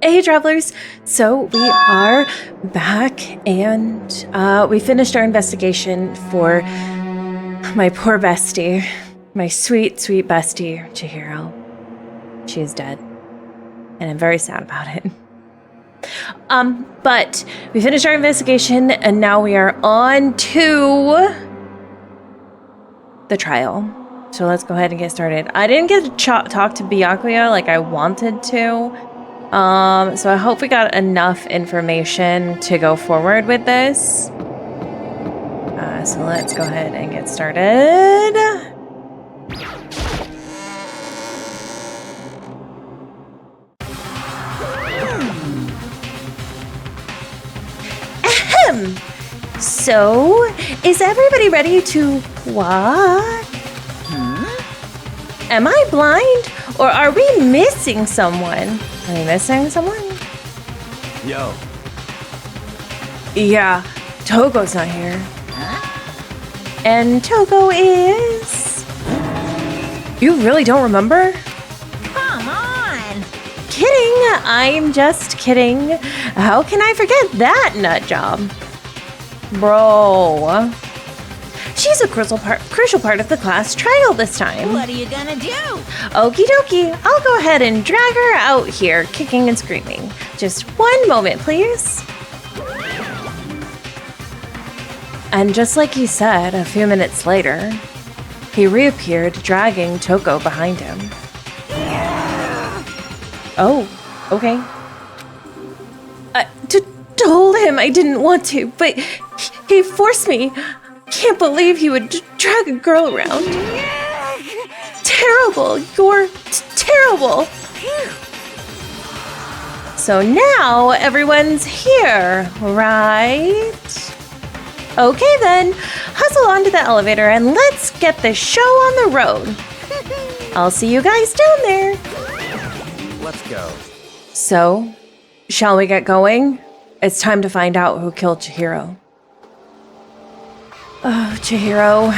Hey travelers, so we are back and we finished our investigation for my poor bestie, my sweet, sweet bestie, Chihiro. She is dead, and I'm very sad about it. But we finished our investigation and now we are on to the trial. So let's go ahead and get started. I didn't get to talk to Byakuya like I wanted to. So I hope we got enough information to go forward with this. So let's go ahead and get started. Ahem. So, is everybody ready to what? Am I blind? Or are we missing someone? Are we missing someone? Yo. Yeah, Togo's not here. And Togo is... You really don't remember? Come on! Kidding, I'm just kidding. How can I forget that nut job? Bro. She's a crucial part of the class trial this time. What are you gonna do? Okie dokie, I'll go ahead and drag her out here, kicking and screaming. Just one moment, please. And just like he said, a few minutes later, he reappeared, dragging Toko behind him. Oh, okay. I told him I didn't want to, but he forced me. Can't believe he would drag a girl around. Terrible. You're terrible. So now everyone's here, right? Okay then, hustle onto the elevator and let's get the show on the road. I'll see you guys down there. Let's go. So, shall we get going? It's time to find out who killed Chihiro. Oh, Chihiro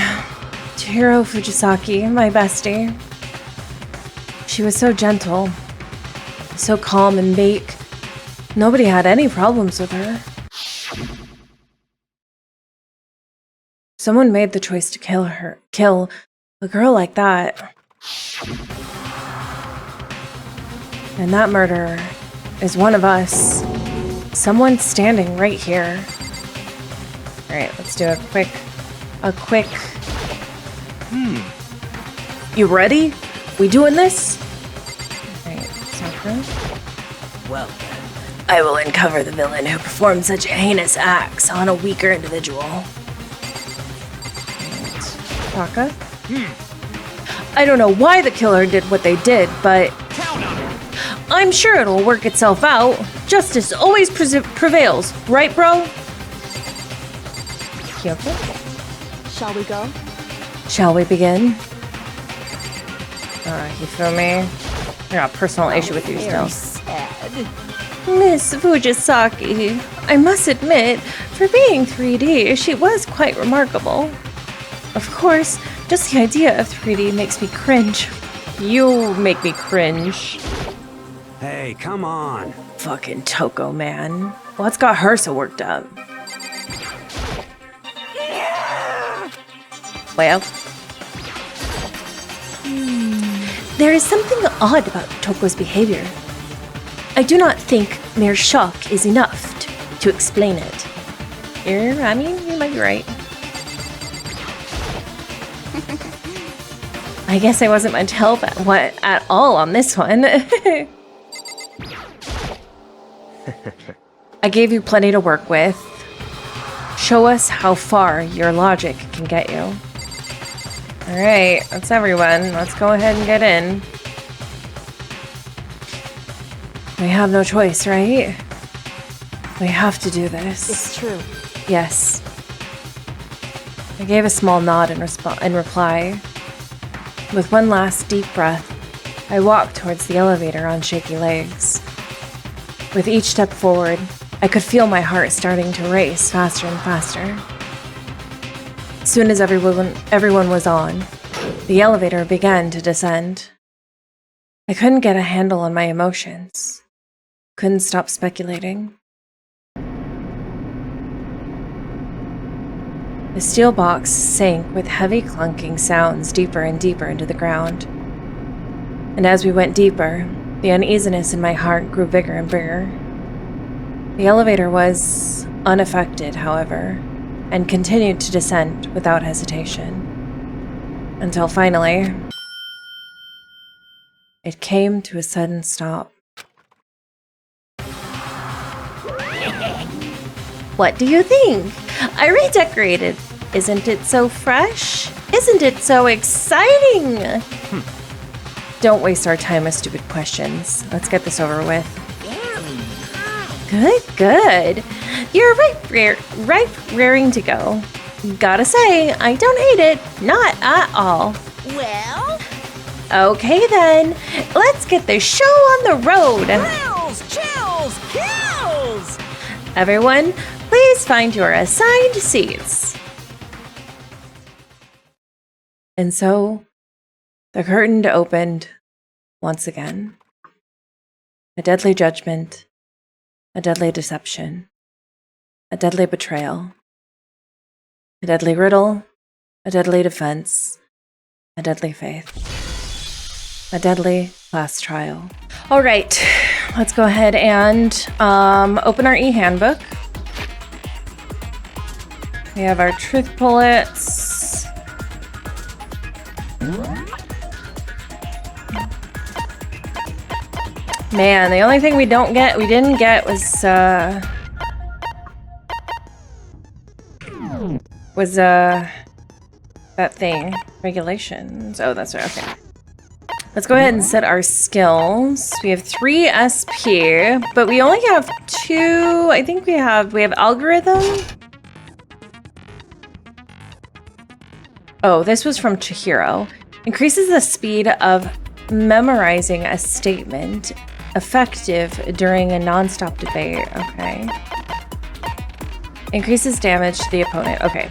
Fujisaki, my bestie. She was so gentle, so calm and meek. Nobody had any problems with her. Someone made the choice to kill a girl like that. And that murderer is one of us. Someone standing right here. All right, let's do a quick. You ready? We doing this? Alright, Well then. I will uncover the villain who performed such heinous acts on a weaker individual. Taka? I don't know why the killer did what they did, but Count on it. I'm sure it'll work itself out. Justice always prevails, right, bro? Kyoko? Shall we go? Shall we begin? You feel me? I got a personal issue with you still. Sad. Miss Fujisaki, I must admit, for being 3D, she was quite remarkable. Of course, just the idea of 3D makes me cringe. You make me cringe. Hey, come on. Fucking Toko, man. What's got her so worked up? Well, there is something odd about Toko's behavior. I do not think mere shock is enough to explain it. I mean, you might be right. I guess I wasn't much help at all on this one. I gave you plenty to work with. Show us how far your logic can get you. Alright, that's everyone. Let's go ahead and get in. We have no choice, right? We have to do this. It's true. Yes. I gave a small nod in reply. With one last deep breath, I walked towards the elevator on shaky legs. With each step forward, I could feel my heart starting to race faster and faster. As soon as everyone was on, the elevator began to descend. I couldn't get a handle on my emotions. couldn't stop speculating. The steel box sank with heavy clunking sounds deeper and deeper into the ground. And as we went deeper, the uneasiness in my heart grew bigger and bigger. The elevator was unaffected, however, and continued to descend without hesitation. Until finally, it came to a sudden stop. What do you think? I redecorated. Isn't it so fresh? Isn't it so exciting? Don't waste our time with stupid questions. Let's get this over with. Good, good. You're ripe raring to go. Gotta say, I don't hate it. Not at all. Well, Okay then, let's get the show on the road. thrills, chills, kills! Everyone, please find your assigned seats. And so, the curtain opened once again. A deadly judgment, a deadly deception, a deadly betrayal, a deadly riddle, a deadly defense, a deadly faith, a deadly class trial. All right, let's go ahead and open our e-handbook. We have our truth bullets. Man, the only thing we didn't get was that thing. Regulations. Oh, that's right, okay. Let's go ahead and set our skills. We have 3 SP, but we only have 2. I think we have algorithm. Oh, this was from Chihiro. Increases the speed of memorizing a statement effective during a non-stop debate. Okay. Increases damage to the opponent. Okay.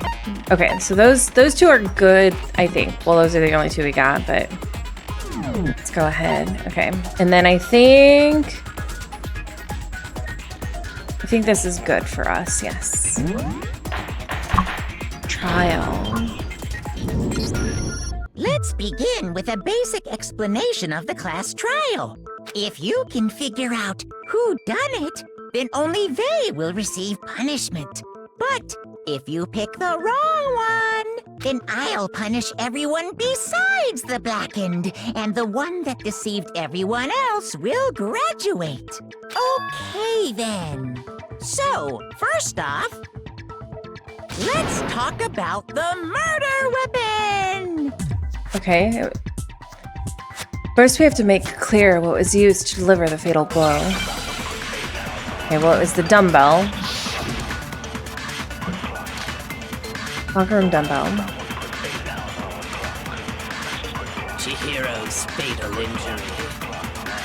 Okay, so those 2 are good, I think. Well, those are the only 2 we got, but let's go ahead. Okay. And then I think this is good for us. Yes. Trial. Let's begin with a basic explanation of the class trial. If you can figure out who done it, then only they will receive punishment. But if you pick the wrong one, then I'll punish everyone besides the blackened, and the one that deceived everyone else will graduate. Okay then. So, first off, let's talk about the murder weapon! Okay. First, we have to make clear what was used to deliver the fatal blow. Okay, well, it was the dumbbell. Locker room dumbbell. Chihiro's fatal injury.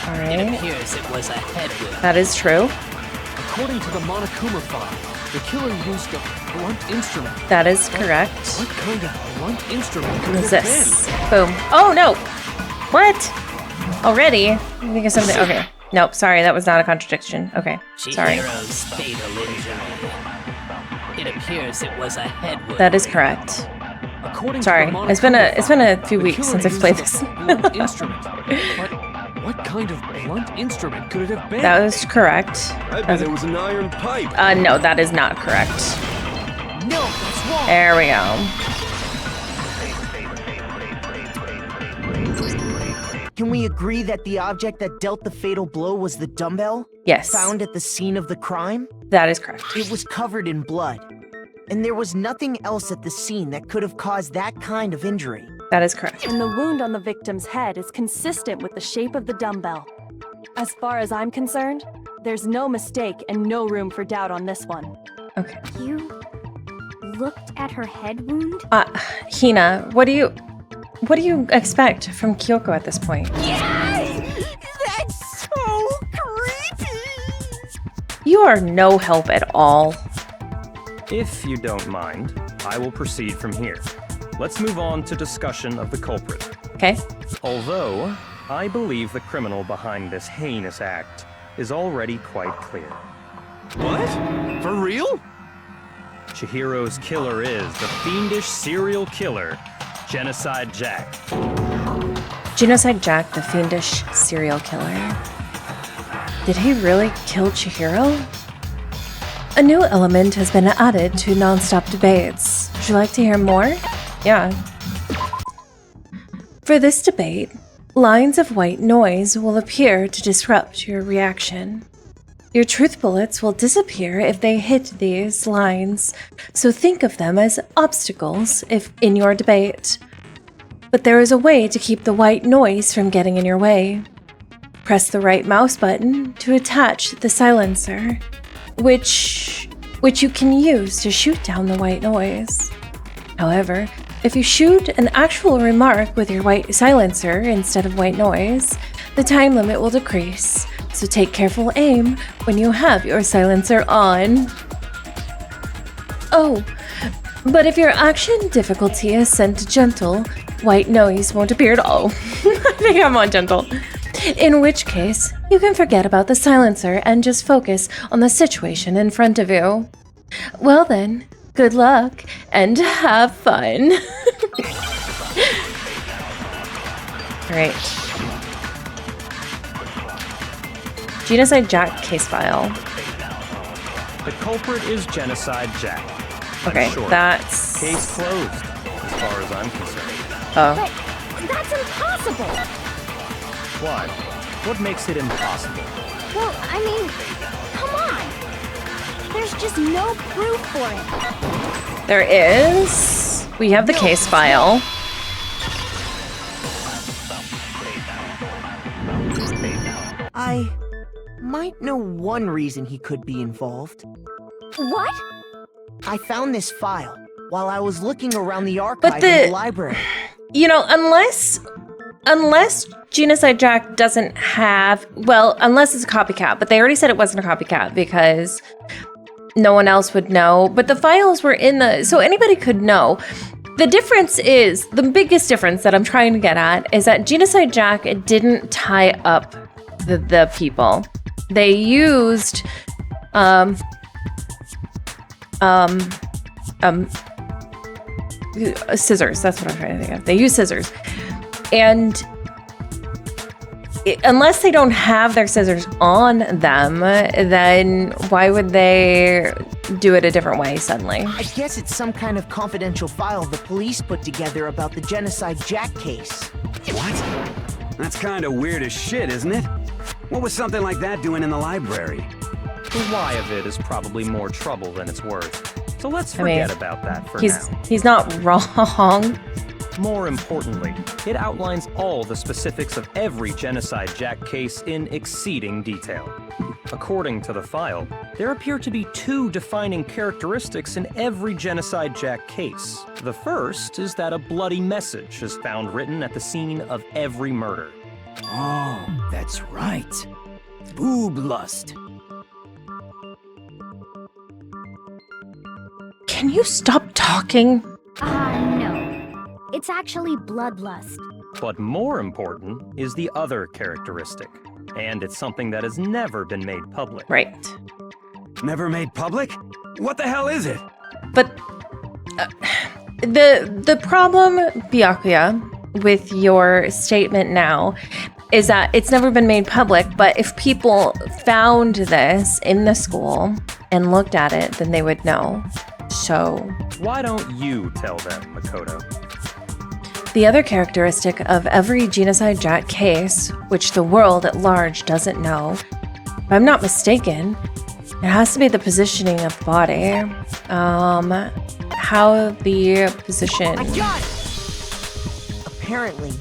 All It right. appears it was a head wound. That is true. According to the Monokuma file, the killer used a blunt instrument. That is correct. What kind of blunt instrument could What it is have this? been? Boom. Oh, no! What? Already? I think of something. Okay. Nope, sorry, that was not a contradiction. Okay, sorry. Chihiro's fatal injury. It appears it was a head wound. That is correct. According Sorry, to the it's been Monokuma a file, few the weeks killer since I've used played a this. blunt instrument. But what kind of blunt instrument could it have been? That was correct. I bet it was an iron pipe. No, that is not correct. No, that's wrong. There we go. Can we agree that the object that dealt the fatal blow was the dumbbell? Yes, Found at the scene of the crime? that is correct. It was covered in blood. And there was nothing else at the scene that could have caused that kind of injury. That is correct. And the wound on the victim's head is consistent with the shape of the dumbbell. As far as I'm concerned, there's no mistake and no room for doubt on this one. Okay. You looked at her head wound? Hina, what do you expect from Kyoko at this point? Yes! That's so creepy! You are no help at all. If you don't mind, I will proceed from here. Let's move on to discussion of the culprit. Okay. Although, I believe the criminal behind this heinous act is already quite clear. What? For real? Chihiro's killer is the fiendish serial killer, Genocide Jack. Genocide Jack, the fiendish serial killer. Did he really kill Chihiro? A new element has been added to non-stop debates. Would you like to hear more? Yeah. For this debate, lines of white noise will appear to disrupt your reaction. Your truth bullets will disappear if they hit these lines, so think of them as obstacles if in your debate. But there is a way to keep the white noise from getting in your way. Press the right mouse button to attach the silencer, which you can use to shoot down the white noise. However, if you shoot an actual remark with your white silencer instead of white noise, the time limit will decrease, so take careful aim when you have your silencer on. Oh, but if your action difficulty is set to gentle, white noise won't appear at all. I think I'm on gentle. In which case, you can forget about the silencer and just focus on the situation in front of you. Well then, good luck and have fun. Great. Genocide Jack case file. The culprit is Genocide Jack. Okay, Short. that's... Case closed, as far as I'm concerned. Oh. But that's impossible! Why? What makes it impossible? Well, I mean, come on! There's just no proof for it. There is. We have the case file. I might know one reason he could be involved. What? I found this file while I was looking around the archive in the library. You know, unless Genocide Jack doesn't have, well, unless it's a copycat, but they already said it wasn't a copycat because no one else would know. But the files were in the, so anybody could know. The difference is, the biggest difference that I'm trying to get at is that Genocide Jack didn't tie up the people. They used scissors. That's what I'm trying to think of. They use scissors. And unless they don't have their scissors on them, then why would they do it a different way suddenly? I guess it's some kind of confidential file the police put together about the Genocide Jack case. What? That's kind of weird as shit, isn't it? What was something like that doing in the library? The why of it is probably more trouble than it's worth. So let's forget about that for now. He's not wrong. More importantly, it outlines all the specifics of every Genocide Jack case in exceeding detail. According to the file, there appear to be two defining characteristics in every Genocide Jack case. The first is that a bloody message is found written at the scene of every murder. Oh, that's right. Boob lust. Can you stop talking? No. It's actually bloodlust. But more important is the other characteristic, and it's something that has never been made public. Right. Never made public? What the hell is it? But the problem, Byakuya, with your statement now is that it's never been made public, but if people found this in the school and looked at it, then they would know. So why don't you tell them, Makoto? The other characteristic of every Genocide Jack case, which the world at large doesn't know, if I'm not mistaken, it has to be the positioning of the body. How the position... I got it! Apparently,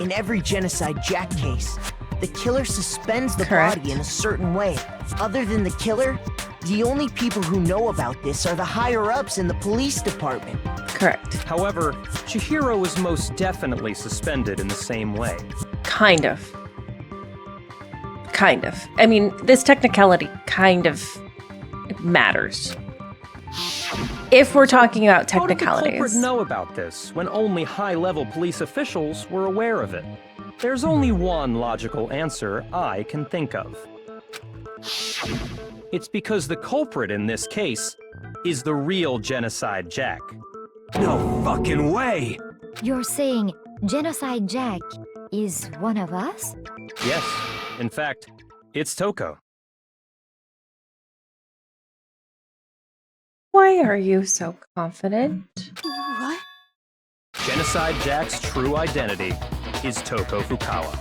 in every Genocide Jack case, the killer suspends the body in a certain way. Other than the killer, the only people who know about this are the higher-ups in the police department. Correct. However, Chihiro was most definitely suspended in the same way. Kind of. Kind of. I mean, this technicality kind of matters. If we're talking about technicalities. How did the culprit know about this when only high-level police officials were aware of it? There's only one logical answer I can think of. It's because the culprit in this case is the real Genocide Jack. No fucking way! You're saying Genocide Jack is one of us? Yes, in fact, it's Toko. Why are you so confident? What? Genocide Jack's true identity is Toko Fukawa.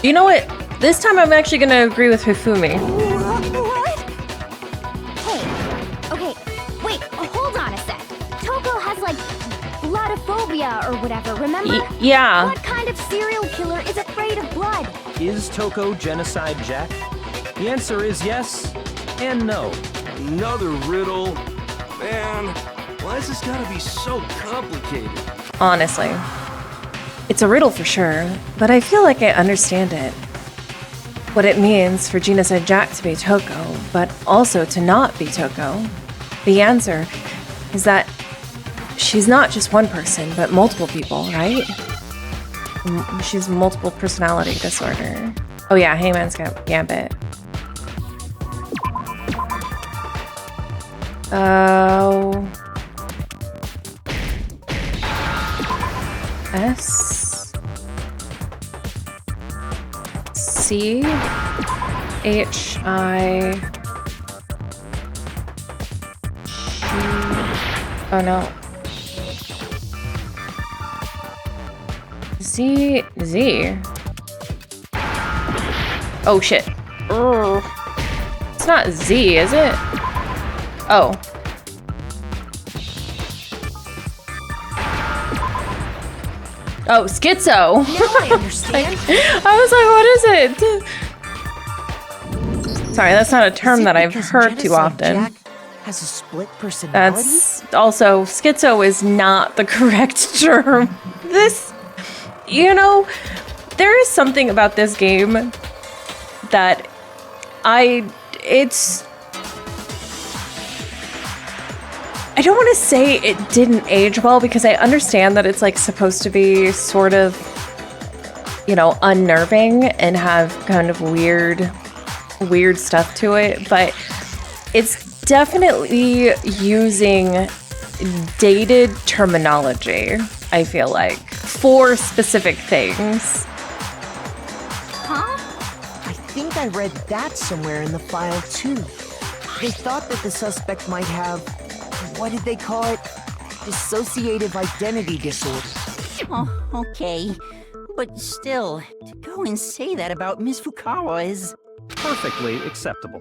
You know what? This time I'm actually gonna agree with Hifumi. What? Hey, okay, wait, hold on a sec. Toko has like bloodophobia or whatever, remember? Yeah. What kind of serial killer is afraid of blood? Is Toko Genocide Jack? The answer is yes and no. Another riddle. Man, why's this gotta be so complicated? Honestly. It's a riddle for sure, but I feel like I understand it. What it means for Genocide Jack to be Toko, but also to not be Toko. The answer is that she's not just one person, but multiple people, right? She's multiple personality disorder. Oh yeah, Hangman's Gambit. Oh. S C H I G. Oh no. Z. Oh shit. Ugh. It's not Z, is it? Oh. Oh, schizo. Now I understand. I was like, what is it? Sorry, that's not a term that I've heard too often. Jack has a split personality? That's also, schizo is not the correct term. This, you know, there is something about this game that I don't want to say it didn't age well because I understand that it's like supposed to be sort of, you know, unnerving and have kind of weird stuff to it, but it's definitely using dated terminology, I feel like, for specific things. Huh? I think I read that somewhere in the file too. They thought that the suspect might have, what did they call it? Dissociative identity disorder. Oh, okay. But still, to go and say that about Miss Fukawa is... Perfectly acceptable.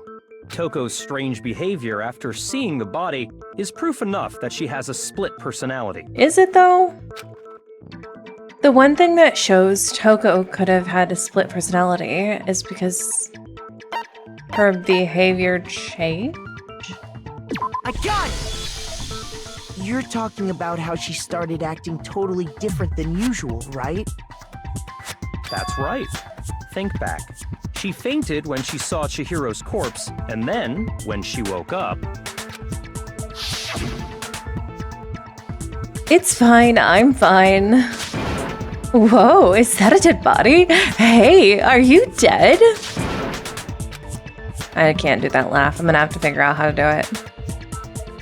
Toko's strange behavior after seeing the body is proof enough that she has a split personality. Is it though? The one thing that shows Toko could have had a split personality is because her behavior changed. I got it! You're talking about how she started acting totally different than usual, right? That's right. Think back. She fainted when she saw Chihiro's corpse, and then, when she woke up... It's fine, I'm fine. Whoa, is that a dead body? Hey, are you dead? I can't do that laugh. I'm gonna have to figure out how to do it.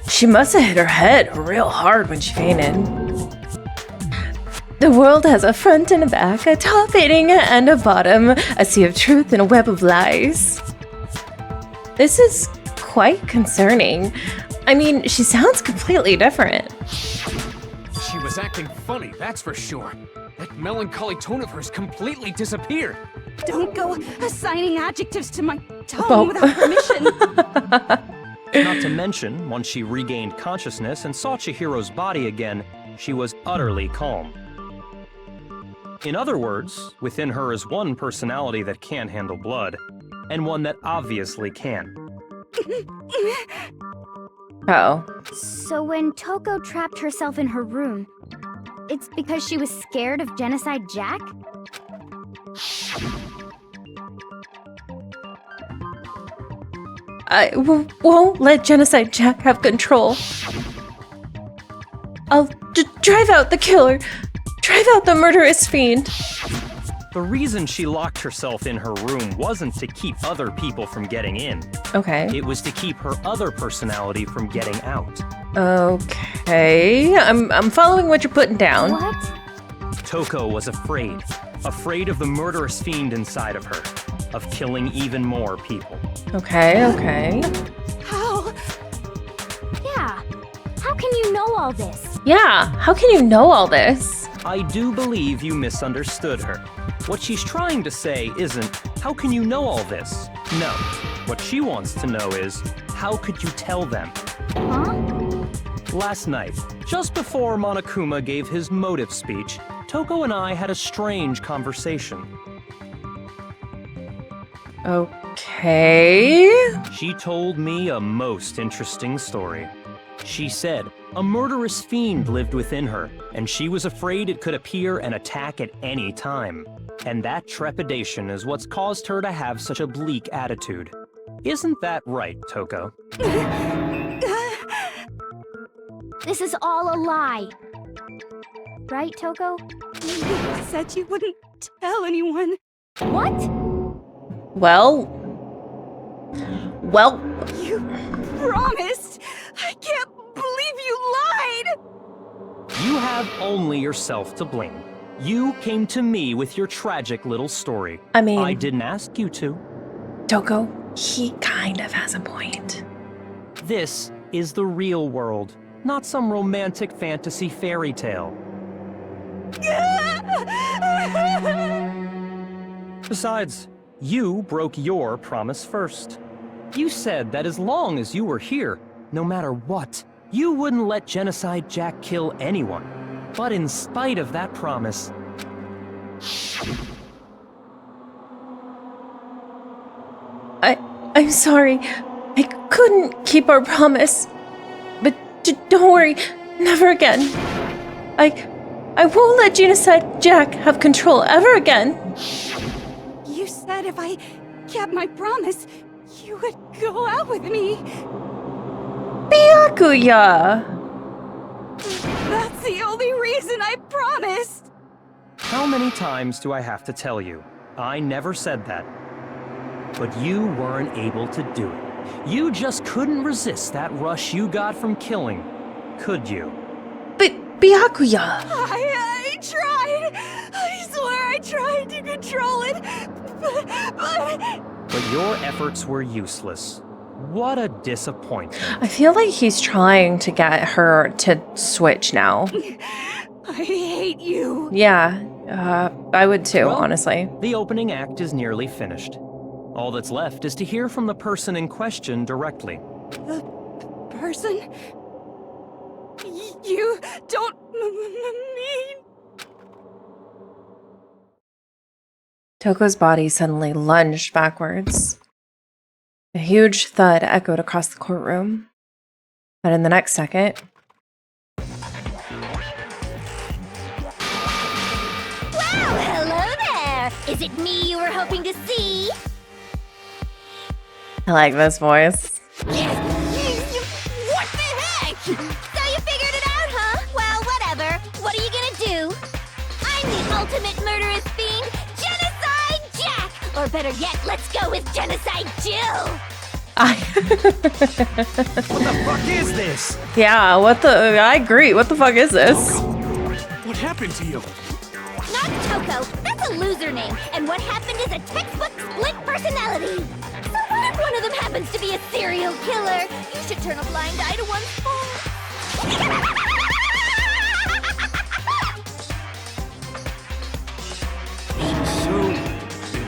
She must have hit her head real hard when she fainted. The world has a front and a back, a top ending and a bottom, a sea of truth and a web of lies. This is quite concerning. I mean, she sounds completely different. She was acting funny, that's for sure. That melancholy tone of hers completely disappeared. Don't go assigning adjectives to my tone without permission. Not to mention, once she regained consciousness and saw Chihiro's body again, she was utterly calm. In other words, within her is one personality that can't handle blood, and one that obviously can. Oh. So when Toko trapped herself in her room, it's because she was scared of Genocide Jack? I won't let Genocide Jack have control. I'll drive out the killer. Drive out the murderous fiend. The reason she locked herself in her room wasn't to keep other people from getting in. Okay. It was to keep her other personality from getting out. Okay. I'm following what you're putting down. What? Toko was afraid. Afraid of the murderous fiend inside of her. Of killing even more people. Okay, okay. How? Yeah. How can you know all this? Yeah, how can you know all this? I do believe you misunderstood her. What she's trying to say isn't, how can you know all this? No. What she wants to know is, how could you tell them? Huh? Last night, just before Monokuma gave his motive speech, Toko and I had a strange conversation. Okay. She told me a most interesting story. She said a murderous fiend lived within her, and she was afraid it could appear and attack at any time. And that trepidation is what's caused her to have such a bleak attitude. Isn't that right, Toko? This is all a lie. Right, Toko? You said you wouldn't tell anyone. What? Well. You promised! I can't believe you lied! You have only yourself to blame. You came to me with your tragic little story. I mean, I didn't ask you to. Toko, he kind of has a point. This is the real world, not some romantic fantasy fairy tale. Besides, you broke your promise first. You said that as long as you were here, no matter what, you wouldn't let Genocide Jack kill anyone. But in spite of that promise, I'm sorry. I couldn't keep our promise. But don't worry, never again. I won't let Genocide Jack have control ever again. You said if I kept my promise, you would go out with me. Byakuya! That's the only reason I promised. how many times do I have to tell you? I never said that. But you weren't able to do it. You just couldn't resist that rush you got from killing, could you? But Byakuya! I tried. I swear I tried to control it. But your efforts were useless. What a disappointment. I feel like he's trying to get her to switch now. I hate you. Yeah, I would too, Well, honestly. The opening act is nearly finished. All that's left is to hear from the person in question directly. The person? You don't mean... Toko's body suddenly lunged backwards. A huge thud echoed across the courtroom. But in the next second... Well, hello there! Is it me you were hoping to see? I like this voice. What the heck? So you figured it out, huh? Well, whatever. What are you gonna do? I'm the ultimate murderous fiend, Genocide Jack! Or better yet, let's go with Genocide Jill! What the fuck is this? Yeah, I agree. What the fuck is this? What happened to you? Not Toko. That's a loser name. And what happened is a textbook split personality. So what if one of them happens to be a serial killer? You should turn a blind eye to one's fault. So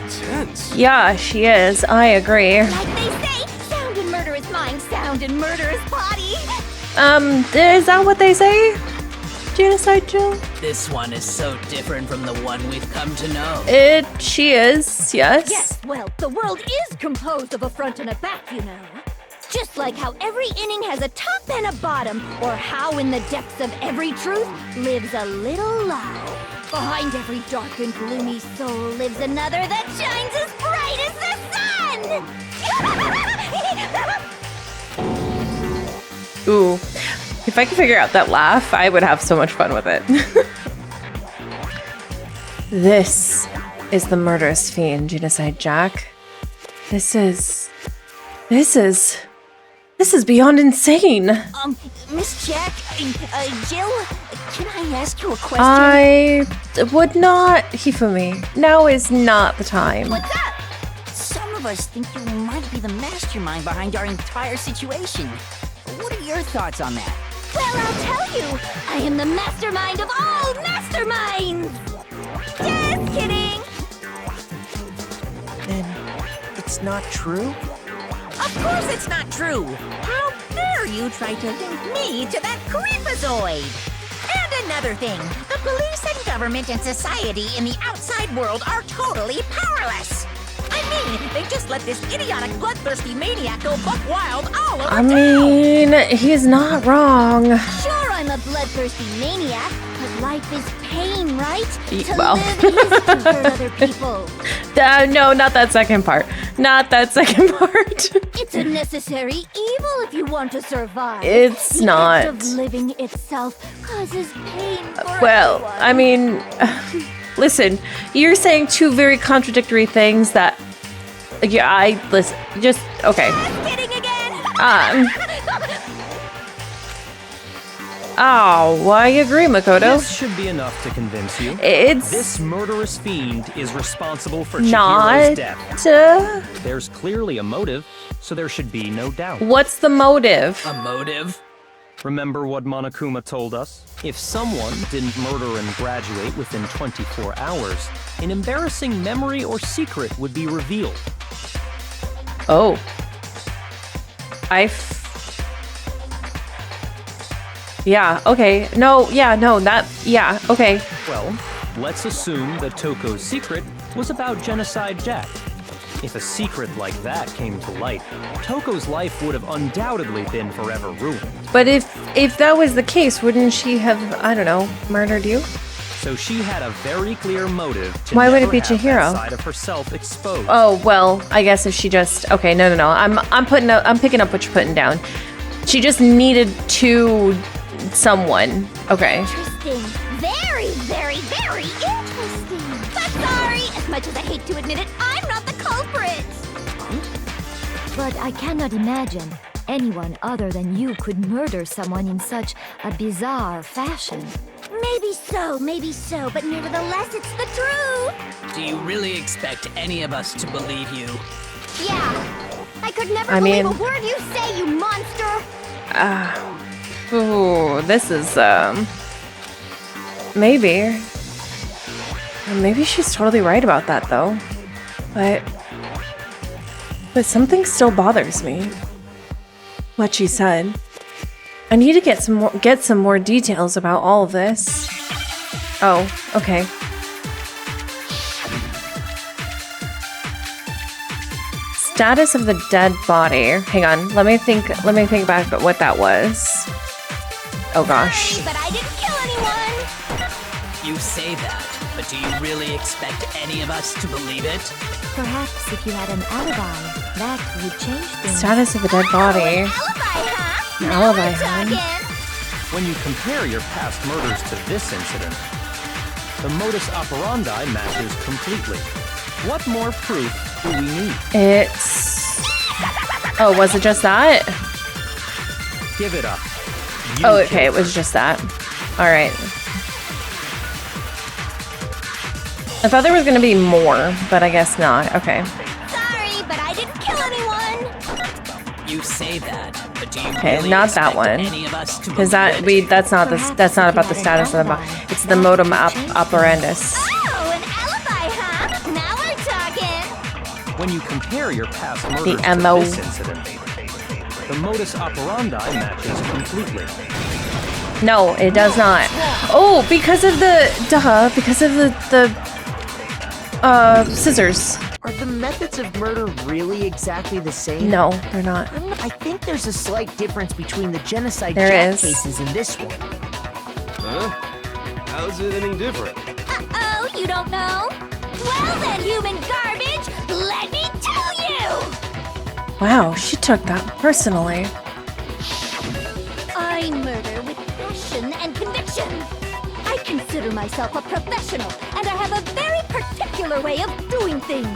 intense. Yeah, she is. I agree. Like they say, sound in murderous mind, sound in murderous body. Is that what they say? Genocide Jill? This one is so different from the one we've come to know. She is, yes. Yes, well, the world is composed of a front and a back, you know. Just like how every inning has a top and a bottom, or how in the depths of every truth lives a little lie. Behind every dark and gloomy soul lives another that shines as bright as the sun! Ooh. If I could figure out that laugh, I would have so much fun with it. This is the murderous fiend, Genocide Jack. This is beyond insane. Miss Jack, Jill, can I ask you a question? I would not, Hifumi. Now is not the time. What's up? Some of us think you might be the mastermind behind our entire situation. What are your thoughts on that? Well, I'll tell you. I am the mastermind of all masterminds. Just kidding. Then it's not true? Of course it's not true. How dare you try to link me to that creepazoid? And another thing, the police and government and society in the outside world are totally powerless. I mean, they just let this idiotic, bloodthirsty maniac go buck wild all over town. He's not wrong. Sure, I'm a bloodthirsty maniac, but life is pain, right? To well. live is to hurt other people. No, not that second part. Not that second part. It's a necessary evil if you want to survive. It's the not. act of living itself causes pain for Well, everyone. I mean, listen, you're saying two very contradictory things that. Yeah, listen. Just okay. I'm kidding again. Oh, I agree, Makoto. This should be enough to convince you. It's This murderous fiend is responsible for not. Chihiro's death. There's clearly a motive, so there should be no doubt. What's the motive? A motive? Remember what Monokuma told us? If someone didn't murder and graduate within 24 hours, an embarrassing memory or secret would be revealed. Oh. Yeah, okay. No, okay. Well, let's assume that Toko's secret was about Genocide Jack. If a secret like that came to light, Toko's life would have undoubtedly been forever ruined. But if that was the case, wouldn't she have, I don't know, murdered you? So she had a very clear motive to Why would it never be have Chihiro? that side of herself exposed. Oh, well, I guess if she just okay, no. I'm picking up what you're putting down. She just needed someone. Okay. Interesting. Very, very, very interesting. But sorry, as much as I hate to admit it, I'm not the culprit. But I cannot imagine anyone other than you could murder someone in such a bizarre fashion. Maybe so, but nevertheless, it's the truth. Do you really expect any of us to believe you? Yeah. I could never I believe mean- a word you say, you monster. Ooh, this is maybe she's totally right about that though. But something still bothers me. What she said. I need to get some more details about all of this. Oh, okay. Status of the dead body. Hang on, let me think back at what that was. Oh gosh. Sorry, but I didn't kill anyone. You say that, but do you really expect any of us to believe it? Perhaps if you had an alibi, that would change things. Status of the dead body. Alibi, huh? An Now alibi, we're huh? talking. When you compare your past murders to this incident, the modus operandi matches completely. What more proof do we need? Oh, was it just that? Give it up. Oh, okay, it was just that. Alright. I thought there was gonna be more, but I guess not. Okay. Sorry, but I didn't kill anyone. You say that, but do you Okay, really not that expect one. any of us to Because believe it? that's not about the status of the body. It's the modum operandus. Oh, an alibi, huh? Now we're talking. When you compare your past murders to MO. this incident, the modus operandi matches completely. No, it does not. Oh, because of the scissors. Are the methods of murder really exactly the same? No, they're not. I think there's a slight difference between the Genocide There Jack is. cases and this one. Huh? How's it any different? Uh-oh, you don't know? Well then, human garbage, let me tell you! Wow, she took that personally. I murder with passion and conviction. I consider myself a professional, and I have a very particular particular way of doing things.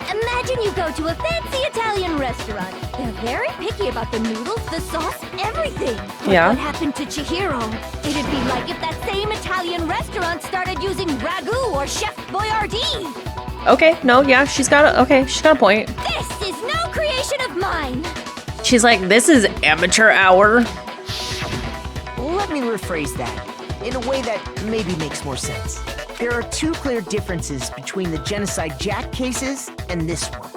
Imagine you go to a fancy Italian restaurant. They're very picky about the noodles, the sauce, everything. But Yeah. what happened to Chihiro? It'd be like if that same Italian restaurant started using ragu or Chef Boyardee. Okay, no, yeah, she's got a point. This is no creation of mine. She's like, this is amateur hour. Let me rephrase that in a way that maybe makes more sense. There are two clear differences between the Genocide Jack cases and this one.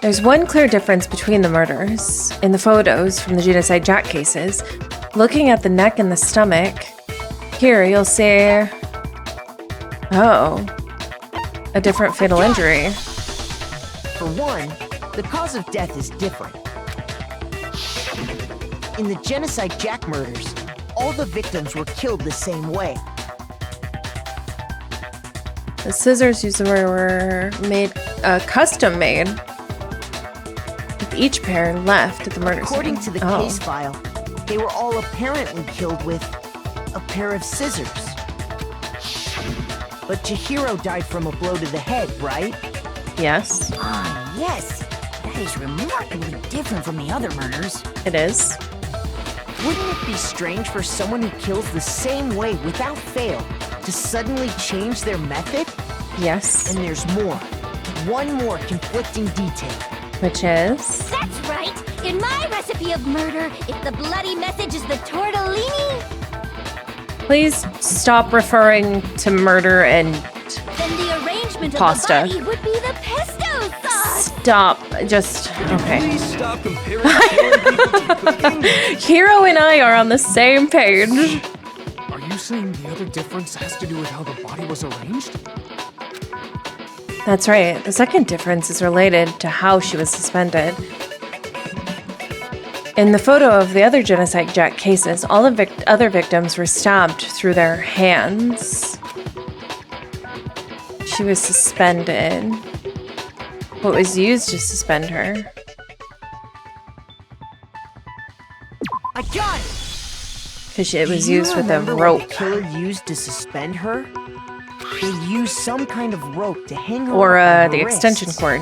There's one clear difference between the murders. In the photos from the Genocide Jack cases, looking at the neck and the stomach, here you'll see, oh, a different fatal injury. For one, the cause of death is different. In the Genocide Jack murders, all the victims were killed the same way. The scissors used were made, custom made, with each pair left at the murder scene. According to the case file, they were all apparently killed with a pair of scissors. But Chihiro died from a blow to the head, right? Yes. Ah, yes. That is remarkably different from the other murders. It is. Wouldn't it be strange for someone who kills the same way without fail to suddenly change their method? Yes. And there's more. One more conflicting detail. Which is? That's right. In my recipe of murder, if the bloody message is the tortellini, Please stop referring to murder and then the arrangement pasta. of the body would be the pesto sauce. Stop. Just, okay. Please stop comparing killing people to cooking. Hiro and I are on the same page. Are you saying the other difference has to do with how the body was arranged? That's right. The second difference is related to how she was suspended. In the photo of the other Genocide Jack cases, all the other victims were stabbed through their hands. She was suspended. What was used to suspend her? I got it! Because it was Do you used with a remember what rope. the killer used to suspend her? They used some kind of rope to hang her Or up on the her extension wrists. cord.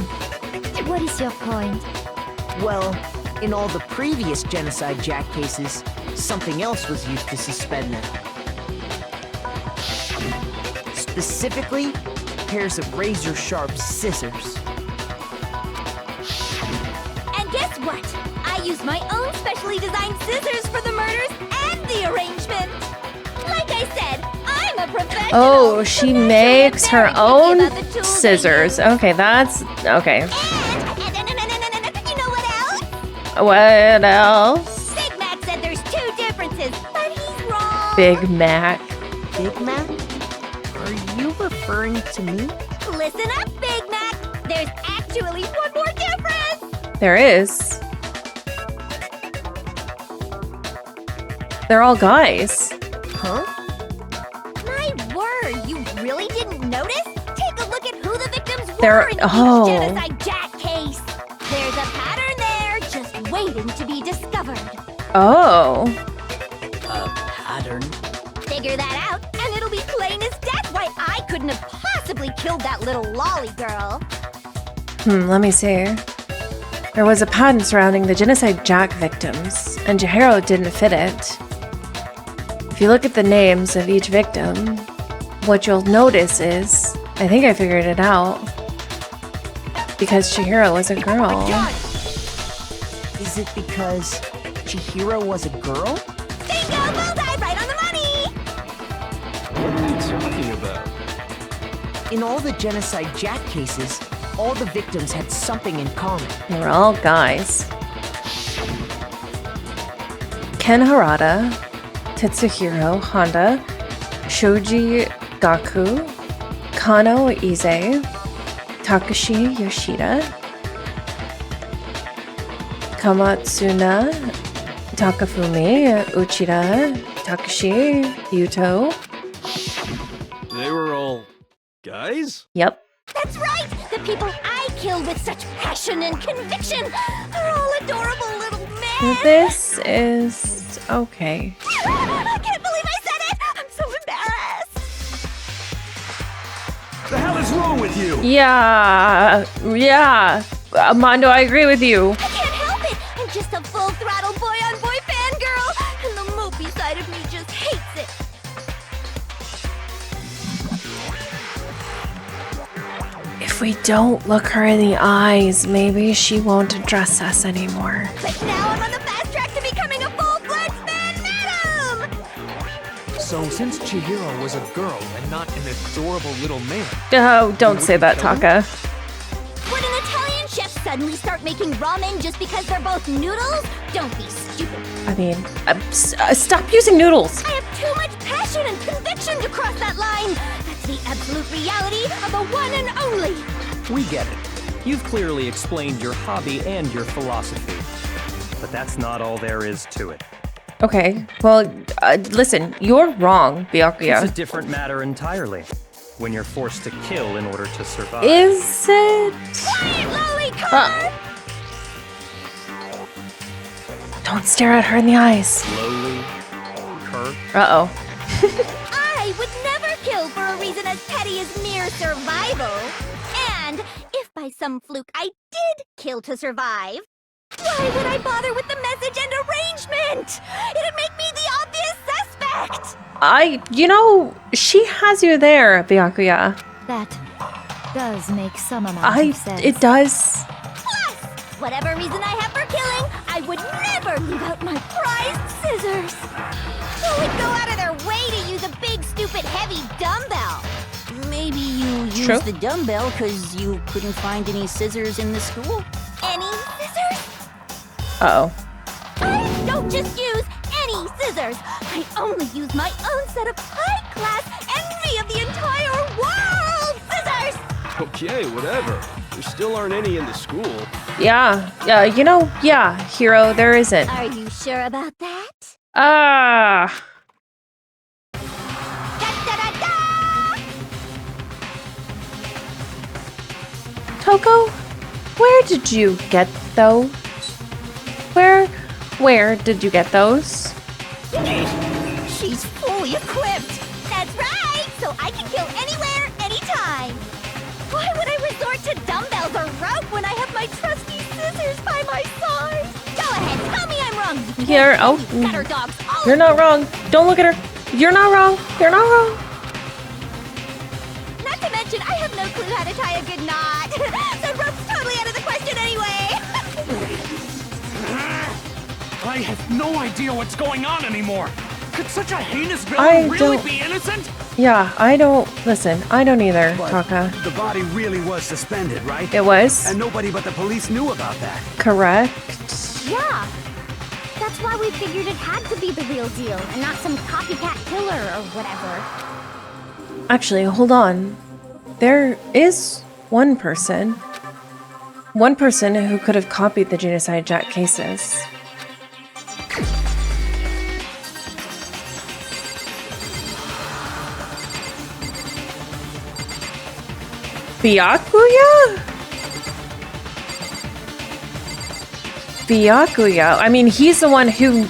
What is your point? Well, in all the previous Genocide Jack cases, something else was used to suspend them. Specifically, pairs of razor-sharp scissors. And guess what? I used my own specially designed scissors for the murders and the arrangement. Like I said, I'm a professional. Oh, she but makes naturally her I'm very own picky about the tools I scissors. use. Okay, that's okay. And you know what else? What else? Big Mac said there's two differences, but he's wrong. Big Mac. Big Mac? Are you referring to me? Listen up, Big Mac. There's actually one more difference. There is. They're all guys. Huh? My word, you really didn't notice? Take a look at who the victims were They're- in oh. each Genocide Jack case. There's a pattern there, just waiting to be discovered. Oh. A pattern? Figure that out, and it'll be plain as death why I couldn't have possibly killed that little lolly girl. Let me see. There was a pattern surrounding the Genocide Jack victims, and Chihiro didn't fit it. If you look at the names of each victim, what you'll notice is, I think I figured it out, because Chihiro was a girl. Got it. Is it because Chihiro was a girl? Bingo! Bullseye! Right on the money! What are you talking about? In all the Genocide Jack cases, all the victims had something in common. They were all guys. Ken Harada, Tetsuhiro Honda, Shoji Gaku, Kano Ize, Takashi Yoshida, Kamatsuna, Takafumi, Uchida, Takashi, Yuto. They were all guys? Yep. That's right! The people I killed with such passion and conviction are all adorable little men! This is okay. I can't believe I said it! I'm so embarrassed! you. Yeah. Mondo, I agree with you. I can't help it. I'm just a full-throttle boy-on-boy fangirl, and the mopey side of me just hates it. If we don't look her in the eyes, maybe she won't address us anymore. But now I'm on the fast track to becoming a full-fledged fan madam! So since Chihiro was a girl and not an adorable little man, Oh, don't say that, Taka. Would an Italian chef suddenly start making ramen just because they're both noodles? Don't be stupid. I mean, stop using noodles. I have too much passion and conviction to cross that line. That's the absolute reality of the one and only. We get it. You've clearly explained your hobby and your philosophy. But that's not all there is to it. Okay, well, listen, you're wrong, Byakuya. It's a different matter entirely. When you're forced to kill in order to survive. Is it? Quiet, lolly car! Don't stare at her in the eyes. Slowly, Kurt. Uh-oh. I would never kill for a reason as petty as mere survival. And if by some fluke I did kill to survive, why would I bother with the message and arrangement? It'd make me the obvious suspect. She has you there, Byakuya. That does make some amount of sense. It does. Plus, whatever reason I have for killing, I would never leave out my prized scissors. Who would go out of their way to use a big, stupid, heavy dumbbell? Maybe you used the dumbbell because you couldn't find any scissors in the school? Any scissors? Uh-oh. I don't just use any scissors. I only use my own set of high-class envy of the entire world scissors! Okay, whatever. There still aren't any in the school. Yeah, Hiro, there isn't. Are you sure about that? Toko, where did you get those? Where did you get those? She's fully equipped. That's right, so I can kill anywhere, anytime. Why would I resort to dumbbells or rope when I have my trusty scissors by my side? Go ahead, tell me I'm wrong. Gutter dogs you're not wrong. Don't look at her. You're not wrong. You're not wrong. Not to mention, I have no clue how to tie a good knot. So rope's totally out of the question anyway. I have no idea what's going on anymore. Could such a heinous villain really be innocent? Yeah, I don't either, But Taka. the body really was suspended, right? It was. And nobody but the police knew about that. Correct. Yeah. That's why we figured it had to be the real deal and not some copycat killer or whatever. Actually, hold on. There is one person who could have copied the Genocide Jack cases. Byakuya? I mean, he's the one who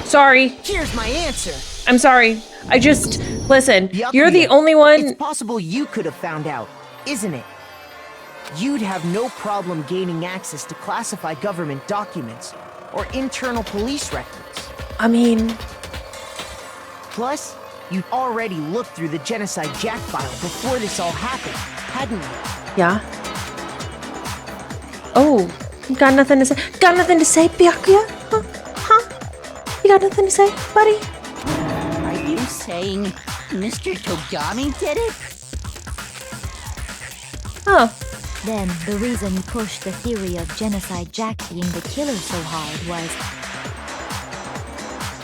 Sorry. Here's my answer. I'm sorry. Listen, Byakuya, you're the only one. It's possible you could have found out, isn't it? You'd have no problem gaining access to classified government documents or internal police records. I mean... Plus, you'd already looked through the Genocide Jack file before this all happened, hadn't you? Yeah. Oh, you got nothing to say? Got nothing to say, Byakuya? Huh? You got nothing to say, buddy? Are you saying Mr. Togami did it? Oh. Then the reason he pushed the theory of Genocide Jack being the killer so hard was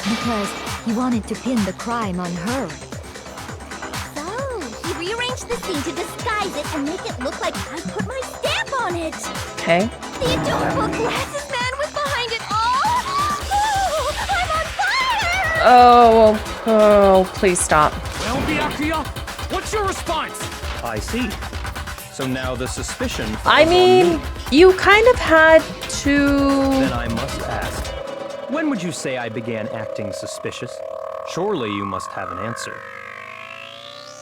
because he wanted to pin the crime on her. So, he rearranged the scene to disguise it and make it look like I put my stamp on it. Okay. The adorable glasses man was behind it all. Oh, I'm on fire! Oh, please stop. Well, Byakuya, what's your response? I see. So now the suspicion falls I mean, on me. you kind of had to... Then I must ask, when would you say I began acting suspicious? Surely you must have an answer.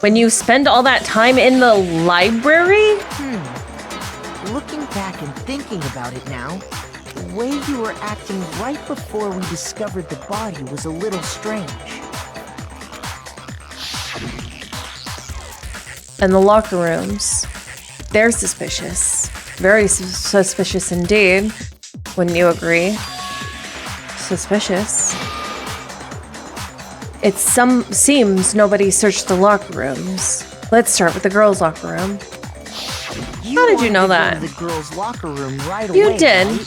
When you spend all that time in the library? Looking back and thinking about it now, the way you were acting right before we discovered the body was a little strange. And the locker rooms. They're suspicious. Very suspicious indeed. Wouldn't you agree? Suspicious. It seems nobody searched the locker rooms. Let's start with the girls' locker room. How did you know that? The girls' locker room right You away, did. right?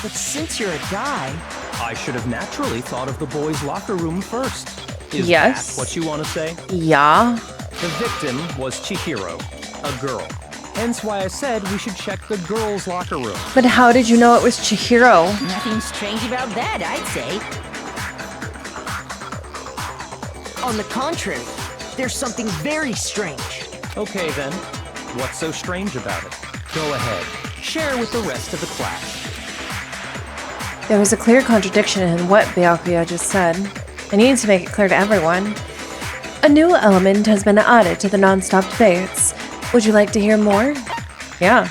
But since you're a guy, I should have naturally thought of the boys' locker room first. Is Yes. that what you want to say? Yeah. The victim was Chihiro, a girl. Hence why I said we should check the girls' locker room. But how did you know it was Chihiro? Nothing strange about that, I'd say. on the contrary, there's something very strange. Okay then, what's so strange about it? Go ahead, share with the rest of the class. There was a clear contradiction in what Byakuya just said. I need to make it clear to everyone. A new element has been added to the non-stop debates. Would you like to hear more? Yeah.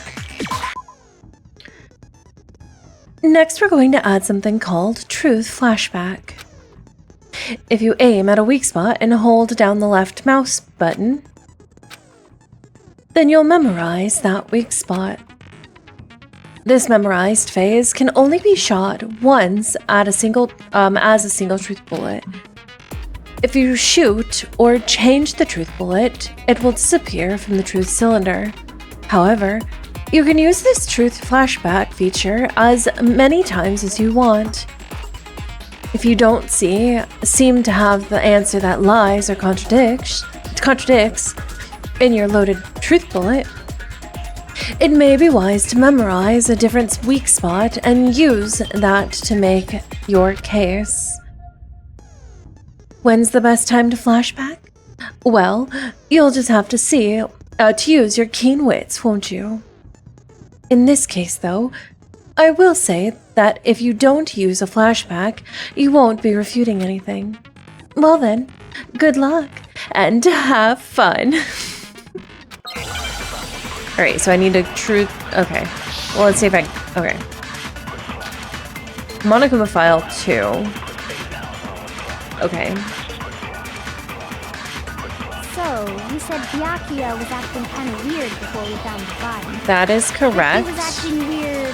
Next, we're going to add something called Truth Flashback. If you aim at a weak spot and hold down the left mouse button, then you'll memorize that weak spot. This memorized phase can only be shot once at a single, as a single truth bullet. If you shoot or change the truth bullet, it will disappear from the truth cylinder. However, you can use this truth flashback feature as many times as you want. If you don't seem to have the answer that lies or contradicts in your loaded truth bullet, it may be wise to memorize a different weak spot and use that to make your case. When's the best time to flashback? Well, you'll just have to use your keen wits, won't you? In this case, though, I will say that if you don't use a flashback, you won't be refuting anything. Well then, good luck, and have fun. Alright, so I need a truth... Okay. Well, let's see if I... Okay. Monokuma file 2. Okay. So, you said Byakuya was acting kind of weird before we found the body. That is correct. He was acting weird...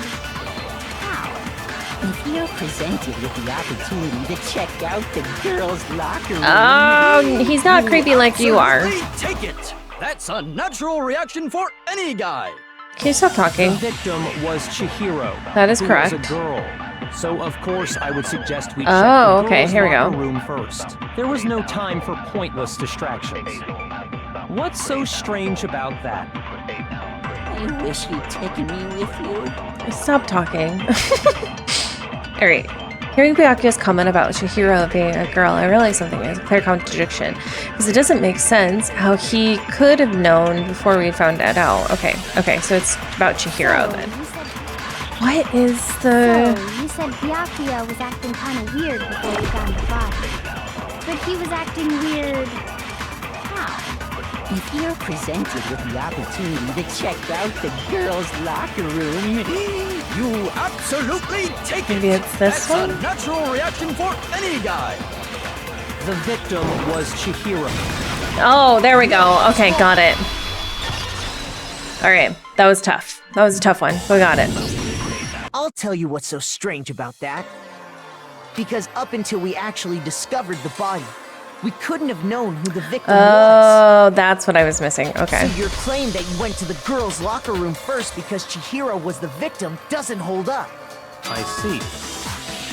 how? If you're presented with the opportunity to check out the girls' locker room... He's not creepy like you are. Take it! That's a natural reaction for any guy! Can you stop talking? The victim was Chihiro. That is who correct. Was a girl. So of course I would suggest we check Oh, the okay, girls' here we go. locker room first. There was no time for pointless distractions. What's so strange about that? I wish you'd taken me with you. Stop talking. Alright. Hearing Byakuya's comment about Chihiro being a girl, I realized something is a clear contradiction. Because it doesn't make sense how he could have known before we found that out. Okay, so it's about Chihiro then. What is the... So, you said Byakuya was acting kind of weird before we found the body. But he was acting weird... how? If you're presented with the opportunity to check out the girls' locker room, you absolutely take it! Maybe it's this That's one? a natural reaction for any guy! The victim was Chihiro. Oh, there we go. Okay, got it. Alright, that was tough. That was a tough one. We got it. I'll tell you what's so strange about that. Because up until we actually discovered the body, we couldn't have known who the victim was. Oh, that's what I was missing. Okay. So your claim that you went to the girls' locker room first because Chihiro was the victim doesn't hold up. I see.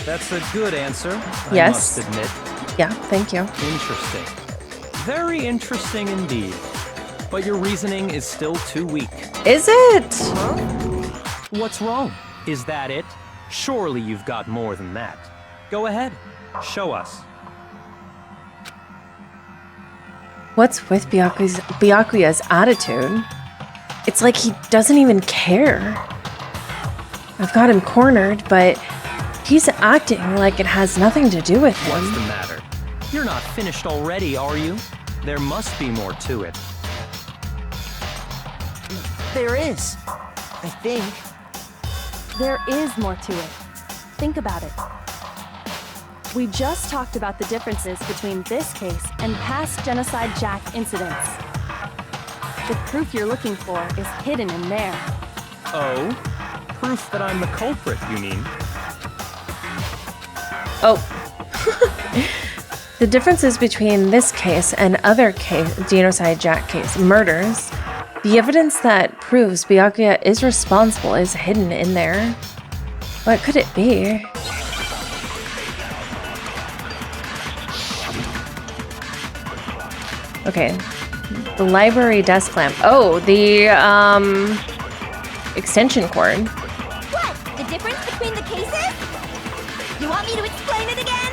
That's a good answer, Yes. I must admit. Yeah, thank you. Interesting. Very interesting indeed. But your reasoning is still too weak. Is it? What's wrong? Is that it? Surely you've got more than that. Go ahead. Show us. What's with Byakuya's attitude? It's like he doesn't even care. I've got him cornered, but he's acting like it has nothing to do with him. What's the matter? You're not finished already, are you? There must be more to it. There is. I think. There is more to it. Think about it. We just talked about the differences between this case and past Genocide Jack incidents. The proof you're looking for is hidden in there. Oh? Proof that I'm the culprit, you mean? Oh. The differences between this case and other Genocide Jack case murders, the evidence that proves Byakuya is responsible is hidden in there. What could it be? Okay. The library desk lamp. Oh, the, extension cord. What? The difference between the cases? You want me to explain it again?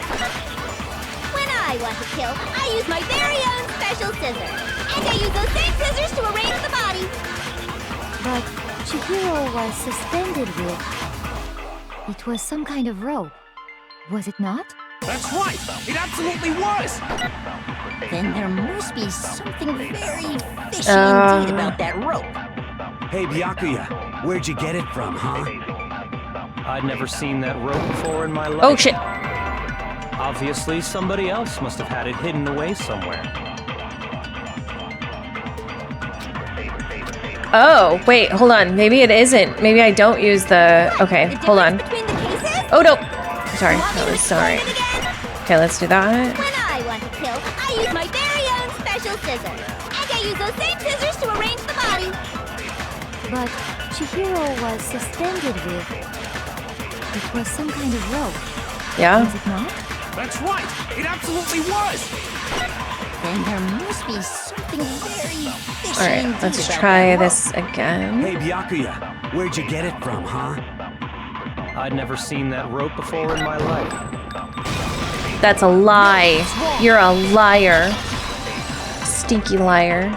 When I want to kill, I use my very own special scissors. And I use those same scissors to arrange the body. But Chihiro was suspended with... It was some kind of rope. Was it not? That's right! It absolutely was! Then there must be something very fishy indeed about that rope. Hey, Byakuya, where'd you get it from, huh? I'd never seen that rope before in my life. Oh, shit. Obviously, somebody else must have had it hidden away somewhere. Oh, wait, hold on. Maybe it isn't. Maybe I don't use the... Okay, hold on. Oh, no. Sorry. That was sorry. Okay, let's do that. When I want to kill, I use my very own special scissors. And I use those same scissors to arrange the body. But Chihiro was suspended with... It was some kind of rope. Yeah? Was it not? That's right! It absolutely was! Then there must be something very fishy Alright, indeed let's about try that this again. Hey, Byakuya, where'd you get it from, huh? I'd never seen that rope before in my life. That's a lie. You're a liar. Stinky liar.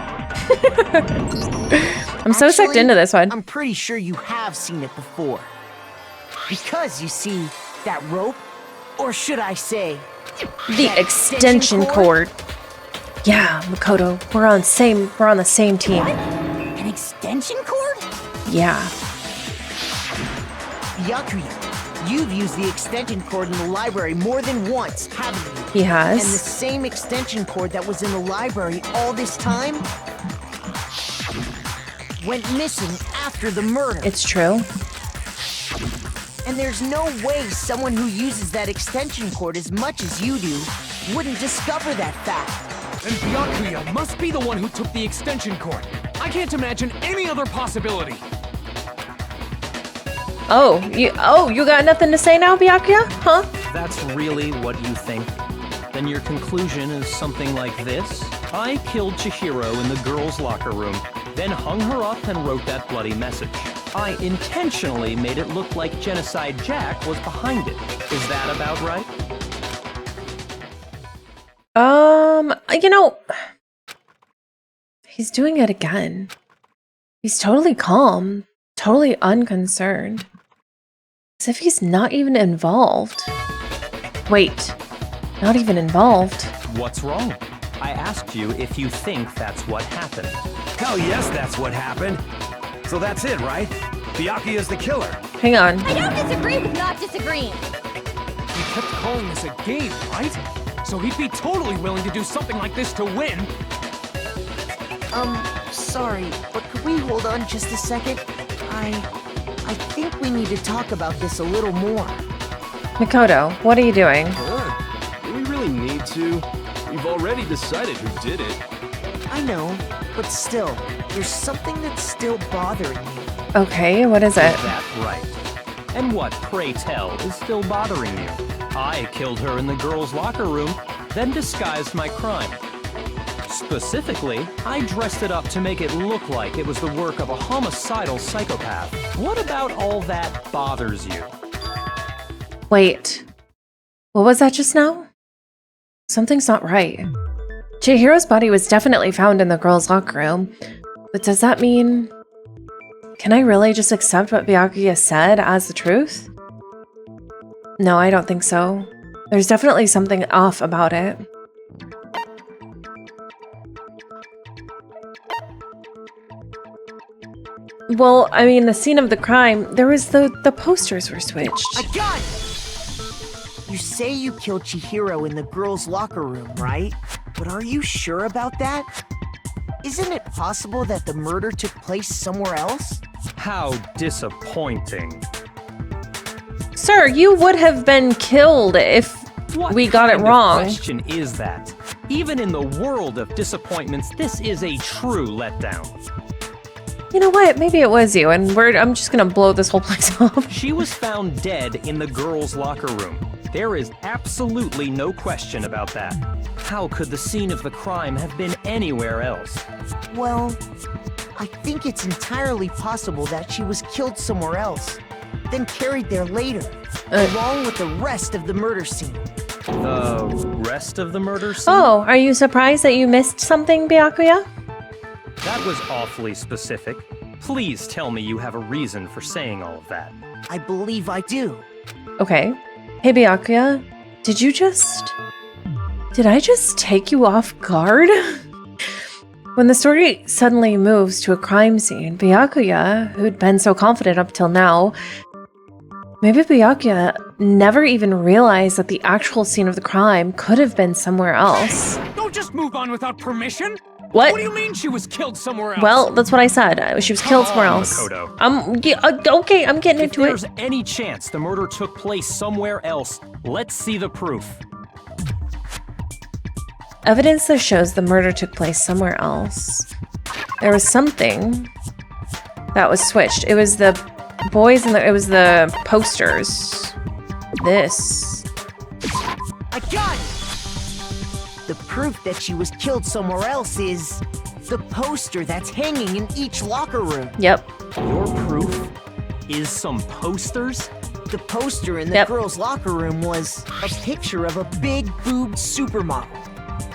I'm so sucked into this one. I'm pretty sure you have seen it before. Because, you see, that rope, or should I say... The extension cord. Yeah, Makoto, we're on the same team. What? An extension cord? Yeah. Byakuya, you've used the extension cord in the library more than once, haven't you? He has. And the same extension cord that was in the library all this time went missing after the murder. It's true. And there's no way someone who uses that extension cord as much as you do wouldn't discover that fact. And Byakuya must be the one who took the extension cord. I can't imagine any other possibility. Oh, you got nothing to say now, Byakuya? Huh? That's really what you think? Then your conclusion is something like this? I killed Chihiro in the girls' locker room, then hung her up and wrote that bloody message. I intentionally made it look like Genocide Jack was behind it. Is that about right? You know, he's doing it again. He's totally calm, totally unconcerned. As if he's not even involved. Wait, not even involved? What's wrong? I asked you if you think that's what happened. Hell yes, that's what happened. So that's it, right? Byakuya's the killer. Hang on. I don't disagree with not disagreeing. He kept calling this a game, right? So he'd be totally willing to do something like this to win. Sorry, but could we hold on just a second? I think we need to talk about this a little more. Makoto, what are you doing? Do we really need to? We've already decided who did it. I know, but still, there's something that's still bothering me. Okay, what is it? That's right. And what, pray tell, is still bothering you? I killed her in the girls' locker room, then disguised my crime. Specifically, I dressed it up to make it look like it was the work of a homicidal psychopath. What about all that bothers you? Wait, what was that just now? Something's not right. Chihiro's body was definitely found in the girls' locker room, but does that mean... Can I really just accept what Byakuya said as the truth? No, I don't think so. There's definitely something off about it. Well, I mean, the scene of the crime, there was the posters were switched. I got it! You say you killed Chihiro in the girls' locker room, right? But are you sure about that? Isn't it possible that the murder took place somewhere else? How disappointing. Sir, you would have been killed if we got it wrong. What question is that? Even in the world of disappointments, this is a true letdown. You know what? Maybe it was you, and I'm just gonna blow this whole place up. She was found dead in the girls' locker room. There is absolutely no question about that. How could the scene of the crime have been anywhere else? Well, I think it's entirely possible that she was killed somewhere else, then carried there later, along with the rest of the murder scene. The rest of the murder scene? Oh, are you surprised that you missed something, Byakuya? That was awfully specific. Please tell me you have a reason for saying all of that. I believe I do. Okay. Hey, Byakuya, did I just take you off guard? When the story suddenly moves to a crime scene, Byakuya, who'd been so confident up till now, maybe Byakuya never even realized that the actual scene of the crime could have been somewhere else. Don't just move on without permission! What? What do you mean she was killed somewhere else? Well, that's what I said. She was killed somewhere else. Okay, I'm getting into it. If there's any chance the murder took place somewhere else, let's see the proof. Evidence that shows the murder took place somewhere else. There was something that was switched. It was the boys and it was the posters. This. I got it! The proof that she was killed somewhere else is the poster that's hanging in each locker room. Yep. Your proof is some posters? The poster in the girls' locker room was a picture of a big-boobed supermodel.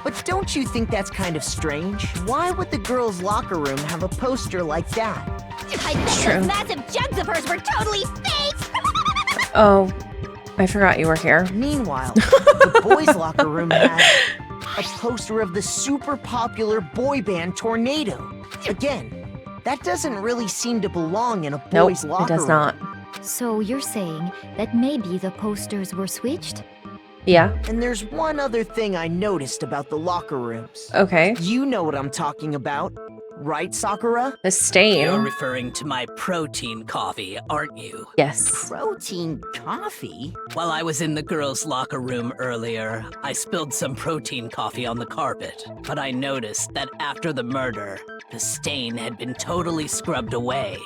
But don't you think that's kind of strange? Why would the girls' locker room have a poster like that? I bet those massive jugs of hers were totally fake! Oh, I forgot you were here. Meanwhile, the boys' locker room had a poster of the super popular boy band Tornado. Again, that doesn't really seem to belong in a boys' locker room. Nope, it does not. So you're saying that maybe the posters were switched? Yeah. And there's one other thing I noticed about the locker rooms. Okay. You know what I'm talking about, right, Sakura? The stain. You're referring to my protein coffee, aren't you? Yes. Protein coffee? While I was in the girls' locker room earlier, I spilled some protein coffee on the carpet, but I noticed that after the murder, the stain had been totally scrubbed away.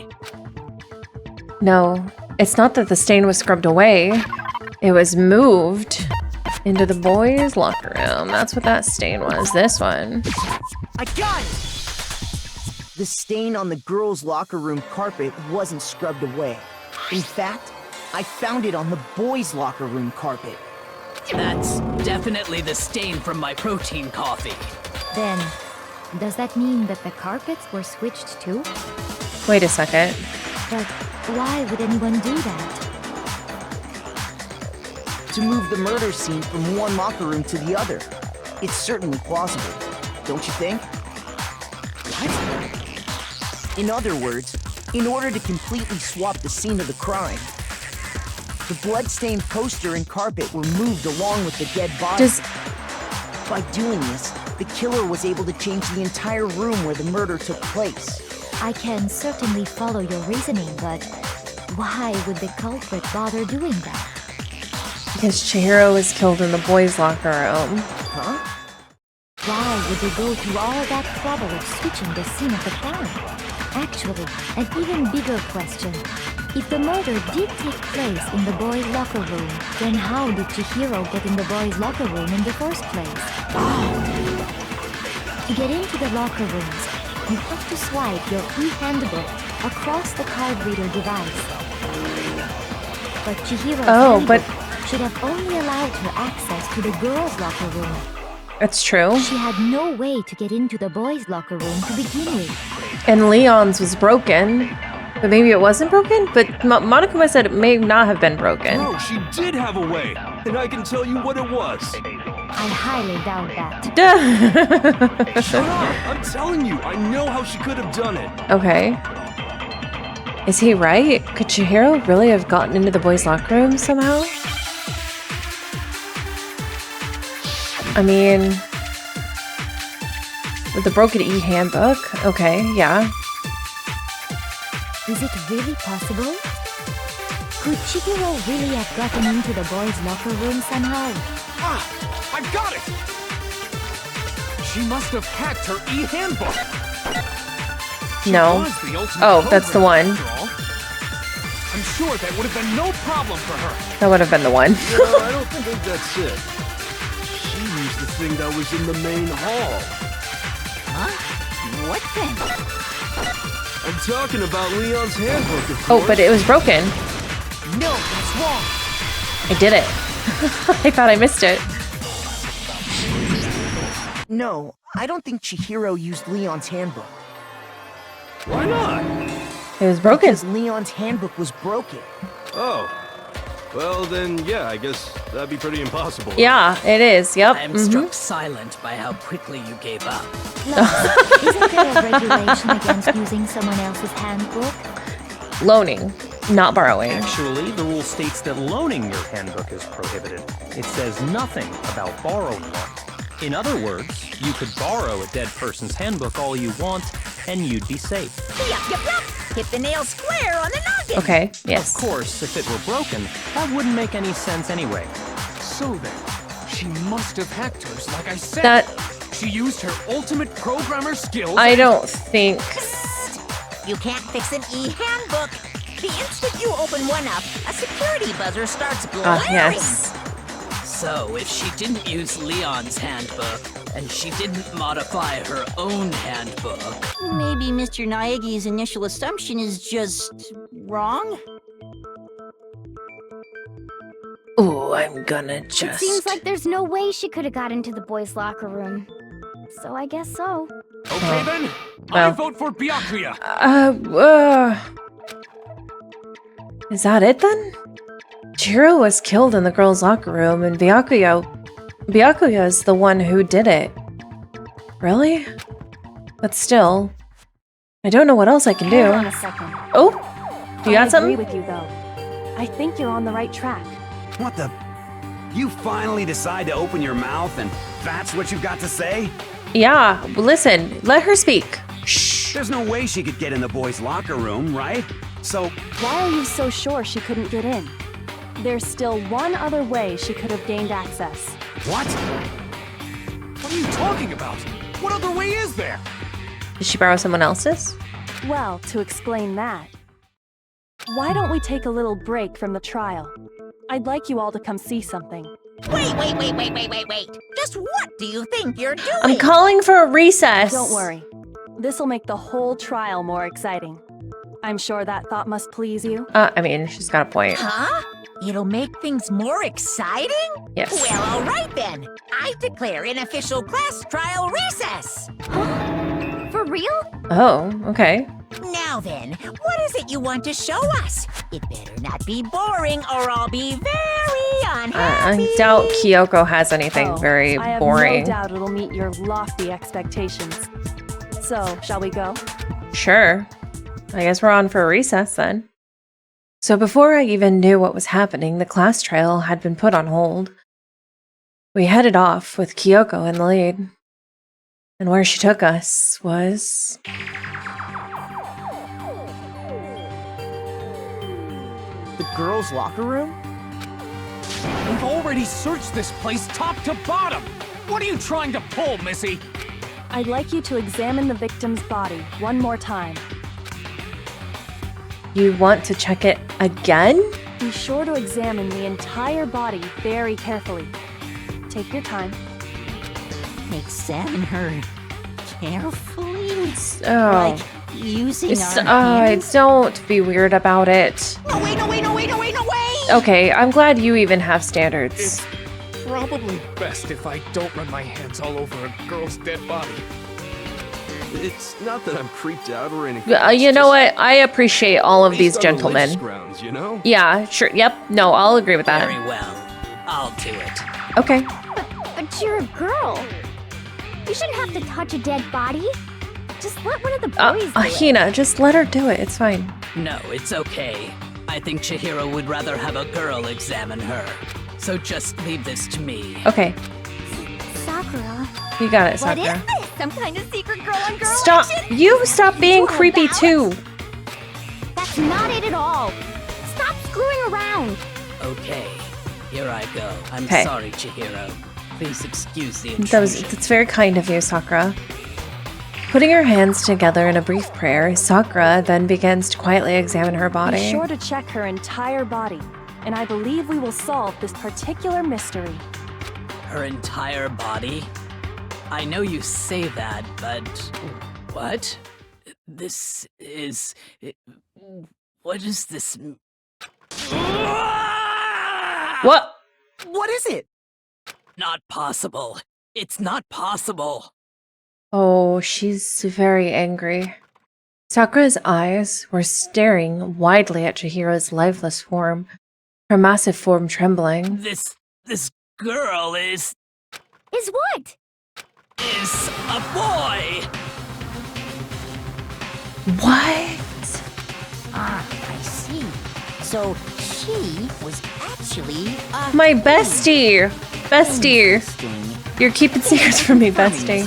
No, it's not that the stain was scrubbed away. It was moved into the boys' locker room. That's what that stain was. This one. I got it! The stain on the girls' locker room carpet wasn't scrubbed away. In fact, I found it on the boys' locker room carpet. That's definitely the stain from my protein coffee. Then, does that mean that the carpets were switched too? Wait a second. But why would anyone do that? To move the murder scene from one locker room to the other. It's certainly plausible, don't you think? What? In other words, in order to completely swap the scene of the crime, the blood-stained poster and carpet were moved along with the dead body. By doing this, the killer was able to change the entire room where the murder took place. I can certainly follow your reasoning, but why would the culprit bother doing that? Because Chihiro was killed in the boys' locker room. Huh? Why would they go through all that trouble of switching the scene of the crime? Actually, an even bigger question. If the murder did take place in the boys' locker room, then how did Chihiro get in the boys' locker room in the first place? To get into the locker rooms, you have to swipe your e-handbook across the card reader device. But Chihiro's handbook should have only allowed her access to the girls' locker room. That's true. She had no way to get into the boys' locker room to begin with. And Leon's was broken. But maybe it wasn't broken? But Monokuma said it may not have been broken. No, she did have a way. And I can tell you what it was. I highly doubt that. Shut up! I'm telling you, I know how she could have done it. Okay. Is he right? Could Chihiro really have gotten into the boys' locker room somehow? I mean, with the broken e-handbook, okay, yeah. Is it really possible? Could Chihiro really have gotten into the boys' locker room somehow? Ah! I've got it! She must have hacked her e-handbook! No. Oh, that's the one. I'm sure that would have been no problem for her. That would have been the one. No, I don't think that's it. She used the thing that was in the main hall. Huh? What thing? I'm talking about Leon's handbook, of course. Oh, but it was broken. No, that's wrong. I did it. I thought I missed it. No, I don't think Chihiro used Leon's handbook. Why not? It was broken. Because Leon's handbook was broken. Oh. Well, then, yeah, I guess that'd be pretty impossible. Yeah, it is. Yep. I'm struck silent by how quickly you gave up. Isn't there a regulation against using someone else's handbook? Loaning, not borrowing. Actually, the rule states that loaning your handbook is prohibited. It says nothing about borrowing one. In other words, you could borrow a dead person's handbook all you want, and you'd be safe. Yup. Hit the nail square on the noggin. Okay, yes. Of course, if it were broken, that wouldn't make any sense anyway. So then, she must have hacked hers, like I said. That She used her ultimate programmer skills. I don't think. You can't fix an e-handbook. The instant you open one up, a security buzzer starts blaring. Yes. So, if she didn't use Leon's handbook, and she didn't modify her own handbook... Maybe Mr. Naegi's initial assumption is just wrong? Ooh, I'm gonna just... It seems like there's no way she could have got into the boys' locker room. So I guess so. Okay then, I vote for Byakuya. Is that it then? Chihiro was killed in the girls' locker room, and Byakuya is the one who did it. Really? But still, I don't know what else I can do. Hold on a second. Oh, you got something? I agree with you though. I think you're on the right track. What the? You finally decide to open your mouth and that's what you've got to say? Yeah, listen, let her speak. Shh. There's no way she could get in the boys' locker room, right? So... Why are you so sure she couldn't get in? There's still one other way she could have gained access. What? What are you talking about? What other way is there? Did she borrow someone else's? Well, to explain that, why don't we take a little break from the trial? I'd like you all to come see something. Wait. Just what do you think you're doing? I'm calling for a recess. Don't worry. This'll make the whole trial more exciting. I'm sure that thought must please you. I mean, she's got a point. Huh? It'll make things more exciting? Yes. Well, all right then. I declare an official class trial recess. For real? Oh, okay. Now then, what is it you want to show us? It better not be boring or I'll be very unhappy. I doubt Kyoko has anything very I have boring. no doubt it'll meet your lofty expectations. So, shall we go? Sure. I guess we're on for a recess then. So before I even knew what was happening, the class trial had been put on hold. We headed off with Kyoko in the lead. And where she took us was... The girls' locker room? We've already searched this place top to bottom. What are you trying to pull, Missy? I'd like you to examine the victim's body one more time. You want to check it again? Be sure to examine the entire body very carefully. Take your time. Examine her carefully? Oh. Like using our hands? Don't be weird about it. No, wait. Okay, I'm glad you even have standards. It's probably best if I don't run my hands all over a girl's dead body. It's not that I'm creeped out or anything. You know what? I appreciate all of these gentlemen. Grounds, you know? Yeah, sure. Yep. No, I'll agree with that. Very well. I'll do it. Okay. But you're a girl. You shouldn't have to touch a dead body. Just let one of the boys do it. Hina, just let her do it. It's fine. No, it's okay. I think Chihiro would rather have a girl examine her. So just leave this to me. Okay. Sakura. You got it, What Sakura. is this? Some kind of secret girl on girl Stop! action? You stop being creepy too! That's not it at all. Stop screwing around. Okay, here I go. I'm Okay. sorry, Chihiro. Please excuse the intrusion. That's very kind of you, Sakura. Putting her hands together in a brief prayer, Sakura then begins to quietly examine her Be body. sure to check her entire body, and I believe we will solve this particular mystery. Her entire body? I know you say that, but... What? This is... What is this... What? What is it? Not possible. It's not possible. Oh, she's very angry. Sakura's eyes were staring widely at Chihiro's lifeless form, her massive form trembling. This girl is what? Is a boy! What? Ah, I see. So she was actually a My bestie! Bestie! You're keeping secrets from me, bestie.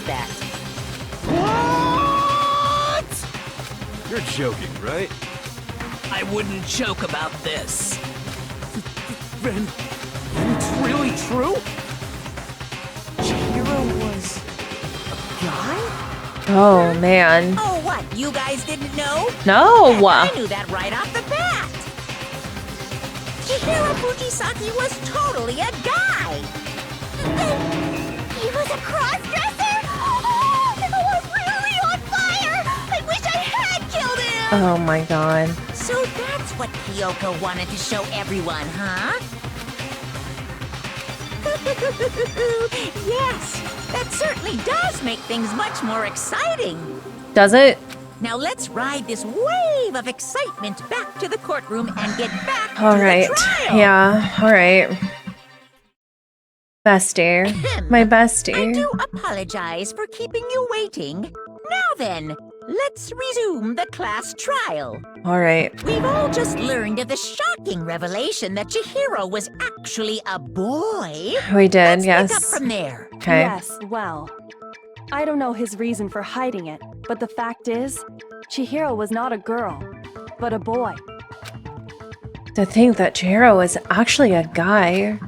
You're joking, right? I wouldn't joke about this. Then it's really true? Chihiro was a guy? Oh, man. Oh, what? You guys didn't know? No! I knew that right off the bat. Chihiro Fujisaki was totally a guy. He was a cross-dresser? Oh, I was really on fire! I wish I had killed him! Oh my god. So that's what Kyoko wanted to show everyone, huh? Yes, that certainly does make things much more exciting. Does it? Now let's ride this wave of excitement back to the courtroom and get back to Alright. the trial. Yeah, alright. Bestie. My bestie. I do apologize for keeping you waiting. Now then, let's resume the class trial. Alright. We've all just learned of the shocking revelation that Chihiro was actually a boy. We did, Let's yes. pick up from there. Okay. Yes, well, I don't know his reason for hiding it, but the fact is, Chihiro was not a girl, but a boy. To think that Chihiro was actually a guy.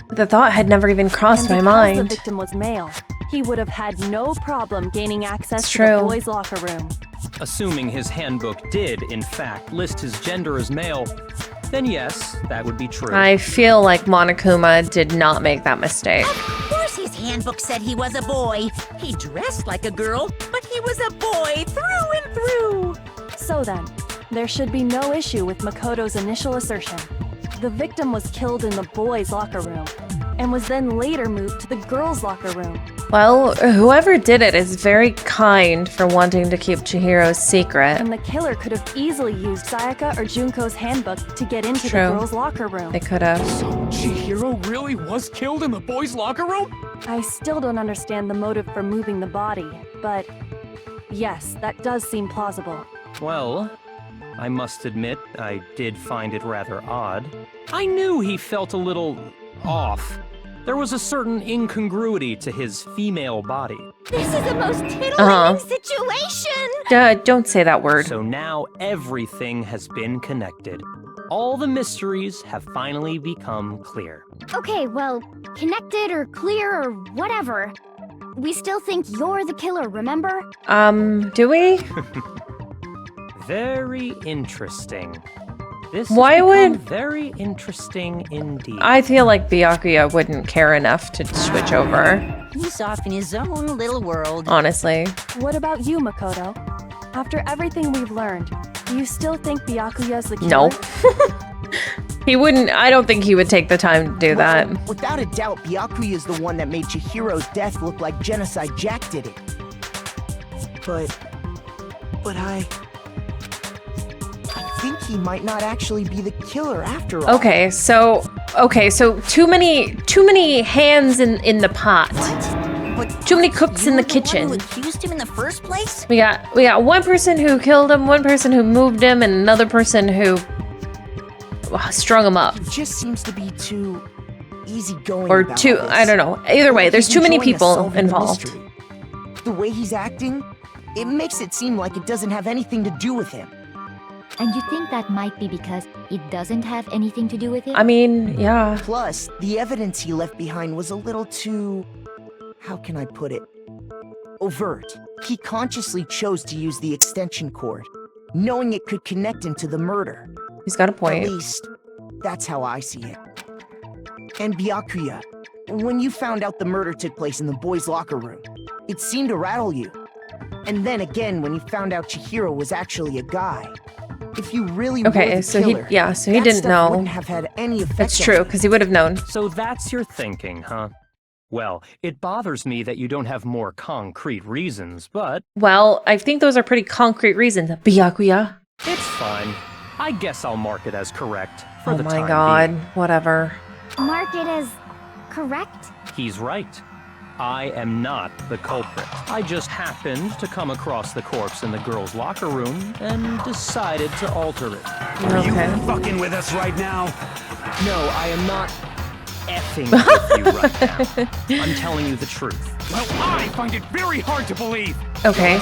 The thought had never even crossed my And mind. because the victim was male, he would have had no problem gaining access It's to the true. boys' locker room. Assuming his handbook did, in fact, list his gender as male, then yes, that would be true. I feel like Monokuma did not make that mistake. Of course his handbook said he was a boy. He dressed like a girl, but he was a boy through and through. So then, there should be no issue with Makoto's initial assertion. The victim was killed in the boys' locker room, and was then later moved to the girls' locker room. Well, whoever did it is very kind for wanting to keep Chihiro's secret. And the killer could have easily used Sayaka or Junko's handbook to get into True. the girls' locker room. They could have. So Chihiro really was killed in the boys' locker room? I still don't understand the motive for moving the body, but yes, that does seem plausible. Well, I must admit, I did find it rather odd. I knew he felt a little off. There was a certain incongruity to his female body. This is the most titillating situation! Don't say that word. So now everything has been connected. All the mysteries have finally become clear. Okay, well, connected or clear or whatever. We still think you're the killer, remember? Do we? Very interesting. This Why has become would- very interesting indeed. I feel like Byakuya wouldn't care enough to switch over, He's off in his own little world. honestly. What about you, Makoto? After everything we've learned, do you still think Byakuya's the killer? No. He wouldn't, I don't think he would take the time to do that. Without a doubt, Byakuya is the one that made Chihiro's death look like Genocide Jack did it. But I think he might not actually be the killer after all. Okay, so too many hands in the pot. But Too many cooks in the you were the one kitchen. who accused him in the first place? We got one person who killed him, one person who moved him, and another person who strung him up. He just seems to be too easygoing. Or about two, all this. I don't know. Either way, there's He's too many enjoying us people solving the involved. mystery. The way he's acting, it makes it seem like it doesn't have anything to do with him. And you think that might be because it doesn't have anything to do with it? I mean, yeah. Plus, the evidence he left behind was a little too... how can I put it? Overt. He consciously chose to use the extension cord, knowing it could connect him to the murder. He's got a point. At least, that's how I see it. And Byakuya, when you found out the murder took place in the boys' locker room, it seemed to rattle you. And then again, when you found out Chihiro was actually a guy. If you really were Okay, the so killer, he that didn't stuff know. wouldn't have had any effect. That's on true, him. because he would have known. So that's your thinking, huh? Well, it bothers me that you don't have more concrete reasons, but... Well, I think those are pretty concrete reasons. Byakuya. It's fine. I guess I'll mark it as correct for Oh the my time god, being. whatever. Mark it as correct? He's right. I am not the culprit. I just happened to come across the corpse in the girls' locker room and decided to alter it. Are you fucking with us right now? No, I am not effing with you right now. I'm telling you the truth. Well, I find it very hard to believe. Okay.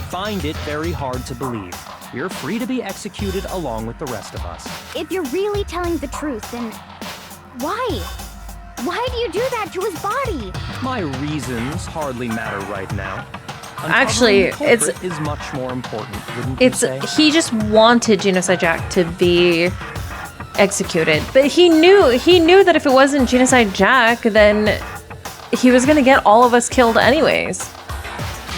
Find it very hard to believe. You're free to be executed along with the rest of us. If you're really telling the truth, then why? Why do you do that to his body? My reasons hardly matter right now. Actually, Uncovering the culprit is much more important, wouldn't you say? He just wanted Genocide Jack to be executed, but he knew that if it wasn't Genocide Jack, then he was gonna get all of us killed anyways.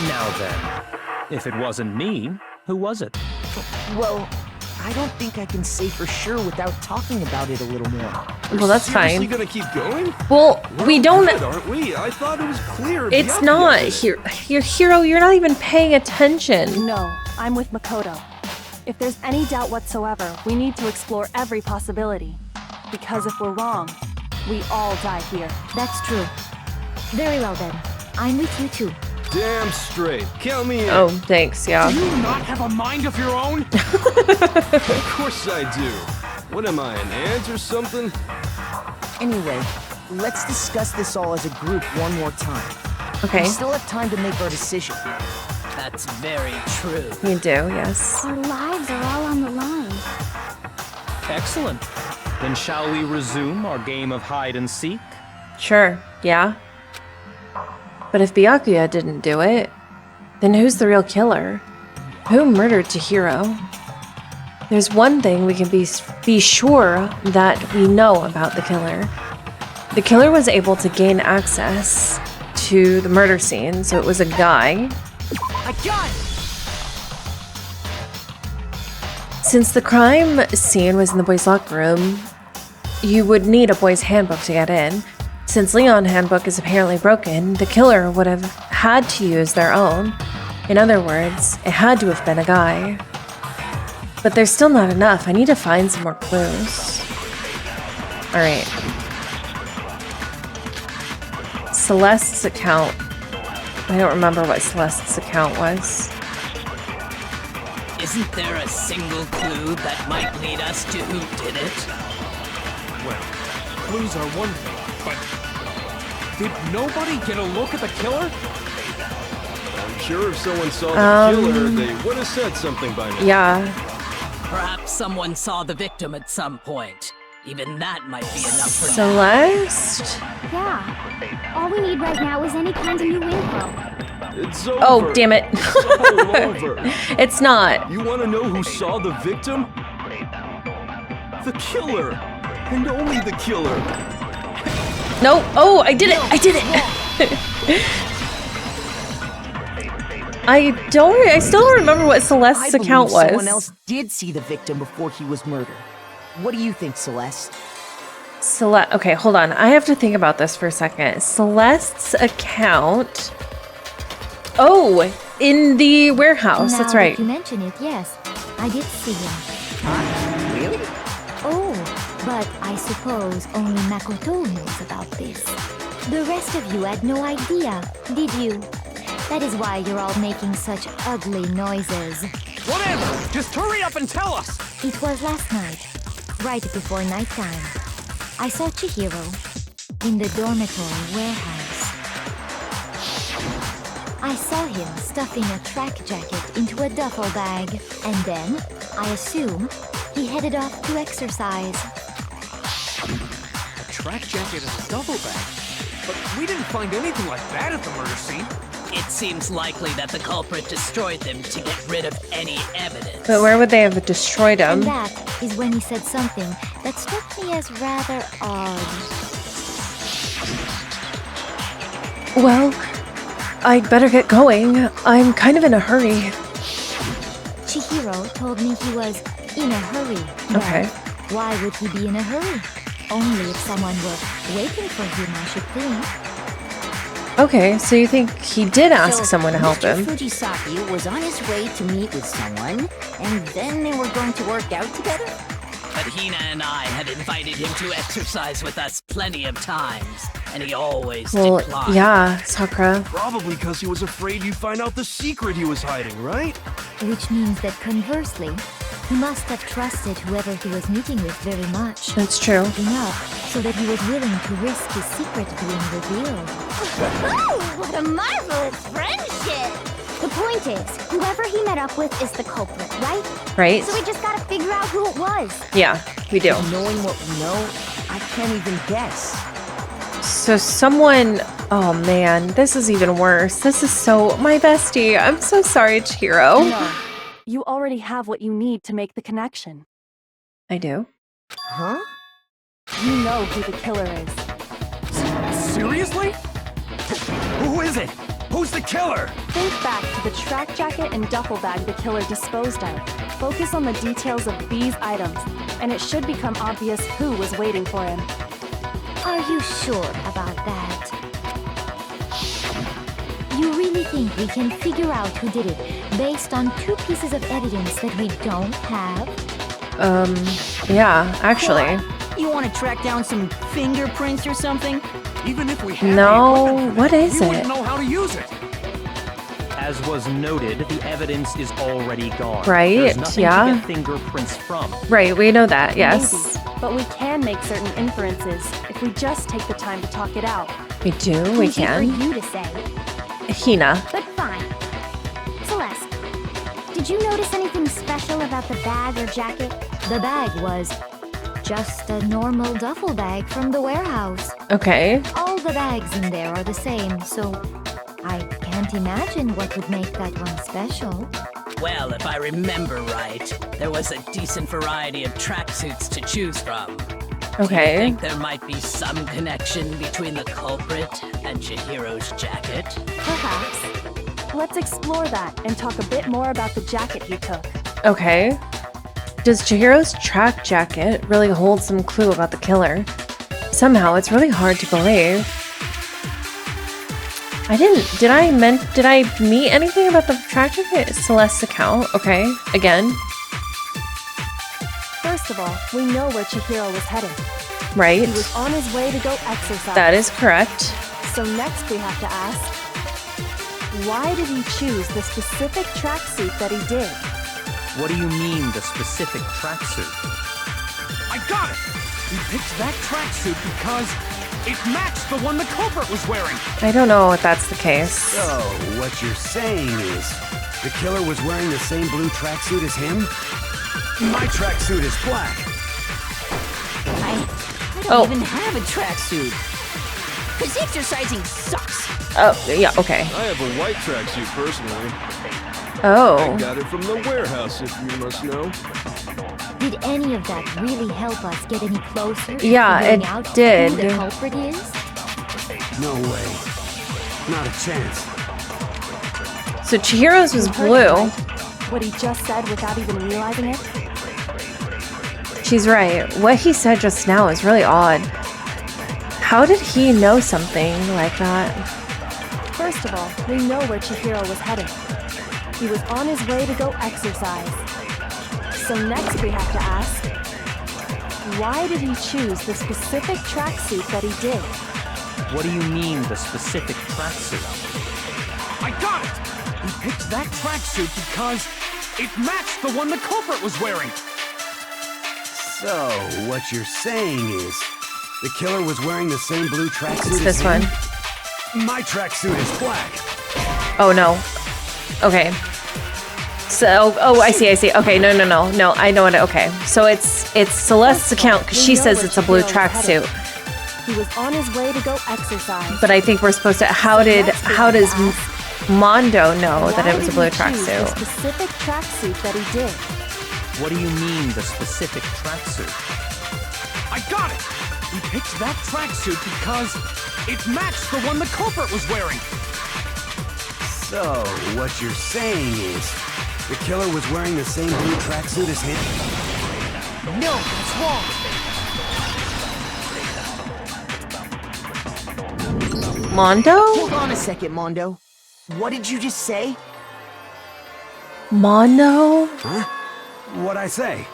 Now then, if it wasn't me, who was it? Well, I don't think I can say for sure without talking about it a little more. Well, that's Seriously fine. gonna keep going? Well, we don't. Good, aren't we? I thought it was clear. It's Byakuya not. did it. Hero, you're not even paying attention. No, I'm with Makoto. If there's any doubt whatsoever, we need to explore every possibility. Because if we're wrong, we all die here. That's true. Very well then. I'm with you too. Damn straight. Count me in. Oh, thanks, yeah. Do you not have a mind of your own? Of course I do. What am I, an ant or something? Anyway, let's discuss this all as a group one more time. Okay. We still have time to make our decision. That's very true. You do, yes. Our lives are all on the line. Excellent. Then shall we resume our game of hide and seek? Sure, yeah. But if Byakuya didn't do it, then who's the real killer? Who murdered Chihiro? There's one thing we can be sure that we know about the killer. The killer was able to gain access to the murder scene, so it was a guy. I got it! Since the crime scene was in the boys' locker room, you would need a boys' handbook to get in. Since Leon's handbook is apparently broken, the killer would have had to use their own. In other words, it had to have been a guy. But there's still not enough. I need to find some more clues. Alright. Celeste's account. I don't remember what Celeste's account was. Isn't there a single clue that might lead us to who did it? Well, clues are one thing, but did nobody get a look at the killer? I'm sure if someone saw the killer, they would have said something by now. Yeah. Perhaps someone saw the victim at some point. Even that might be enough for now. Celeste? Yeah. All we need right now is any kind of new info. It's over. Oh, damn it. It's all over. It's not. You want to know who saw the victim? The killer. And only the killer. No. Oh, I did it. I did it. I still don't remember what Celeste's account was. Someone else did see the victim before he was murdered. What do you think, Celeste? Okay, hold on. I have to think about this for a second. Celeste's account. Oh, in the warehouse. That's Now right. that you mention it, yes. I did see him. Really? Oh, but I suppose only Makoto knows about this. The rest of you had no idea, did you? That is why you're all making such ugly noises. Whatever! Just hurry up and tell us! It was last night, right before nighttime. I saw Chihiro in the dormitory warehouse. I saw him stuffing a track jacket into a duffel bag, and then, I assume, he headed off to exercise. A track jacket and a duffel bag? But we didn't find anything like that at the murder scene. It seems likely that the culprit destroyed them to get rid of any evidence. But where would they have destroyed them? And that is when he said something that struck me as rather odd. Well, I'd better get going. I'm kind of in a hurry. Chihiro told me he was in a hurry. Okay. Why would he be in a hurry? Only if someone were waiting for him, I should think. Okay, so you think he did ask someone to help him? Mr. Fujisaki was on his way to meet with someone, and then they were going to work out together? But Hina and I had invited him to exercise with us plenty of times, and he always declined. Yeah, Sakura. Probably because he was afraid you'd find out the secret he was hiding, right? Which means that conversely, he must have trusted whoever he was meeting with very much. That's true. Enough so that he was willing to risk his secret being revealed. What a marvelous friendship! The point is, whoever he met up with is the culprit, right? Right. So we just gotta figure out who it was. Yeah, we do. Knowing what we know, I can't even guess. So someone... Oh man, this is even worse. This is so... My bestie. I'm so sorry, Chihiro. No. You already have what you need to make the connection. I do? Huh? You know who the killer is. Seriously? Who is it? Who's the killer? Think back to the track jacket and duffel bag the killer disposed of. Focus on the details of these items, and it should become obvious who was waiting for him. Are you sure about that? You really think we can figure out who did it based on 2 pieces of evidence that we don't have? Yeah, actually. You want to track down some fingerprints or something? Even if we had No, the equipment for what that, is we it? wouldn't know how to use it. As was noted, the evidence is already gone. Right, There's nothing yeah. to get fingerprints from. Right, we know that, yes. Maybe, but we can make certain inferences if we just take the time to talk it out. We do, we Easy can. for you to say, Hina. but fine. Celeste, did you notice anything special about the bag or jacket? The bag was just a normal duffel bag from the warehouse. Okay. All the bags in there are the same, so I can't imagine what would make that one special. Well, if I remember right, there was a decent variety of tracksuits to choose from. Do you Okay. think there might be some connection between the culprit and Chihiro's jacket? Perhaps. Let's explore that and talk a bit more about the jacket he took. Okay. Does Chihiro's track jacket really hold some clue about the killer? Somehow, it's really hard to believe. Did I meet anything about the track jacket? Celeste's account. Okay. Again. First of all, we know where Chihiro was headed. Right. He was on his way to go exercise. That is correct. So next we have to ask, why did he choose the specific tracksuit that he did? What do you mean, the specific tracksuit? I got it! He picked that tracksuit because it matched the one the culprit was wearing. I don't know if that's the case. So, what you're saying is, the killer was wearing the same blue tracksuit as him? My tracksuit is black. I don't even have a tracksuit. Because exercising sucks. Oh, yeah, okay. I have a white tracksuit personally. Oh. I got it from the warehouse, if you must know. Did any of that really help us get any closer to Yeah, figuring it out did. who the culprit is? No way. Not a chance. So Chihiro's was You heard blue. him, right? What he just said without even realizing it? She's right. What he said just now is really odd. How did he know something like that? First of all, we know where Chihiro was headed. He was on his way to go exercise. So next we have to ask, why did he choose the specific tracksuit that he did? What do you mean, the specific tracksuit? I got it! He picked that tracksuit because it matched the one the culprit was wearing. So, what you're saying is, the killer was wearing the same blue tracksuit It's this as one. him? My tracksuit is black. Oh no. Okay. So, oh, I see. Okay, no, I know what. Okay, so it's Celeste's account because she says it's a blue tracksuit. He was on his way to go exercise. But I think we're supposed to. How does Mondo know that it was a blue tracksuit? The specific tracksuit that he did. What do you mean, the specific tracksuit? I got it! He picked that tracksuit because it matched the one the culprit was wearing. So, what you're saying is, the killer was wearing the same blue tracksuit as him? No, that's wrong. Mondo? Hold on a second, Mondo. What did you just say? Mondo? Huh? What'd I say?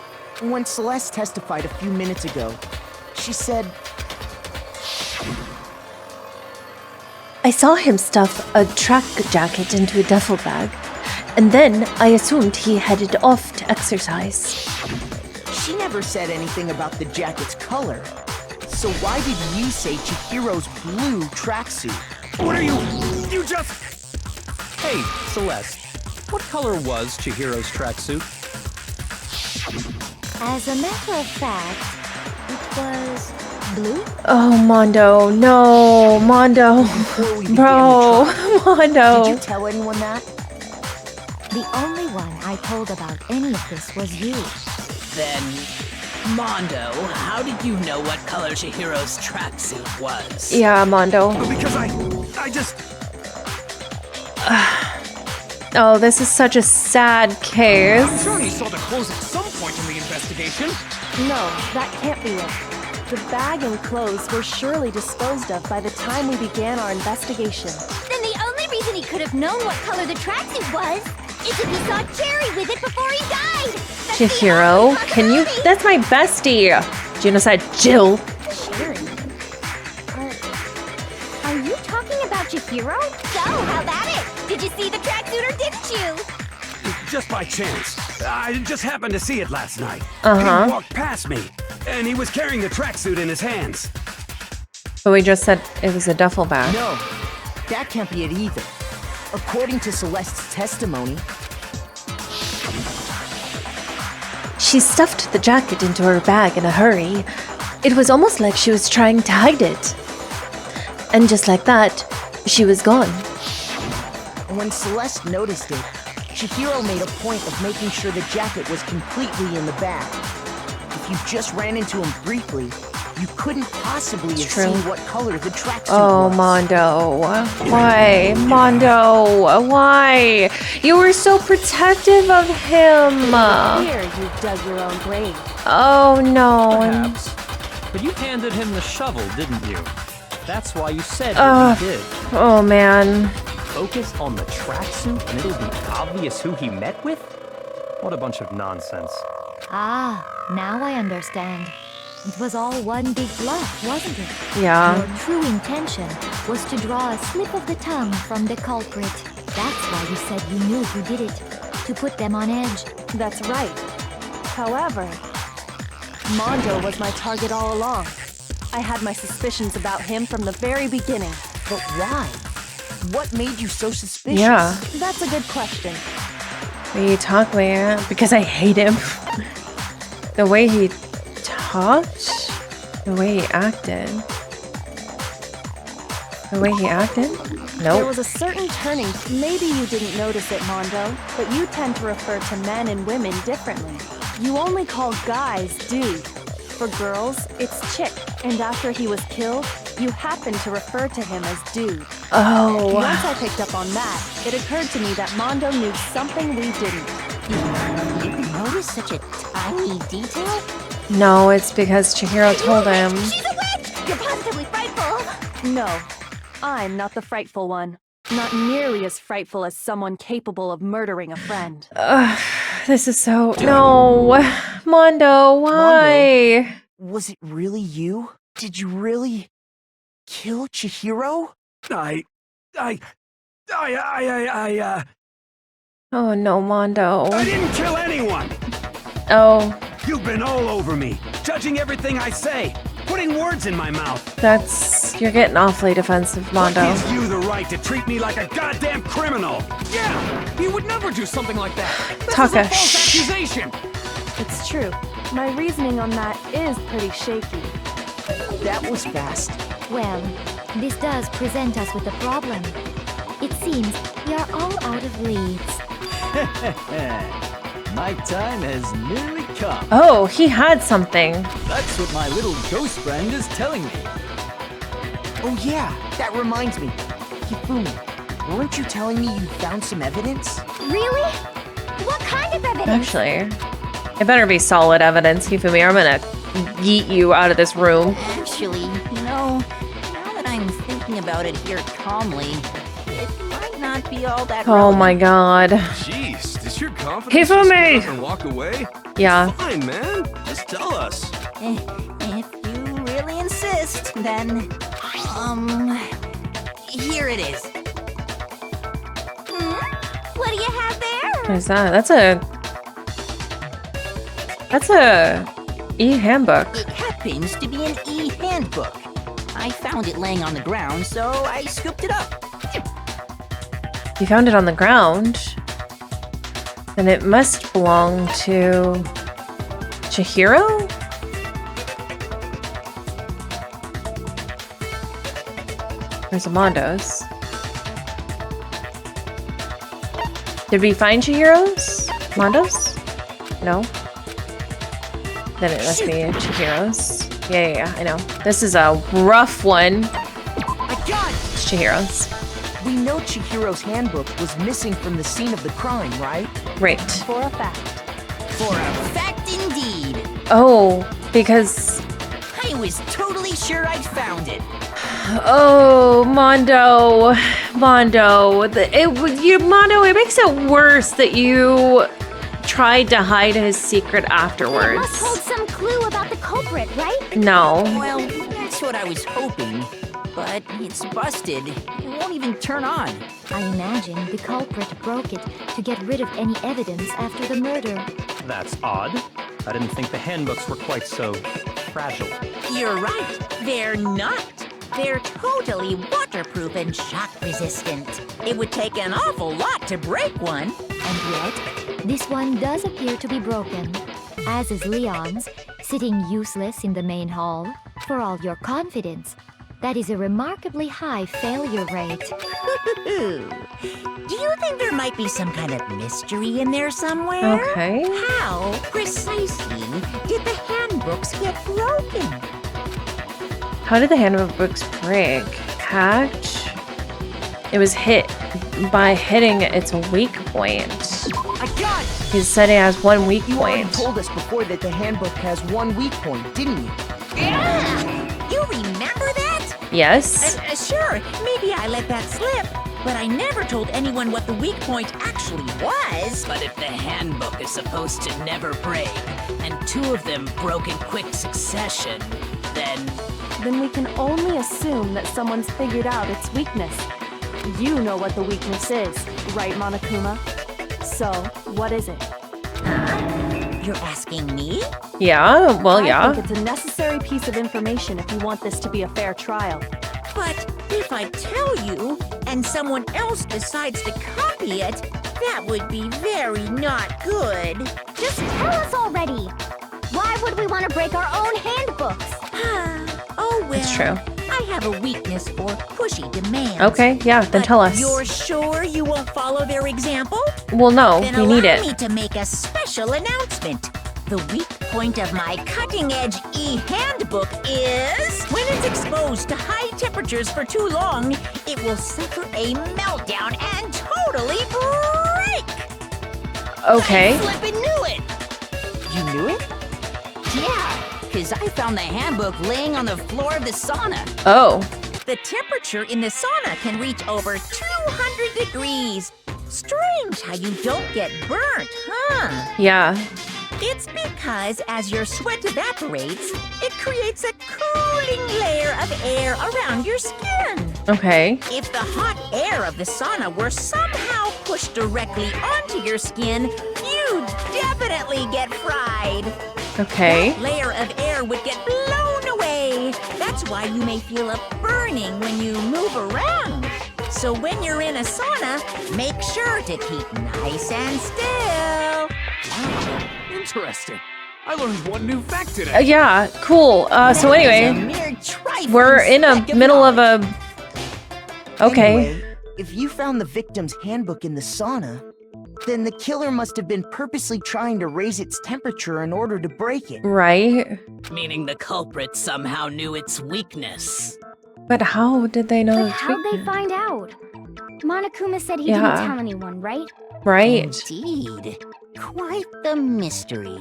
When Celeste testified a few minutes ago, she said... I saw him stuff a track jacket into a duffel bag, and then I assumed he headed off to exercise. She never said anything about the jacket's color. So why did you say Chihiro's blue tracksuit? What are you just... Hey, Celeste, what color was Chihiro's tracksuit? As a matter of fact, it was blue? Oh, Mondo, no, Mondo, bro, Mondo. Did you tell anyone that? The only one I told about any of this was you. Then, Mondo, how did you know what color Chihiro's tracksuit was? Yeah, Mondo. Because I just... Oh, this is such a sad I'm case. sure he saw the clothes at some point in the investigation. No, that can't be it. The bag and clothes were surely disposed of by the time we began our investigation. Then the only reason he could have known what color the tracksuit was is if he saw Cherry with it before he died. That's the Chihiro, only can you? possibility. That's my bestie. Genocide Jill. Cherry? Are you talking about Chihiro? So, how about it? Did you see the tracksuit or didn't you? Just by chance. I just happened to see it last night. Uh-huh. He walked past me, and he was carrying the tracksuit in his hands. But we just said it was a duffel bag. No, that can't be it either. According to Celeste's testimony, She stuffed the jacket into her bag in a hurry. It was almost like she was trying to hide it. And just like that, she was gone. when Celeste noticed it, Chihiro made a point of making sure the jacket was completely in the bag. If you just ran into him briefly, you couldn't possibly have true. seen what color the tracksuit Oh, was. Mondo. Why? Mondo, why? You were so protective of him. Here, you dug your own grave. Oh, no. Perhaps. But you handed him the shovel, didn't you? That's why you said what you did. Oh, man. Focus on the tracksuit and it'll be obvious who he met with? What a bunch of nonsense. Ah, now I understand. It was all one big bluff, wasn't it? Yeah. Your true intention was to draw a slip of the tongue from the culprit. That's why you said you knew who did it. To put them on edge. That's right. However, Mondo was my target all along. I had my suspicions about him from the very beginning. But why? What made you so suspicious? Yeah. That's a good question. You talk weird because I hate him. The way he talked, the way he acted. The way he acted? There Nope. was a certain turning. Maybe you didn't notice it, Mondo, but you tend to refer to men and women differently. You only call guys dude. For girls, it's chick. And after he was killed, you happened to refer to him as dude. Oh. Once I picked up on that, it occurred to me that Mondo knew something we didn't. You noticed such a tiny detail? No, it's because Chihiro told him. She's a witch! You're positively frightful! No, I'm not the frightful one. Not nearly as frightful as someone capable of murdering a friend. This is so. No. Mondo, why? Was it really you? Did you really? kill Chihiro? Oh no, Mondo. I didn't kill anyone! Oh. You've been all over me, judging everything I say, putting words in my mouth. You're getting awfully defensive, Mondo. What gives you the right to treat me like a goddamn criminal? Yeah, he would never do something like that. This Taka, is a false accusation. It's true. My reasoning on that is pretty shaky. That was fast. Well, this does present us with a problem. It seems we are all out of leads. My time has nearly come. Oh, he had something. That's what my little ghost friend is telling me. Oh yeah, that reminds me. Hifumi, weren't you telling me you found some evidence? Really? What kind of evidence? Actually, it better be solid evidence, Hifumi, or I'm gonna yeet you out of this room. Actually, you know, now that I'm thinking about it here calmly, it might not be all that Oh my god. Jeez, does your confidence Hifumi! just get up and walk away? Yeah. It's fine, man. Just tell us. If you really insist, then, here it is. What do you have there? What is that? That's a e-handbook. It happens to be an e-handbook. I found it laying on the ground, so I scooped it up. You found it on the ground. Then it must belong to Chihiro? There's a Mondo's. Did we find Chihiro's? Mondo's? No? Then it must be Chihiro's. Yeah, I know. This is a rough one. I got it! It's Chihiro's. We know Chihiro's handbook was missing from the scene of the crime, right? Right. For a fact. For a fact indeed. Oh, because... I was totally sure I'd found it. Oh, Mondo. Mondo, it makes it worse that you tried to hide his secret It afterwards. must hold some clue about the culprit, right? No. Well, that's what I was hoping. But it's busted. It won't even turn on. I imagine the culprit broke it to get rid of any evidence after the murder. That's odd. I didn't think the handbooks were quite so fragile. You're right. They're not. They're totally waterproof and shock resistant. It would take an awful lot to break one. And yet, this one does appear to be broken, as is Leon's, sitting useless in the main hall. For all your confidence, that is a remarkably high failure rate. Do you think there might be some kind of mystery in there somewhere? Okay. How precisely did the handbooks get broken? How did the handbooks break? Hacked? It was hit by hitting its weak point. I got it! He said it has one weak You already point. told us before that the handbook has one weak point, didn't you? Yeah! You remember that? Yes. Sure, maybe I let that slip. But I never told anyone what the weak point actually was. But if the handbook is supposed to never break, and two of them broke in quick succession, then we can only assume that someone's figured out its weakness. You know what the weakness is, right, Monokuma? So, what is it? You're asking me? Yeah, well, yeah. I think it's a necessary piece of information if you want this to be a fair trial. But if I tell you, and someone else decides to copy it, that would be very not good. Just tell us already. Why would we want to break our own handbooks? Oh, well. It's true. I have a weakness for pushy demands. Okay, yeah, then tell us. You're sure you won't follow their example? Well, no, Then we need allow it. me to make a special announcement. The weak point of my cutting-edge e-handbook is when it's exposed to high temperatures for too long, it will suffer a meltdown and totally break. Okay. I flippin' knew it! You knew it? Yeah, because I found the handbook laying on the floor of the sauna. Oh. The temperature in the sauna can reach over 200 degrees. Strange how you don't get burnt, huh? Yeah. It's because as your sweat evaporates, it creates a cooling layer of air around your skin. Okay. If the hot air of the sauna were somehow pushed directly onto your skin, you'd definitely get fried. Okay. That layer of air would get blown away. That's why you may feel a burning when you move around. So when you're in a sauna, make sure to keep nice and still. Interesting. I learned one new fact today. Yeah, cool. So anyway, we're in a middle of a... Okay. Anyway, if you found the victim's handbook in the sauna, then the killer must have been purposely trying to raise its temperature in order to break it. Right. Meaning the culprit somehow knew its weakness. But how did they know? But how'd they find out? Monokuma said he Yeah. didn't tell anyone, right? Right. Indeed. Quite the mystery.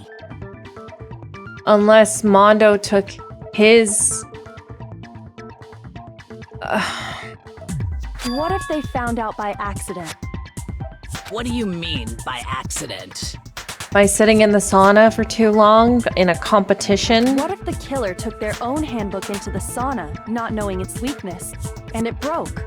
Unless Mondo took his... What if they found out by accident? What do you mean by accident? By sitting in the sauna for too long in a competition? What if the killer took their own handbook into the sauna, not knowing its weakness, and it broke?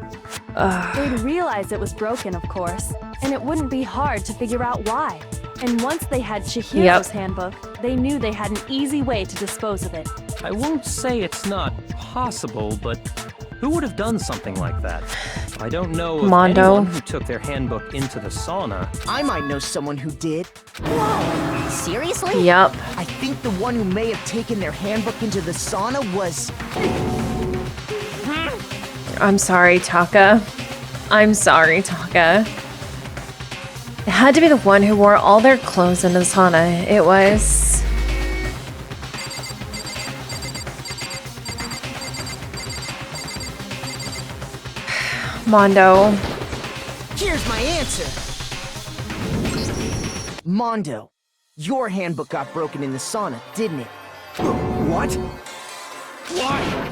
They'd realize it was broken, of course, and it wouldn't be hard to figure out why. And once they had Chihiro's handbook, they knew they had an easy way to dispose of it. I won't say it's not possible, but who would have done something like that? I don't know of Mondo. anyone who took their handbook into the sauna. I might know someone who did. Whoa, seriously? Yep. I think the one who may have taken their handbook into the sauna was... I'm sorry, Taka. I'm sorry, Taka. It had to be the one who wore all their clothes into the sauna. It was... Mondo. Here's my answer. Mondo, your handbook got broken in the sauna, didn't it? What? Why?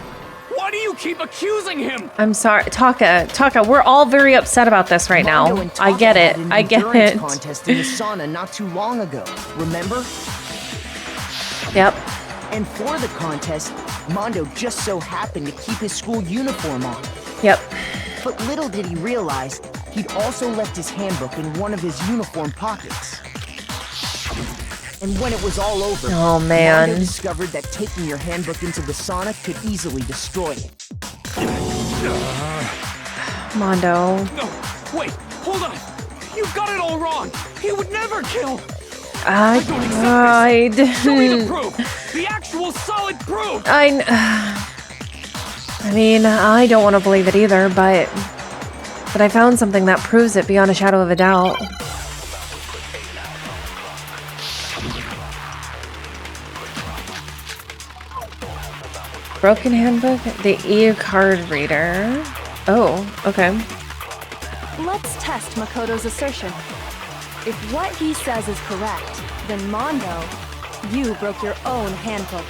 Why do you keep accusing him? I'm sorry, Taka, we're all very upset about this right Mondo now. and I Taka get it. had an I get endurance it. contest in the sauna not too long ago, remember? Yep. And for the contest, Mondo just so happened to keep his school uniform on. Yep. But little did he realize, he'd also left his handbook in one of his uniform pockets. And when it was all over, Oh, man. Mondo discovered that taking your handbook into the sauna could easily destroy it. Mondo. No, wait, hold on. You got it all wrong. He would never kill. I Show me the didn't. proof. The actual solid proof. I mean, I don't want to believe it either, but I found something that proves it beyond a shadow of a doubt. Broken handbook? The EU card reader. Oh, okay. Let's test Makoto's assertion. If what he says is correct, then Mondo, you broke your own handbook.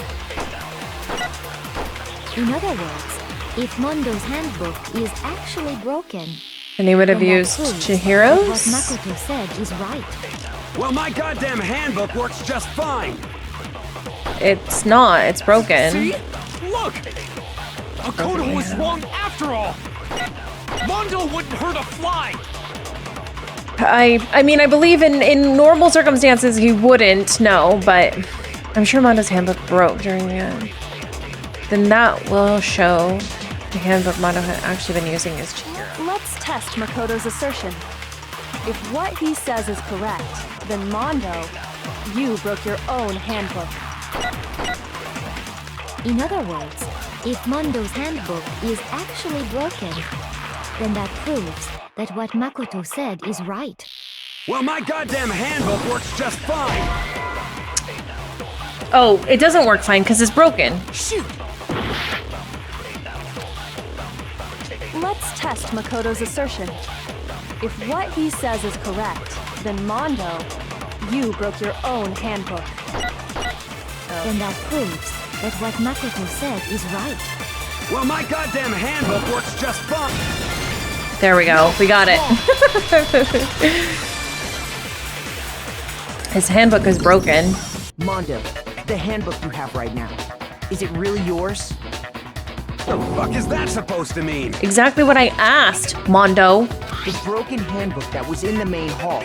In other words, if Mondo's handbook is actually broken, And he would have then that used proves that Chihiro's? what Makoto said is right. Well, my goddamn handbook works just fine. It's not. It's broken. See? Look! Makoto was wrong after all! Mondo wouldn't hurt a fly! I mean, I believe in normal circumstances he wouldn't, no, but I'm sure Mondo's handbook broke during the end. Then that will show the handbook Mondo had actually been using as Chihiro. Let's test Makoto's assertion. If what he says is correct, then Mondo, you broke your own handbook. In other words, if Mondo's handbook is actually broken, then that proves that what Makoto said is right. Well, my goddamn handbook works just fine. Oh, it doesn't work fine because it's broken. Shoot! Let's test Makoto's assertion. If what he says is correct, then Mondo, you broke your own handbook. Then that proves that what Makoto said is right. Well, my goddamn handbook works just fine. There we go. We got it. His handbook is broken. Mondo, the handbook you have right now, is it really yours? The fuck is that supposed to mean? Exactly what I asked, Mondo. The broken handbook that was in the main hall,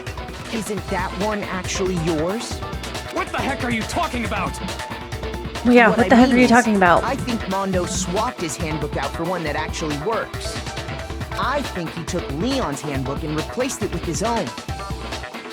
isn't that one actually yours? What the heck are you talking about? Yeah, what the heck are you talking about? I think Mondo swapped his handbook out for one that actually works. I think he took Leon's handbook and replaced it with his own.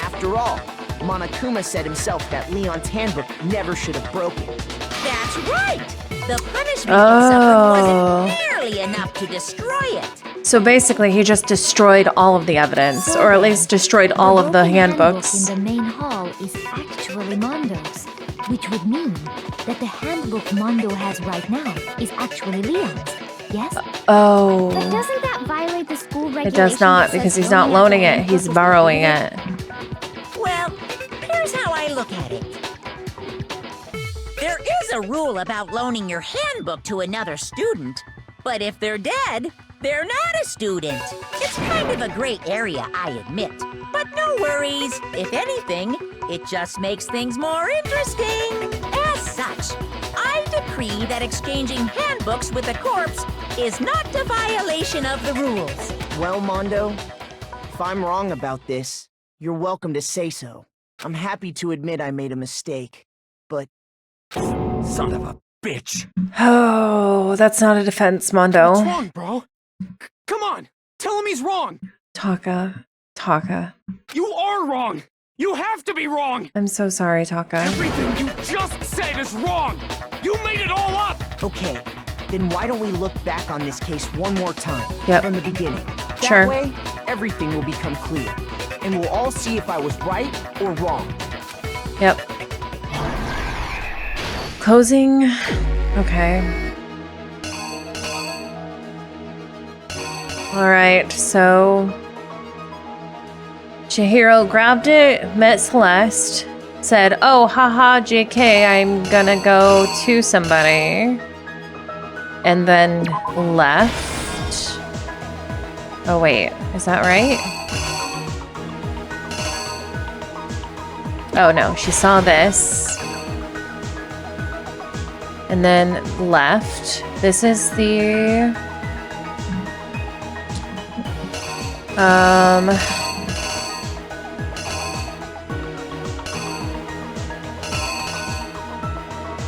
After all, Monokuma said himself that Leon's handbook never should have broken. That's right! The punishment he suffered wasn't nearly enough to destroy it. So basically, he just destroyed all of the evidence, or at least destroyed all of the handbooks. In the main hall is actually Mondo's, which would mean that the handbook Mondo has right now is actually Leon's. Yes? Oh. But doesn't that violate the school regulation? It does not, because he's not loaning it, he's borrowing it. Well, here's how I look at it. There is a rule about loaning your handbook to another student, but if they're dead, they're not a student. It's kind of a gray area, I admit. But no worries. If anything, it just makes things more interesting. As such, I decree that exchanging handbooks with a corpse is not a violation of the rules. Well, Mondo, if I'm wrong about this, you're welcome to say so. I'm happy to admit I made a mistake, but... Son of a bitch. Oh, that's not a defense, Mondo. What's wrong, bro? Come on, tell him he's wrong. Taka. You are wrong. You have to be wrong. I'm so sorry, Taka. Everything you just said is wrong. You made it all up. Okay, then why don't we look back on this case one more time from the beginning? Sure. That way, everything will become clear, and we'll all see if I was right or wrong. Yep. Closing. Okay. Alright, so Chihiro grabbed it, met Celeste, said, oh, haha, JK, I'm gonna go to somebody, and then left. Oh, wait, is that right? Oh, no, she saw this, and then left. This is the...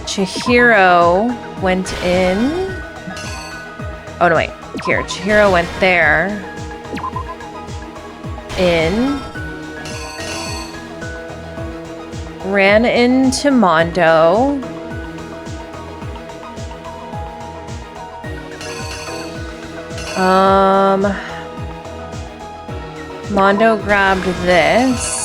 Chihiro went in. Oh, no, wait. Here, Chihiro went there. In. Ran into Mondo. Mondo grabbed this.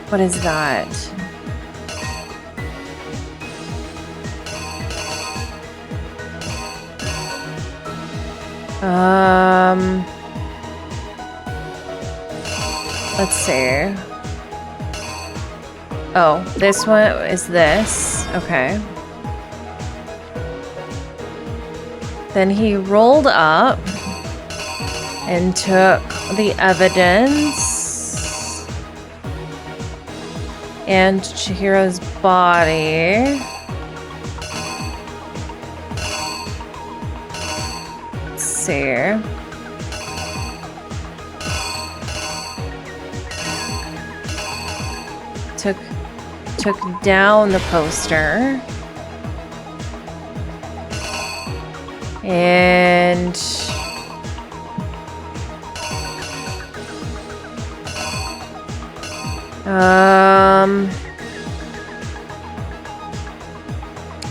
What is that? Let's see. Oh, this one is this. Okay. Then he rolled up and took the evidence and Chihiro's body. Let's see. Took down the poster. And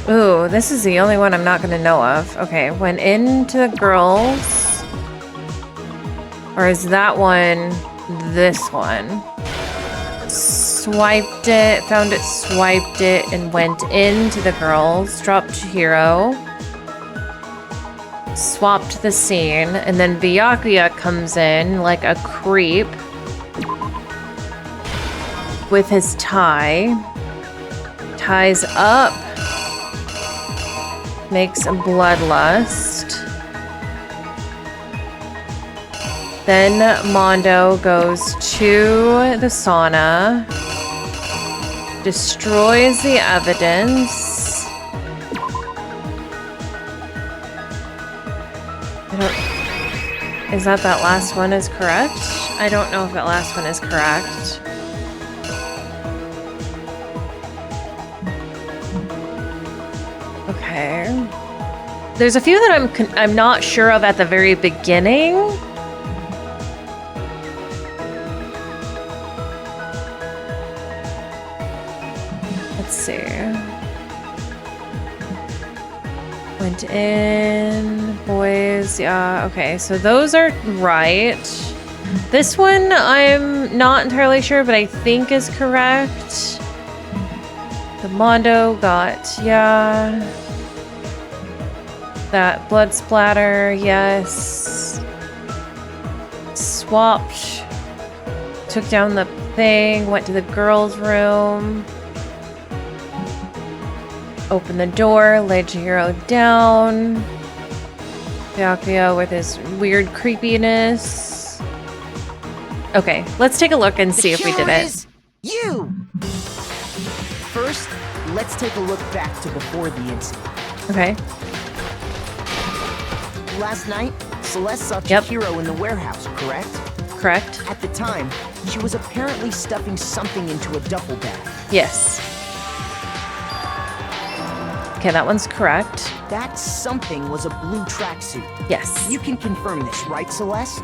ooh, this is the only one I'm not gonna know of. Okay, went into the girls. Or is that one this one? Swiped it, found it, swiped it, and went into the girls. Dropped Chihiro. Swapped the scene, and then Byakuya comes in like a creep with his tie. Ties up. Makes a bloodlust. Then Mondo goes to the sauna, destroys the evidence. Is that last one is correct? I don't know if that last one is correct. Okay. There's a few that I'm not sure of at the very beginning. Let's see. Went in, boys, yeah, okay, so those are right. This one I'm not entirely sure, but I think is correct. The Mondo got, yeah. That blood splatter, yes. Swapped. Took down the thing, went to the girls' room. Opened the door, laid Chihiro down. Byakuya with his weird creepiness. Okay, let's take a look and see if we did it. You! First, let's take a look back to before the incident. Okay. Last night, Celeste saw Chihiro in the warehouse, correct? Correct. At the time, she was apparently stuffing something into a duffel bag. Yes. Okay, that one's correct. That something was a blue tracksuit. Yes. You can confirm this, right, Celeste?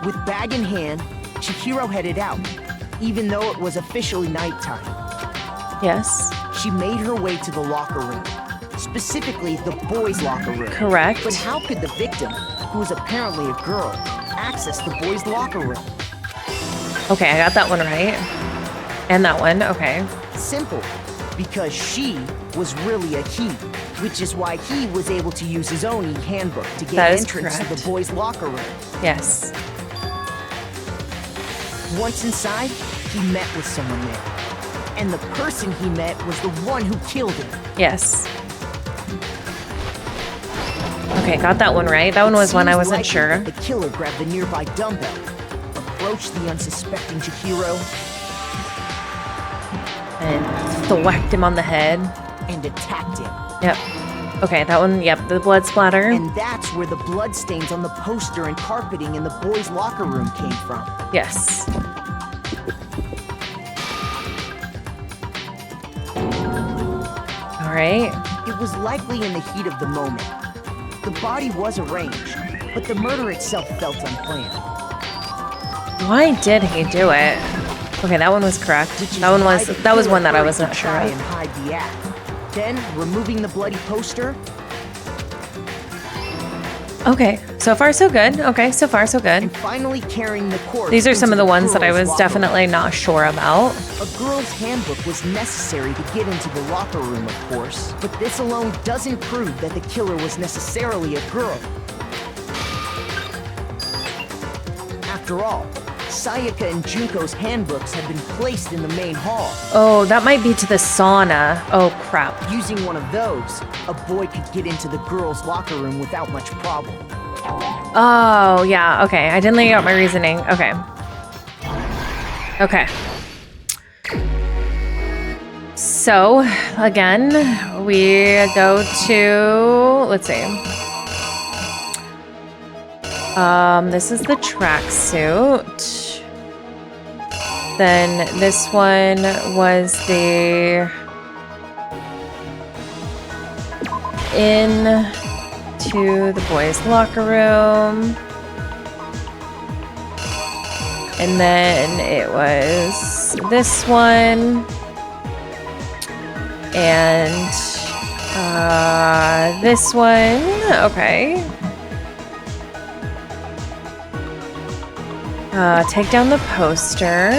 With bag in hand, Chihiro headed out, even though it was officially nighttime. Yes. She made her way to the locker room, specifically the boys' locker room. Correct. But how could the victim, who was apparently a girl, access the boys' locker room? Okay, I got that one right. And that one, okay. Simple. Because she was really a he, which is why he was able to use his own e-handbook to get entrance to the boys' locker room. Yes. Once inside, he met with someone there. And the person he met was the one who killed him. Yes. Okay, got that one right. That one was one I wasn't sure. The killer grabbed the nearby dumbbell, approached the unsuspecting Chihiro, and thwacked him on the head. And attacked him. Yep. Okay, that one, yep, the blood splatter. And that's where the blood stains on the poster and carpeting in the boys' locker room came from. Yes. All right. It was likely in the heat of the moment. The body was arranged, but the murder itself felt unplanned. Why did he do it? Okay, that one was correct. That was one that I was not sure of. And hide the act. Then, removing the bloody poster. Okay, so far so good. Okay, so far so good. And finally carrying the corpse. These are some of the ones that I was definitely not sure about. A girl's handbook was necessary to get into the locker room, of course. But this alone doesn't prove that the killer was necessarily a girl. After all, Sayaka and Junko's handbooks had been placed in the main hall. Oh, that might be to the sauna. Oh, crap. Using one of those, a boy could get into the girls' locker room without much problem. Oh, yeah. Okay, I didn't lay out my reasoning. Okay. Okay. So, again, we go to... Let's see. This is the tracksuit. Then this one was the into the boys' locker room. And then it was this one. And this one. Okay. Take down the poster.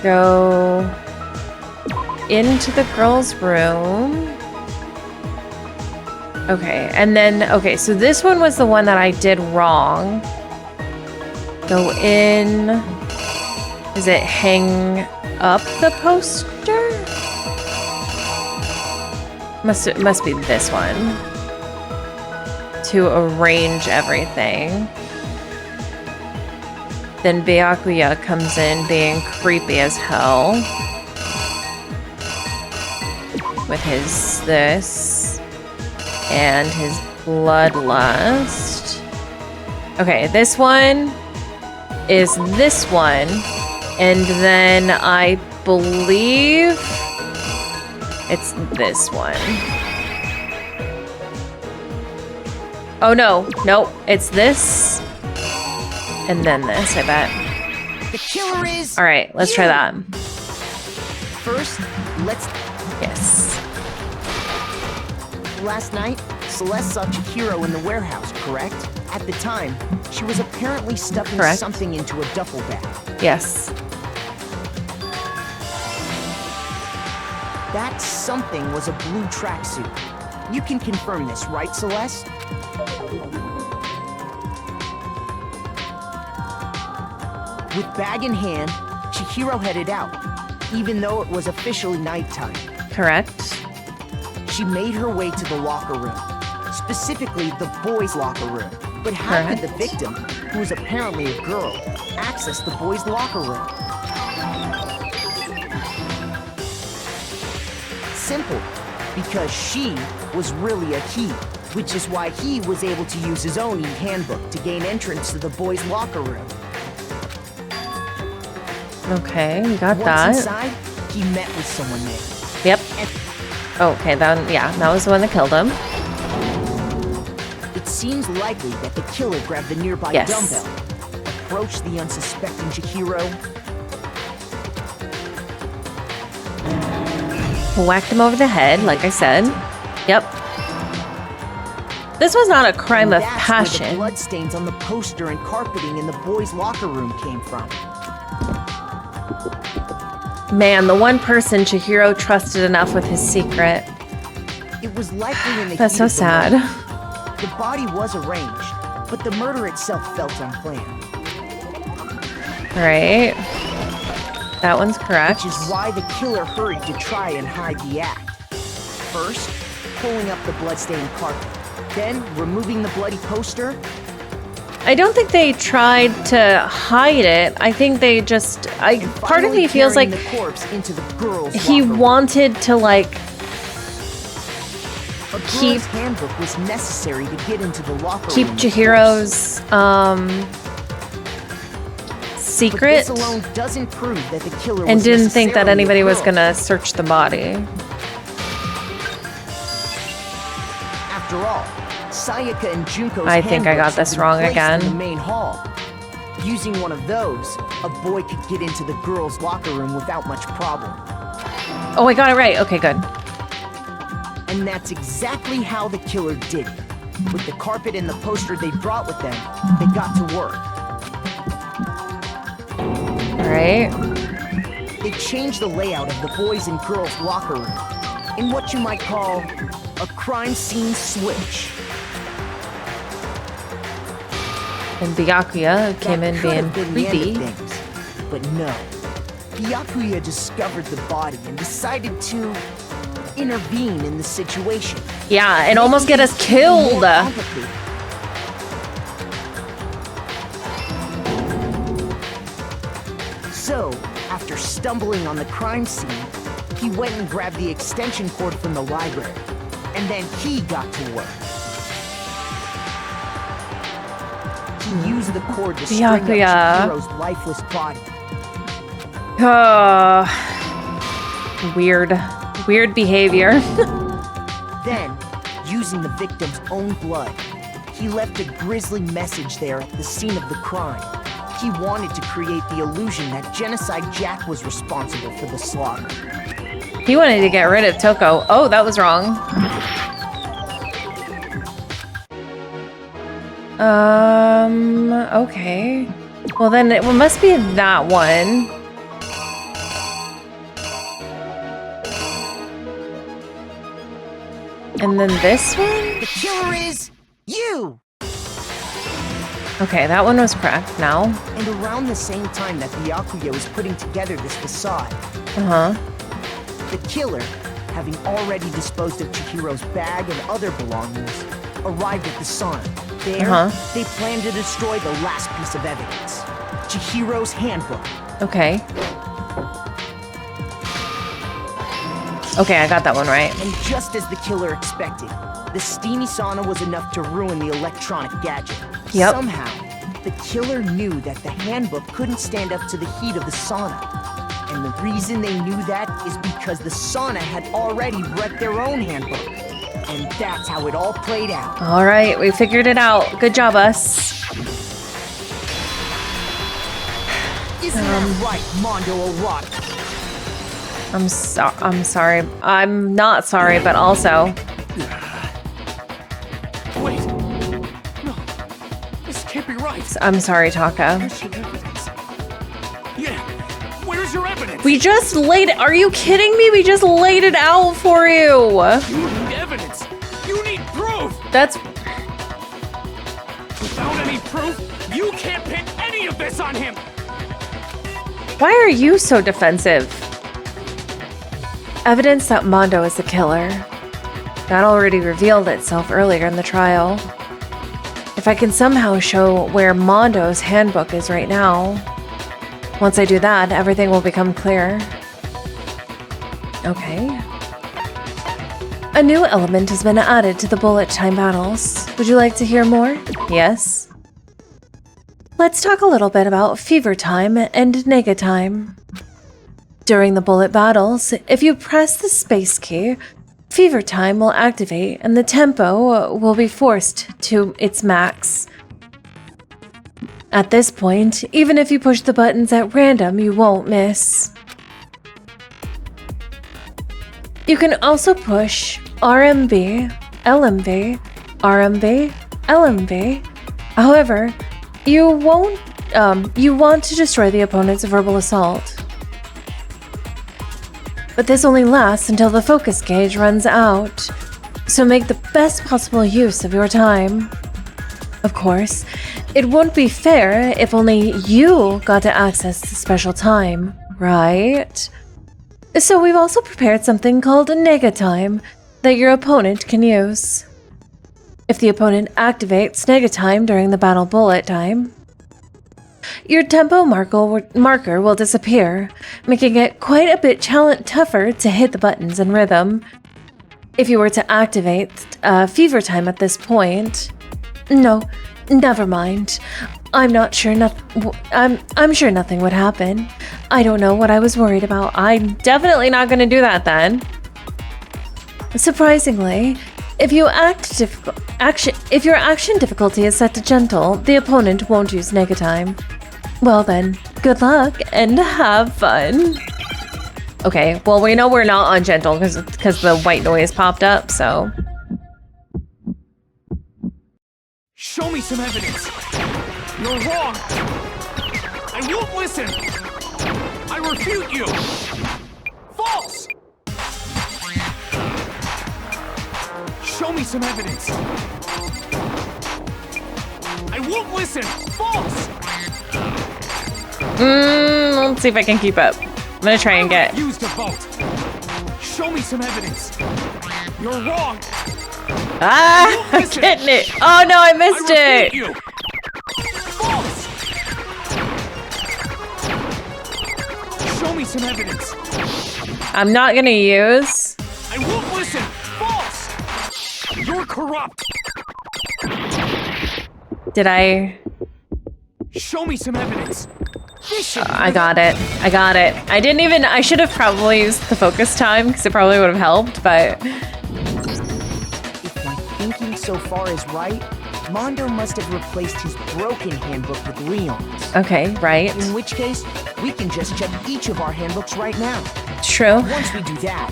Go into the girls' room. Okay, and then, okay, so this one was the one that I did wrong. Go in. Is it hang up the poster? Must be this one. To arrange everything. Then Byakuya comes in being creepy as hell. With his this. And his bloodlust. Okay, this one is this one. And then I believe it's this one. Oh no, nope, it's this. And then this, I bet. The killer is. All right, let's try that. First, let's. Yes. Last night, Celeste saw Chihiro in the warehouse, correct? At the time, she was apparently stuffing something into a duffel bag. Yes. That something was a blue tracksuit. You can confirm this, right, Celeste? With bag in hand, Chihiro headed out, even though it was officially nighttime. Correct. She made her way to the locker room, specifically the boys' locker room. But how could the victim, who was apparently a girl, access the boys' locker room? Simple, because she was really a he, which is why he was able to use his own e-handbook to gain entrance to the boys' locker room. Okay, we got that. Once inside, he met with someone there. Yep. Okay, that was the one that killed him. It seems likely that the killer grabbed the nearby dumbbell, approached the unsuspecting Chihiro, whacked him over the head, like I said. Yep. This was not a crime of passion. Where the bloodstains on the poster and carpeting in the boys' locker room came from. Man, the one person Chihiro trusted enough with his secret. It was likely in the That's so sad. The body was arranged, but the murder itself felt unplanned. Right. That one's correct. Which is why the killer hurried to try and hide the act. First, pulling up the bloodstained carpet. Then, removing the bloody poster. I don't think they tried to hide it. I think they just... part of me feels like the corpse into the girls' he locker room. wanted to, like... A girl's handbook was necessary to get into the locker keep room. Chihiro's, secret. But this alone doesn't prove that the killer and was didn't think that necessarily anybody a was girl. gonna search the body. After all, Sayaka and Junko's I think I got handbooks had this been wrong placed again. in the main hall. Using one of those, a boy could get into the girls' locker room without much problem. Oh, I got it right. Okay, good. And that's exactly how the killer did it. With the carpet and the poster they brought with them, they got to work. All right. They changed the layout of the boys' and girls' locker room in what you might call a crime scene switch. And Byakuya came in being creepy. But no. Byakuya discovered the body and decided to intervene in the situation. Yeah, and almost get us killed. So, after stumbling on the crime scene, he went and grabbed the extension cord from the library. And then he got to work. He used the cord to string up Chihiro's lifeless body. Weird behavior. Then, using the victim's own blood, he left a grisly message there at the scene of the crime. He wanted to create the illusion that Genocide Jack was responsible for the slaughter. He wanted to get rid of Toko. Oh, that was wrong. Okay. Well, then it must be that one. And then this one? The killer is you! Okay, that one was correct now. And around the same time that Byakuya was putting together this facade, the killer, having already disposed of Chihiro's bag and other belongings, arrived at the sauna. There, they plan to destroy the last piece of evidence, Chihiro's handbook. Okay. Okay, I got that one right. And just as the killer expected, the steamy sauna was enough to ruin the electronic gadget. Yep. Somehow, the killer knew that the handbook couldn't stand up to the heat of the sauna. And the reason they knew that is because the sauna had already wrecked their own handbook. And that's how it all played out. All right, we figured it out. Good job, us. Isn't that right, Mondo Orochi? I'm sorry. I'm not sorry, but also. Wait. No. This can't be right. I'm sorry, Taka. Where's your evidence? Yeah. Where's your evidence? We just laid it. Are you kidding me? We just laid it out for you. You need evidence. You need proof. That's. Without any proof, you can't pin any of this on him. Why are you so defensive? Evidence that Mondo is the killer. That already revealed itself earlier in the trial. If I can somehow show where Mondo's handbook is right now, once I do that, everything will become clear. Okay. A new element has been added to the bullet time battles. Would you like to hear more? Yes. Let's talk a little bit about fever time and nega time. During the bullet battles, if you press the space key, fever time will activate and the tempo will be forced to its max. At this point, even if you push the buttons at random, you won't miss. You can also push RMB, LMB, RMB, LMB. However, you want to destroy the opponent's verbal assault. But this only lasts until the focus gauge runs out, so make the best possible use of your time. Of course, it won't be fair if only you got to access the special time, right? So we've also prepared something called nega time that your opponent can use. If the opponent activates nega time during the battle bullet time, your tempo marker will disappear, making it quite a bit tougher to hit the buttons in rhythm. If you were to activate fever time at this point, no, never mind. I'm sure nothing would happen. I don't know what I was worried about. I'm definitely not going to do that then. Surprisingly, if your action difficulty is set to gentle, the opponent won't use nega time. Well then, good luck and have fun. Okay, well we know we're not on gentle because the white noise popped up, so. Show me some evidence. You're wrong. I won't listen. I refute you. False. Show me some evidence. I won't listen. False. Let's see if I can keep up. I'm gonna try and get. Use the vote. Show me some evidence. You're wrong. Ah, I'm getting it. Oh no, I missed it. You. False. Show me some evidence. I'm not gonna use. I won't listen. False. You're corrupt. Did I? Show me some evidence. I got it. I got it. I should have probably used the focus time because it probably would have helped, but. If my thinking so far is right, Mondo must have replaced his broken handbook with Leon's. Okay, right. In which case, we can just check each of our handbooks right now. True. Once we do that,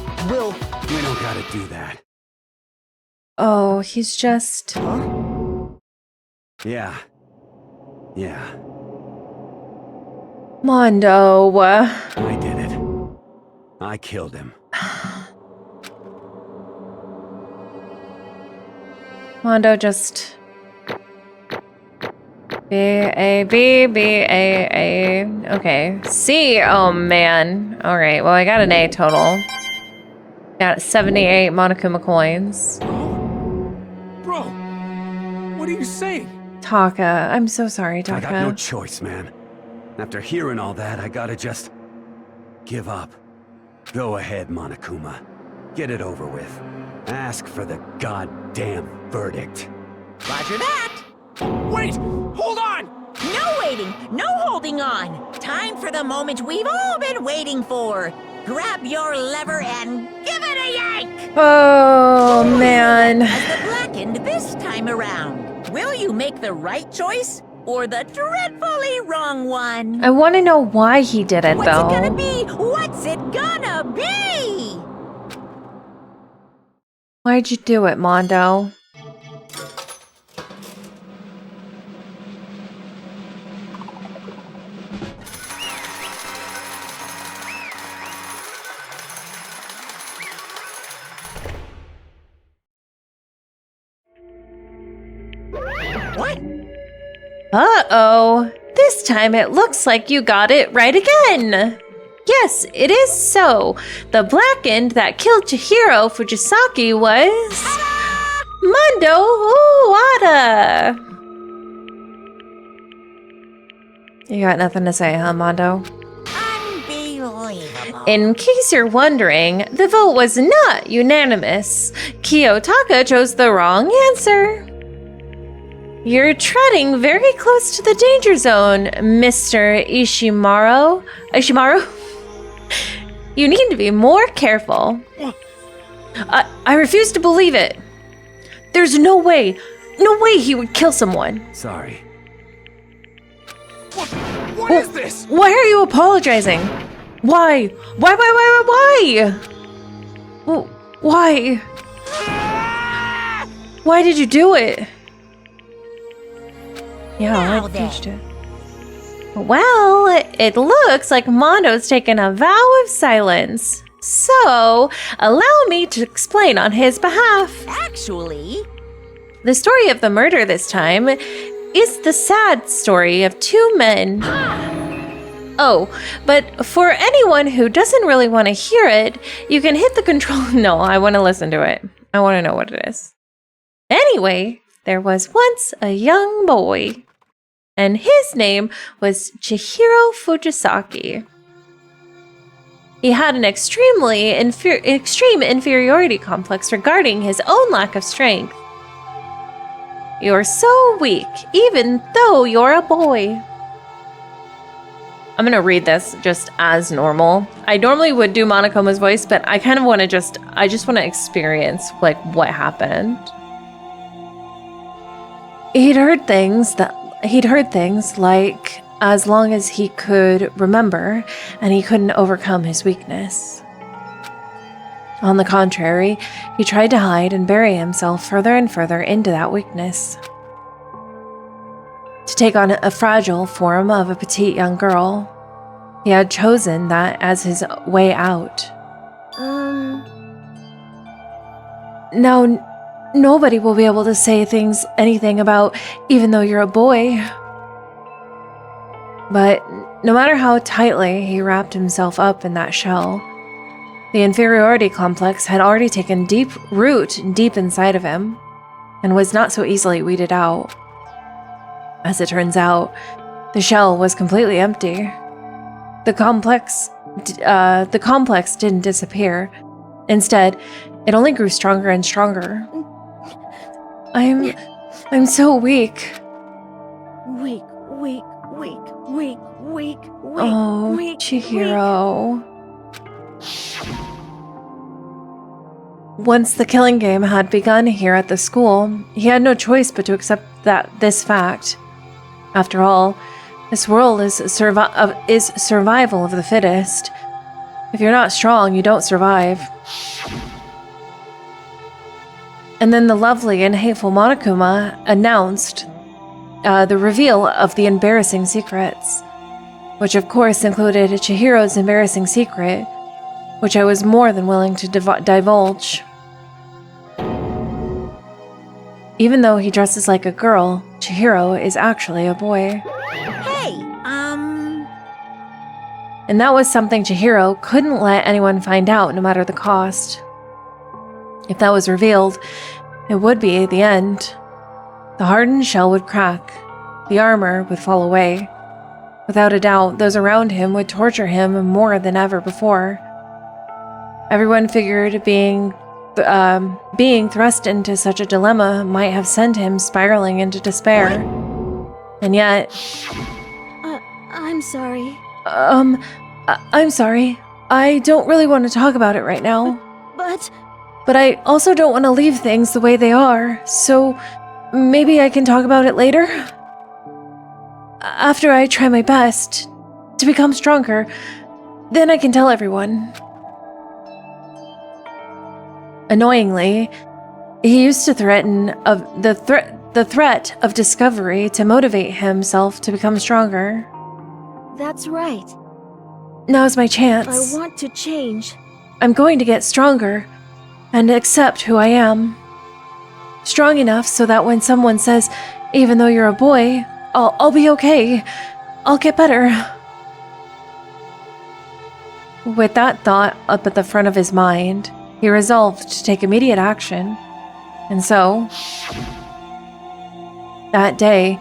We don't gotta do that. Oh, he's just. Huh? Yeah. Mondo. I did it. I killed him. Mondo just. B-A-B-B-A-A. Okay. C. Oh, man. Alright, well, I got an A total. Got 78 Monokuma coins. Bro, what are you saying? Taka, I'm so sorry, Taka. I got no choice, man. After hearing all that, I gotta just give up. Go ahead, Monokuma. Get it over with. Ask for the goddamn verdict. Roger that. Wait! Hold on! No waiting, no holding on. Time for the moment we've all been waiting for. Grab your lever and give it a yank! Oh, man. As the blackened this time around. Will you make the right choice or the dreadfully wrong one? I want to know why he did it, What's though. it gonna be? What's it gonna be? Why'd you do it, Mondo? What? Uh-oh. This time it looks like you got it right again. Yes, it is so. The blackened that killed Chihiro Fujisaki was... Mondo Uwata. You got nothing to say, huh, Mondo? Unbelievable. In case you're wondering, the vote was not unanimous. Kiyotaka chose the wrong answer. You're treading very close to the danger zone, Mr. Ishimaru. You need to be more careful. I refuse to believe it. There's no way he would kill someone. Sorry. What is this? Why are you apologizing? Why? Why? Why? Why did you do it? Yeah, I finished it. Well, it looks like Mondo's taken a vow of silence. So, allow me to explain on his behalf. Actually, the story of the murder this time is the sad story of two men. Oh, but for anyone who doesn't really want to hear it, you can hit the control. No, I want to listen to it. I want to know what it is. Anyway, there was once a young boy, and his name was Chihiro Fujisaki. He had an extreme inferiority complex regarding his own lack of strength. You're so weak, even though you're a boy. I'm gonna read this just as normal. I normally would do Monokuma's voice, but I kind of want to I just want to experience like what happened. He'd heard things like as long as he could remember and he couldn't overcome his weakness. On the contrary, he tried to hide and bury himself further and further into that weakness. To take on a fragile form of a petite young girl, he had chosen that as his way out. Now, nobody will be able to say anything about even though you're a boy. But no matter how tightly he wrapped himself up in that shell, the inferiority complex had already taken deep root deep inside of him and was not so easily weeded out. As it turns out, the shell was completely empty. The complex didn't disappear. Instead, it only grew stronger and stronger. I'm so weak. Weak. Oh, Chihiro. Once the killing game had begun here at the school, he had no choice but to accept this fact. After all, this world is survival of the fittest. If you're not strong, you don't survive. And then the lovely and hateful Monokuma announced the reveal of the embarrassing secrets, which of course included Chihiro's embarrassing secret, which I was more than willing to divulge. Even though he dresses like a girl, Chihiro is actually a boy. Hey, And that was something Chihiro couldn't let anyone find out, no matter the cost. If that was revealed, it would be the end. The hardened shell would crack. The armor would fall away. Without a doubt, those around him would torture him more than ever before. Everyone figured being thrust into such a dilemma might have sent him spiraling into despair. And yet... I'm sorry. I'm sorry. I don't really want to talk about it right now. But I also don't want to leave things the way they are, so maybe I can talk about it later? After I try my best to become stronger, then I can tell everyone. Annoyingly, he used to threaten the threat of discovery to motivate himself to become stronger. That's right. Now's my chance. I want to change. I'm going to get stronger and accept who I am. Strong enough so that when someone says, even though you're a boy, I'll be okay. I'll get better. With that thought up at the front of his mind, he resolved to take immediate action. And so, that day,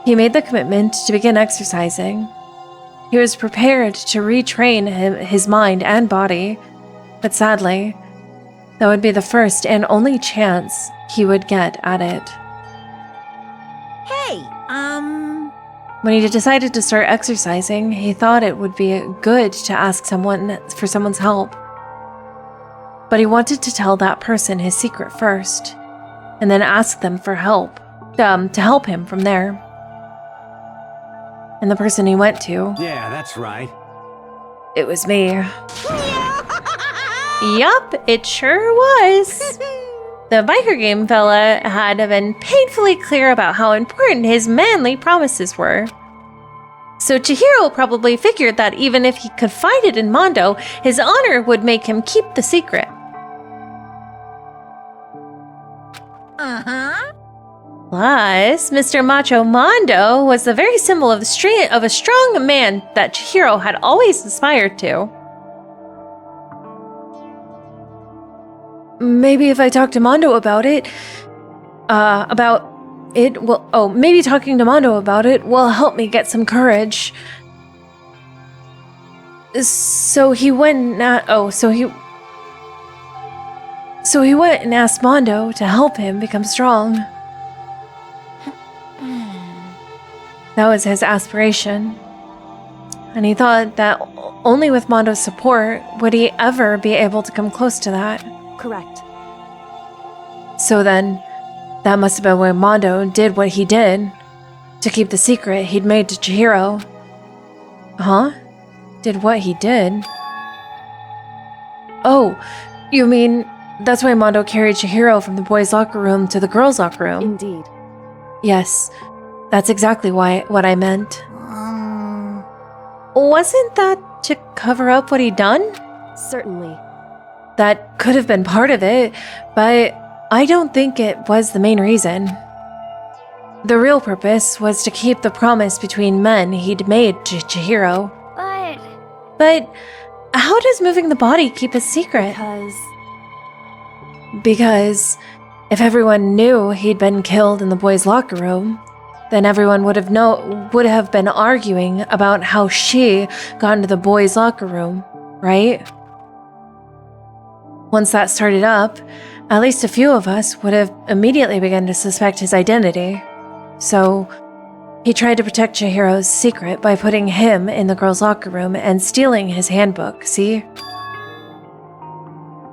he made the commitment to begin exercising. He was prepared to retrain his mind and body, but sadly, that would be the first and only chance he would get at it. Hey, When he decided to start exercising, he thought it would be good to ask someone for someone's help. But he wanted to tell that person his secret first, and then ask them for help, to help him from there. And the person he went to... Yeah, that's right. It was me. Yup, it sure was. The biker game fella had been painfully clear about how important his manly promises were. So Chihiro probably figured that even if he confided in Mondo, his honor would make him keep the secret. Plus, Mr. Macho Mondo was the very symbol of a strong man that Chihiro had always aspired to. Maybe if I talk to Mondo about it, maybe talking to Mondo about it will help me get some courage. So he went and asked Mondo to help him become strong. That was his aspiration. And he thought that only with Mondo's support would he ever be able to come close to that. Correct. So then, that must have been when Mondo did what he did to keep the secret he'd made to Chihiro. Huh? Did what he did? Oh, you mean that's why Mondo carried Chihiro from the boys' locker room to the girls' locker room? Indeed. Yes, that's exactly what I meant. Wasn't that to cover up what he'd done? Certainly. That could have been part of it, but I don't think it was the main reason. The real purpose was to keep the promise between men he'd made to Chihiro. But how does moving the body keep a secret? Because if everyone knew he'd been killed in the boys' locker room, then everyone would have been arguing about how she got into the boys' locker room, right? Once that started up, at least a few of us would have immediately begun to suspect his identity. So, he tried to protect Chihiro's secret by putting him in the girls' locker room and stealing his handbook, see?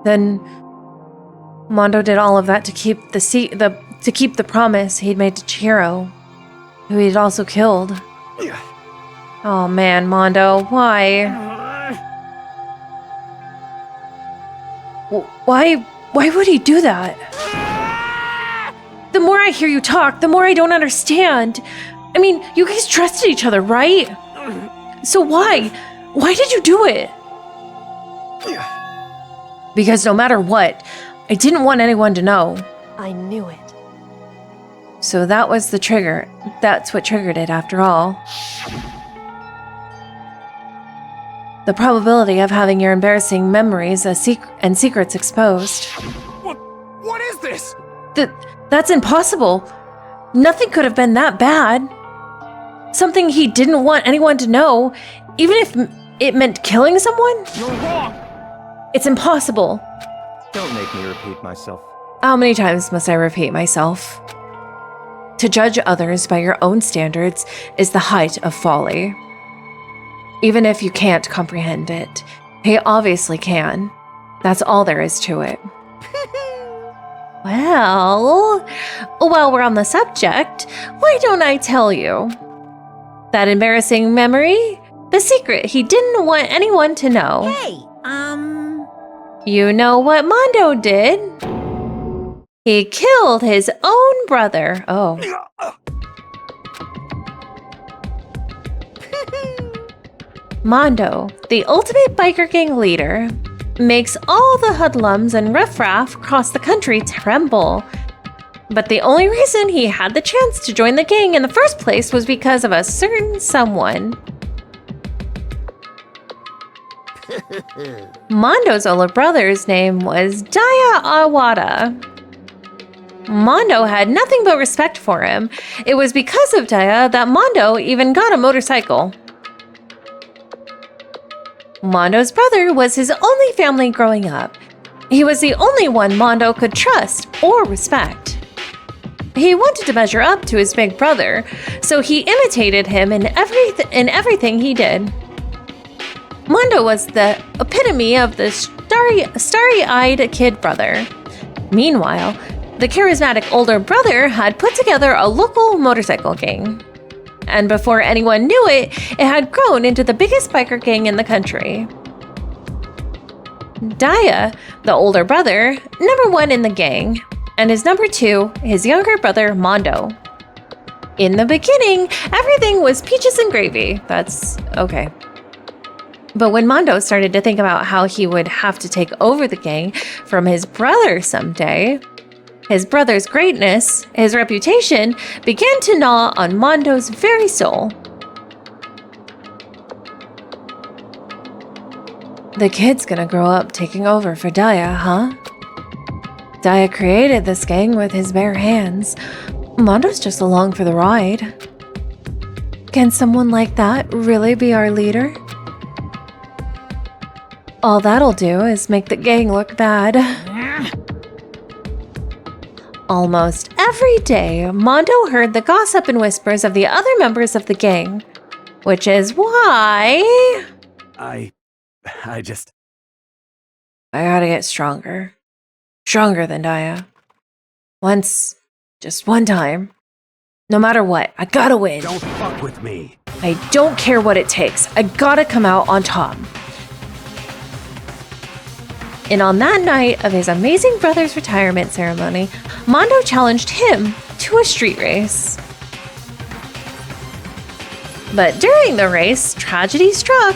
Then, Mondo did all of that to keep the promise he'd made to Chihiro, who he'd also killed. Oh man, Mondo, why? Why would he do that? The more I hear you talk, the more I don't understand. I mean, you guys trusted each other, right? So why? Why did you do it? Because no matter what, I didn't want anyone to know. I knew it. So that was the trigger. That's what triggered it after all. The probability of having your embarrassing memories and secrets exposed. What is this? That's impossible. Nothing could have been that bad. Something he didn't want anyone to know, even if it meant killing someone? You're wrong! It's impossible. Don't make me repeat myself. How many times must I repeat myself? To judge others by your own standards is the height of folly. Even if you can't comprehend it, he obviously can. That's all there is to it. Well, while we're on the subject, why don't I tell you? That embarrassing memory? The secret he didn't want anyone to know. Hey, You know what Mondo did? He killed his own brother. Oh. Mondo, the ultimate biker gang leader, makes all the hoodlums and riffraff across the country tremble. But the only reason he had the chance to join the gang in the first place was because of a certain someone. Mondo's older brother's name was Daya Awada. Mondo had nothing but respect for him. It was because of Daya that Mondo even got a motorcycle. Mondo's brother was his only family growing up. He was the only one Mondo could trust or respect. He wanted to measure up to his big brother, so he imitated him in everything he did. Mondo was the epitome of the starry-eyed kid brother. Meanwhile, the charismatic older brother had put together a local motorcycle gang. And before anyone knew it, it had grown into the biggest biker gang in the country. Daya, the older brother, number one in the gang, and his number two, his younger brother, Mondo. In the beginning, everything was peaches and gravy. That's okay. But when Mondo started to think about how he would have to take over the gang from his brother someday, his brother's greatness, his reputation, began to gnaw on Mondo's very soul. The kid's gonna grow up taking over for Daya, huh? Daya created this gang with his bare hands. Mondo's just along for the ride. Can someone like that really be our leader? All that'll do is make the gang look bad. Almost every day, Mondo heard the gossip and whispers of the other members of the gang, which is why... I gotta get stronger. Stronger than Daya. Just one time. No matter what, I gotta win. Don't fuck with me. I don't care what it takes. I gotta come out on top. And on that night of his amazing brother's retirement ceremony, Mondo challenged him to a street race. But during the race, tragedy struck.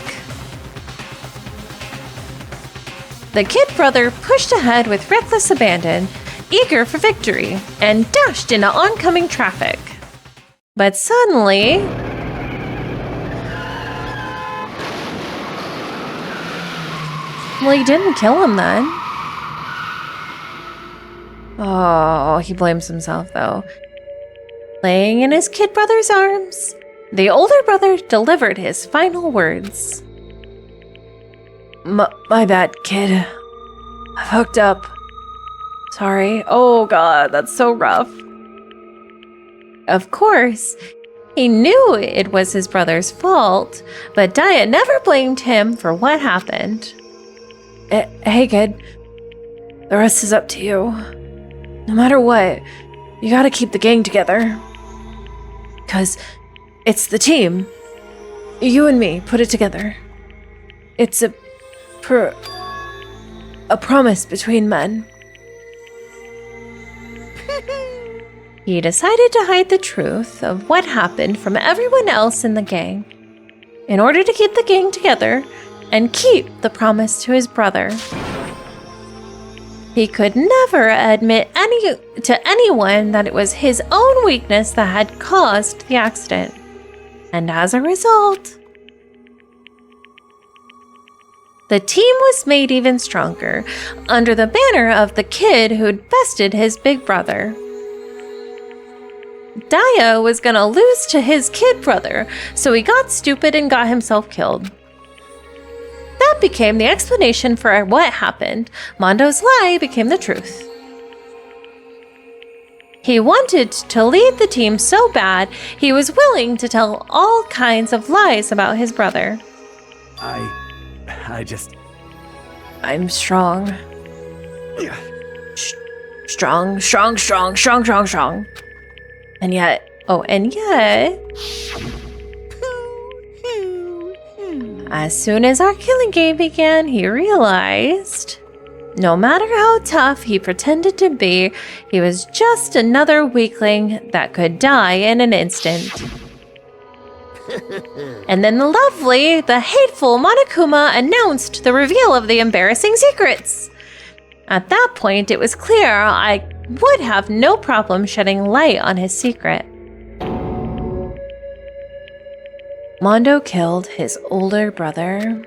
The kid brother pushed ahead with reckless abandon, eager for victory, and dashed into oncoming traffic. But suddenly... well, he didn't kill him then. Oh, he blames himself though. Laying in his kid brother's arms, the older brother delivered his final words. My bad, kid. I've hooked up. Sorry. Oh god, that's so rough. Of course, he knew it was his brother's fault, but Daya never blamed him for what happened. Hey, kid. The rest is up to you. No matter what, you gotta keep the gang together. 'Cause it's the team. You and me put it together. It's a promise between men. He decided to hide the truth of what happened from everyone else in the gang in order to keep the gang together and keep the promise to his brother. He could never admit to anyone that it was his own weakness that had caused the accident. And as a result, the team was made even stronger under the banner of the kid who'd bested his big brother. Daya was gonna lose to his kid brother, so he got stupid and got himself killed. That became the explanation for what happened. Mondo's lie became the truth. He wanted to lead the team so bad, he was willing to tell all kinds of lies about his brother. I'm strong. Strong. And yet, as soon as our killing game began, he realized no matter how tough he pretended to be, he was just another weakling that could die in an instant. And then the hateful Monokuma announced the reveal of the embarrassing secrets. At that point, it was clear I would have no problem shedding light on his secret. Mondo killed his older brother.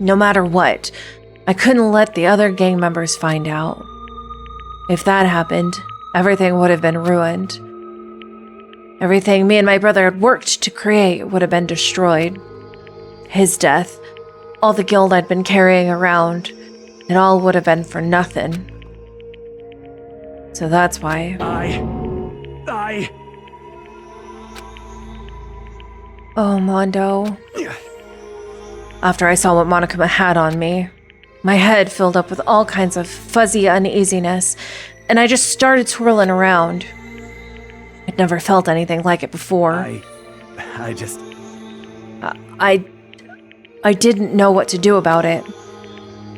No matter what, I couldn't let the other gang members find out. If that happened, everything would have been ruined. Everything me and my brother had worked to create would have been destroyed. His death, all the guilt I'd been carrying around, it all would have been for nothing. So that's why... Oh, Mondo. After I saw what Monokuma had on me, my head filled up with all kinds of fuzzy uneasiness, and I just started swirling around. I'd never felt anything like it before. I didn't know what to do about it.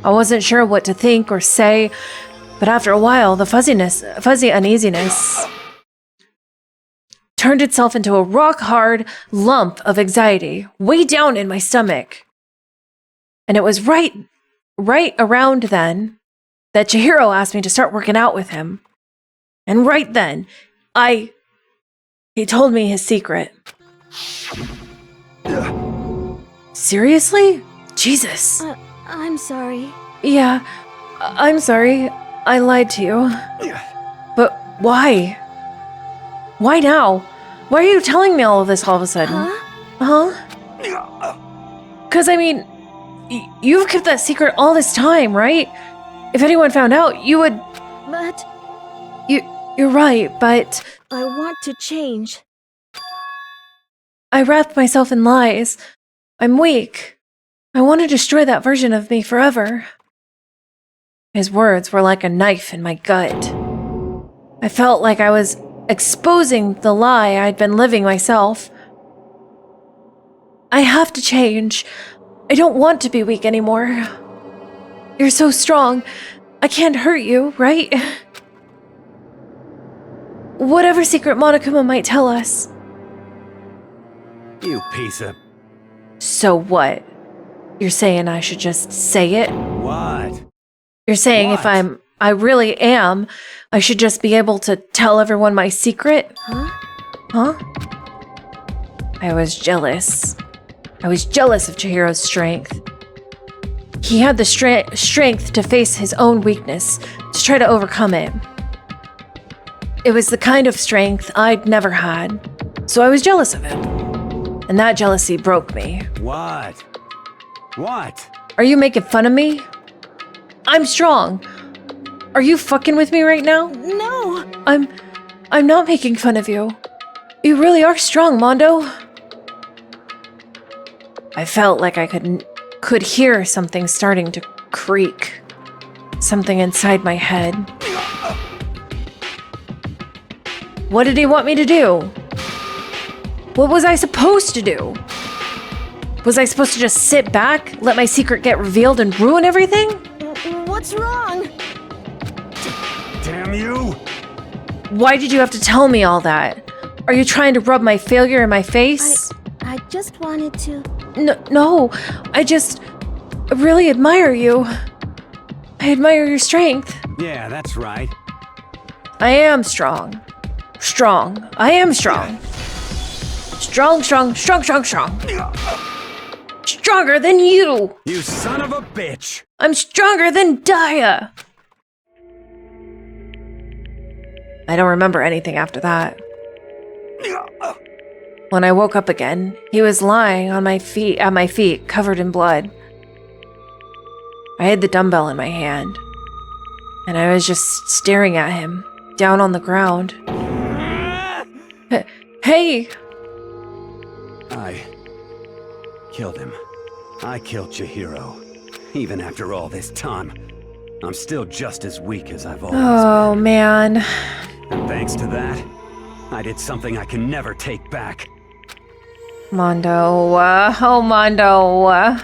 I wasn't sure what to think or say, but after a while, the fuzzy uneasiness turned itself into a rock-hard lump of anxiety way down in my stomach. And it was right around then that Chihiro asked me to start working out with him. And right then, he told me his secret. Seriously? Jesus. I'm sorry. Yeah, I'm sorry. I lied to you. But why? Why now? Why are you telling me all of this all of a sudden? Huh? 'Cause I mean, you've kept that secret all this time, right? If anyone found out, you would... But... You're right, but... I want to change. I wrapped myself in lies. I'm weak. I want to destroy that version of me forever. His words were like a knife in my gut. I felt like I was exposing the lie I'd been living myself. I have to change. I don't want to be weak anymore. You're so strong. I can't hurt you, right? Whatever secret Monokuma might tell us. You piece of... So what? You're saying I should just say it? What? You're saying if I really am, I should just be able to tell everyone my secret? Huh? I was jealous. I was jealous of Chihiro's strength. He had the strength to face his own weakness, to try to overcome it. It was the kind of strength I'd never had, so I was jealous of him. And that jealousy broke me. What? Are you making fun of me? I'm strong. Are you fucking with me right now? No! I'm not making fun of you. You really are strong, Mondo. I felt like I could hear something starting to creak. Something inside my head. What did he want me to do? What was I supposed to do? Was I supposed to just sit back, let my secret get revealed and ruin everything? What's wrong? Damn you! Why did you have to tell me all that? Are you trying to rub my failure in my face? I just wanted to... No, I just really admire you. I admire your strength. Yeah, that's right. I am strong. I am strong. Strong. stronger than you! You son of a bitch! I'm stronger than Daya! I don't remember anything after that. When I woke up again, he was lying on my feet, at my feet, covered in blood. I had the dumbbell in my hand, and I was just staring at him, down on the ground. Hey! I killed him. I killed Chihiro. Even after all this time, I'm still just as weak as I've always been. Oh, man. And thanks to that, I did something I can never take back. Mondo, oh Mondo.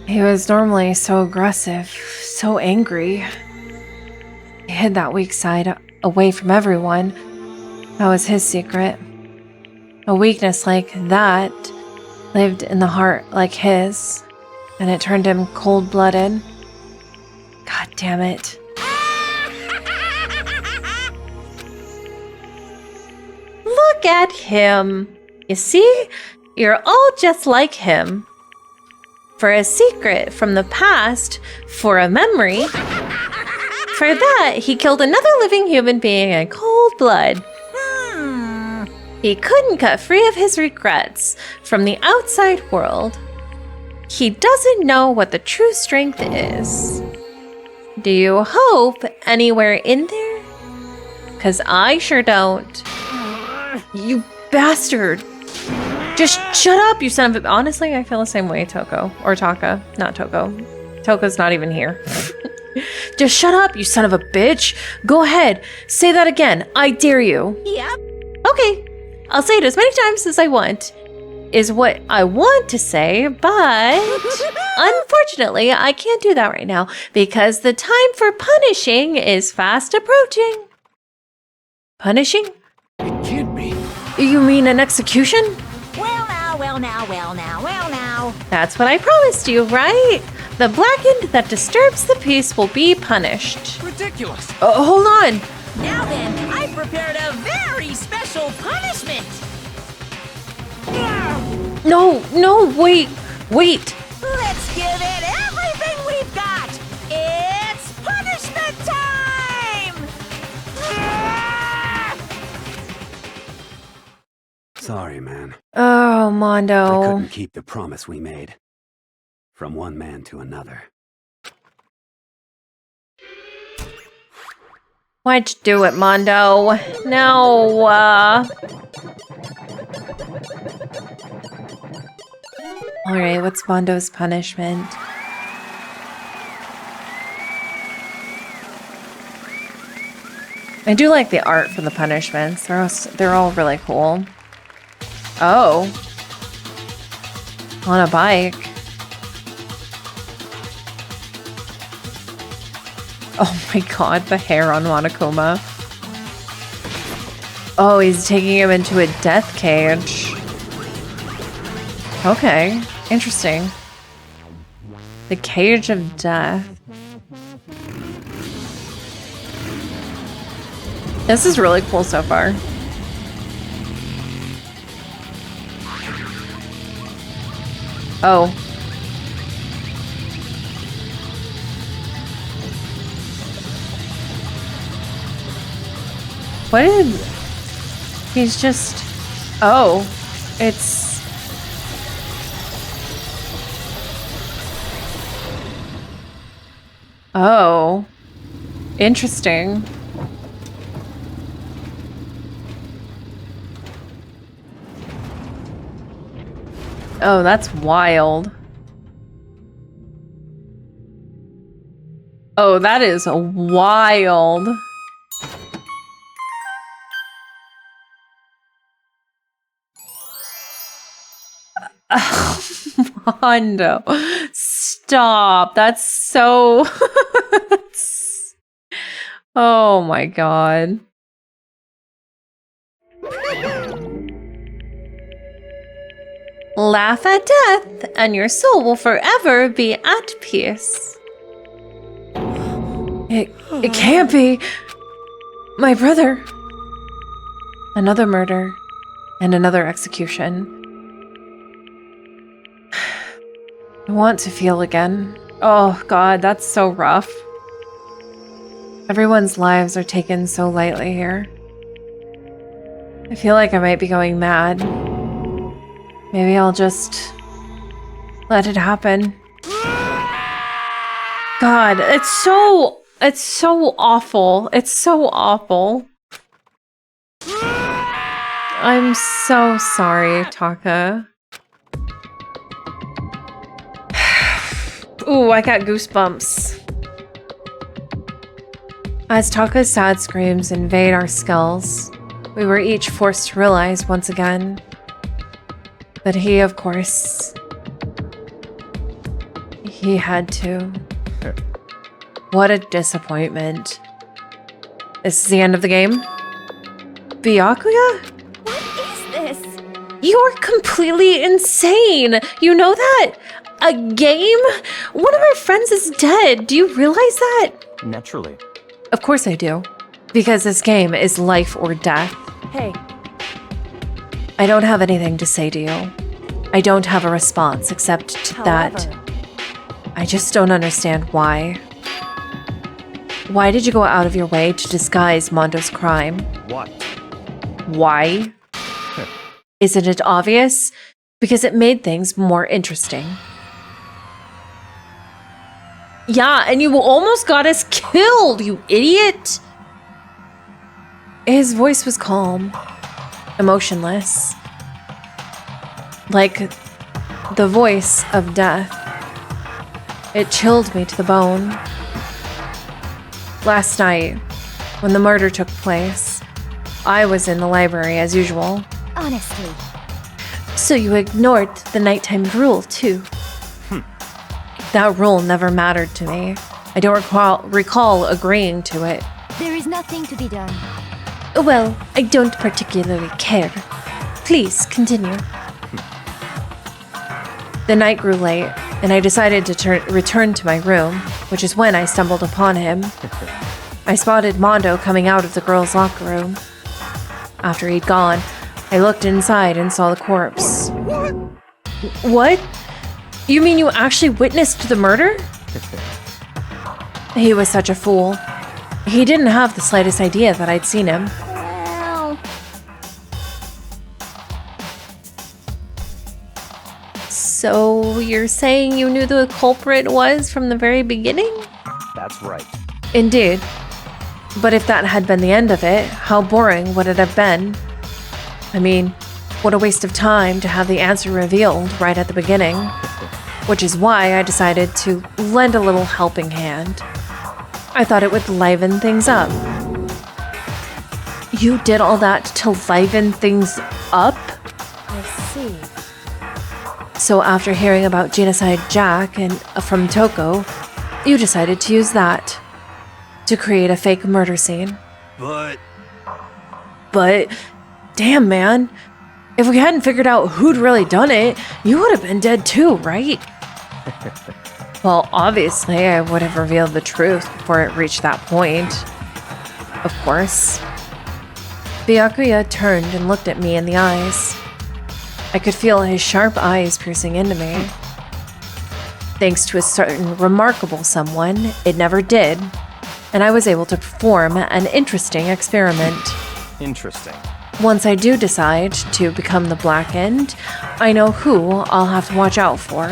He was normally so aggressive, so angry. He hid that weak side away from everyone. That was his secret. A weakness like that lived in the heart like his, and it turned him cold-blooded. God damn it. Look at him. You see? You're all just like him. For a secret from the past, for a memory. For that, he killed another living human being in cold blood. He couldn't cut free of his regrets from the outside world. He doesn't know what the true strength is. Do you hope anywhere in there? 'Cause I sure don't. You bastard. Just shut up, you son of a... Honestly, I feel the same way, Toko. Or Taka. Not Toko. Toko's not even here. Just shut up, you son of a bitch. Go ahead. Say that again. I dare you. Yep. Okay. I'll say it as many times as I want. Is what I want to say, but... unfortunately, I can't do that right now because the time for punishing is fast approaching. Punishing? It can't be. You mean an execution? Well now. That's what I promised you, right? The blackened that disturbs the peace will be punished. Ridiculous. Hold on. Now then, I prepared a very special punishment. No, wait. Let's give it everything we've got. It's punishment time! Sorry, man. Oh, I Mondo. couldn't keep the promise we made. From one man to another. Why'd you do it, Mondo? No, Alright, what's Mondo's punishment? I do like the art for the punishments. They're all really cool. Oh. On a bike. Oh my god, the hair on Monokuma. Oh, he's taking him into a death cage. Okay, interesting. The cage of death. This is really cool so far. Oh. What did... He's just... Oh. It's... Oh. Interesting. Oh, that's wild. Oh, that is wild. Mondo, stop. That's so... Oh my god. Laugh at death, and your soul will forever be at peace. It can't be. My brother. Another murder, and another execution. I want to feel again. Oh god, that's so rough. Everyone's lives are taken so lightly here. I feel like I might be going mad. Maybe I'll just let it happen. God, it's so awful. It's so awful. I'm so sorry, Taka. Ooh, I got goosebumps. As Taka's sad screams invade our skulls, we were each forced to realize once again that he, of course, he had to. What a disappointment. This is the end of the game? Byakuya? What is this? You're completely insane! You know that? A game? One of our friends is dead. Do you realize that? Naturally. Of course I do. Because this game is life or death. Hey. I don't have anything to say to you. I don't have a response except to that. I just don't understand why. Why did you go out of your way to disguise Mondo's crime? What? Why? Isn't it obvious? Because it made things more interesting. Yeah, and you almost got us killed, you idiot! His voice was calm, emotionless. Like the voice of death. It chilled me to the bone. Last night, when the murder took place, I was in the library as usual. Honestly. So you ignored the nighttime rule, too. That rule never mattered to me. I don't recall agreeing to it. There is nothing to be done. Well, I don't particularly care. Please, continue. The night grew late, and I decided to return to my room, which is when I stumbled upon him. I spotted Mondo coming out of the girls' locker room. After he'd gone, I looked inside and saw the corpse. What? You mean you actually witnessed the murder? He was such a fool. He didn't have the slightest idea that I'd seen him. Well... So you're saying you knew the culprit was from the very beginning? That's right. Indeed. But if that had been the end of it, how boring would it have been? I mean, what a waste of time to have the answer revealed right at the beginning. Which is why I decided to lend a little helping hand. I thought it would liven things up. You did all that to liven things up? I see. So after hearing about Genocide Jack and from Toko, you decided to use that to create a fake murder scene. But, damn man, if we hadn't figured out who'd really done it, you would have been dead too, right? Well, obviously, I would have revealed the truth before it reached that point. Of course. Byakuya turned and looked at me in the eyes. I could feel his sharp eyes piercing into me. Thanks to a certain remarkable someone, it never did, and I was able to perform an interesting experiment. Interesting. Once I do decide to become the Black End, I know who I'll have to watch out for.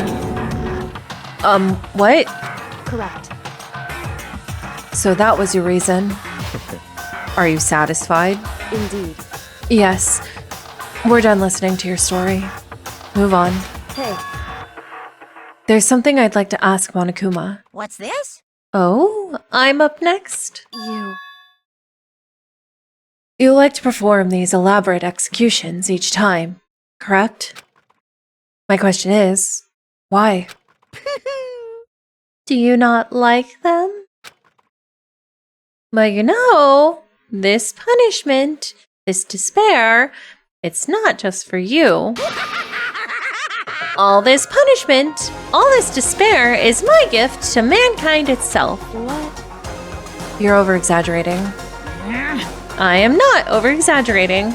What? Correct. So that was your reason. Are you satisfied? Indeed. Yes. We're done listening to your story. Move on. Hey. There's something I'd like to ask Monokuma. What's this? Oh, I'm up next? You like to perform these elaborate executions each time, correct? My question is, why? Do you not like them? But you know, this punishment, this despair, it's not just for you. All this punishment, all this despair is my gift to mankind itself. what? You're over-exaggerating. I am not over-exaggerating.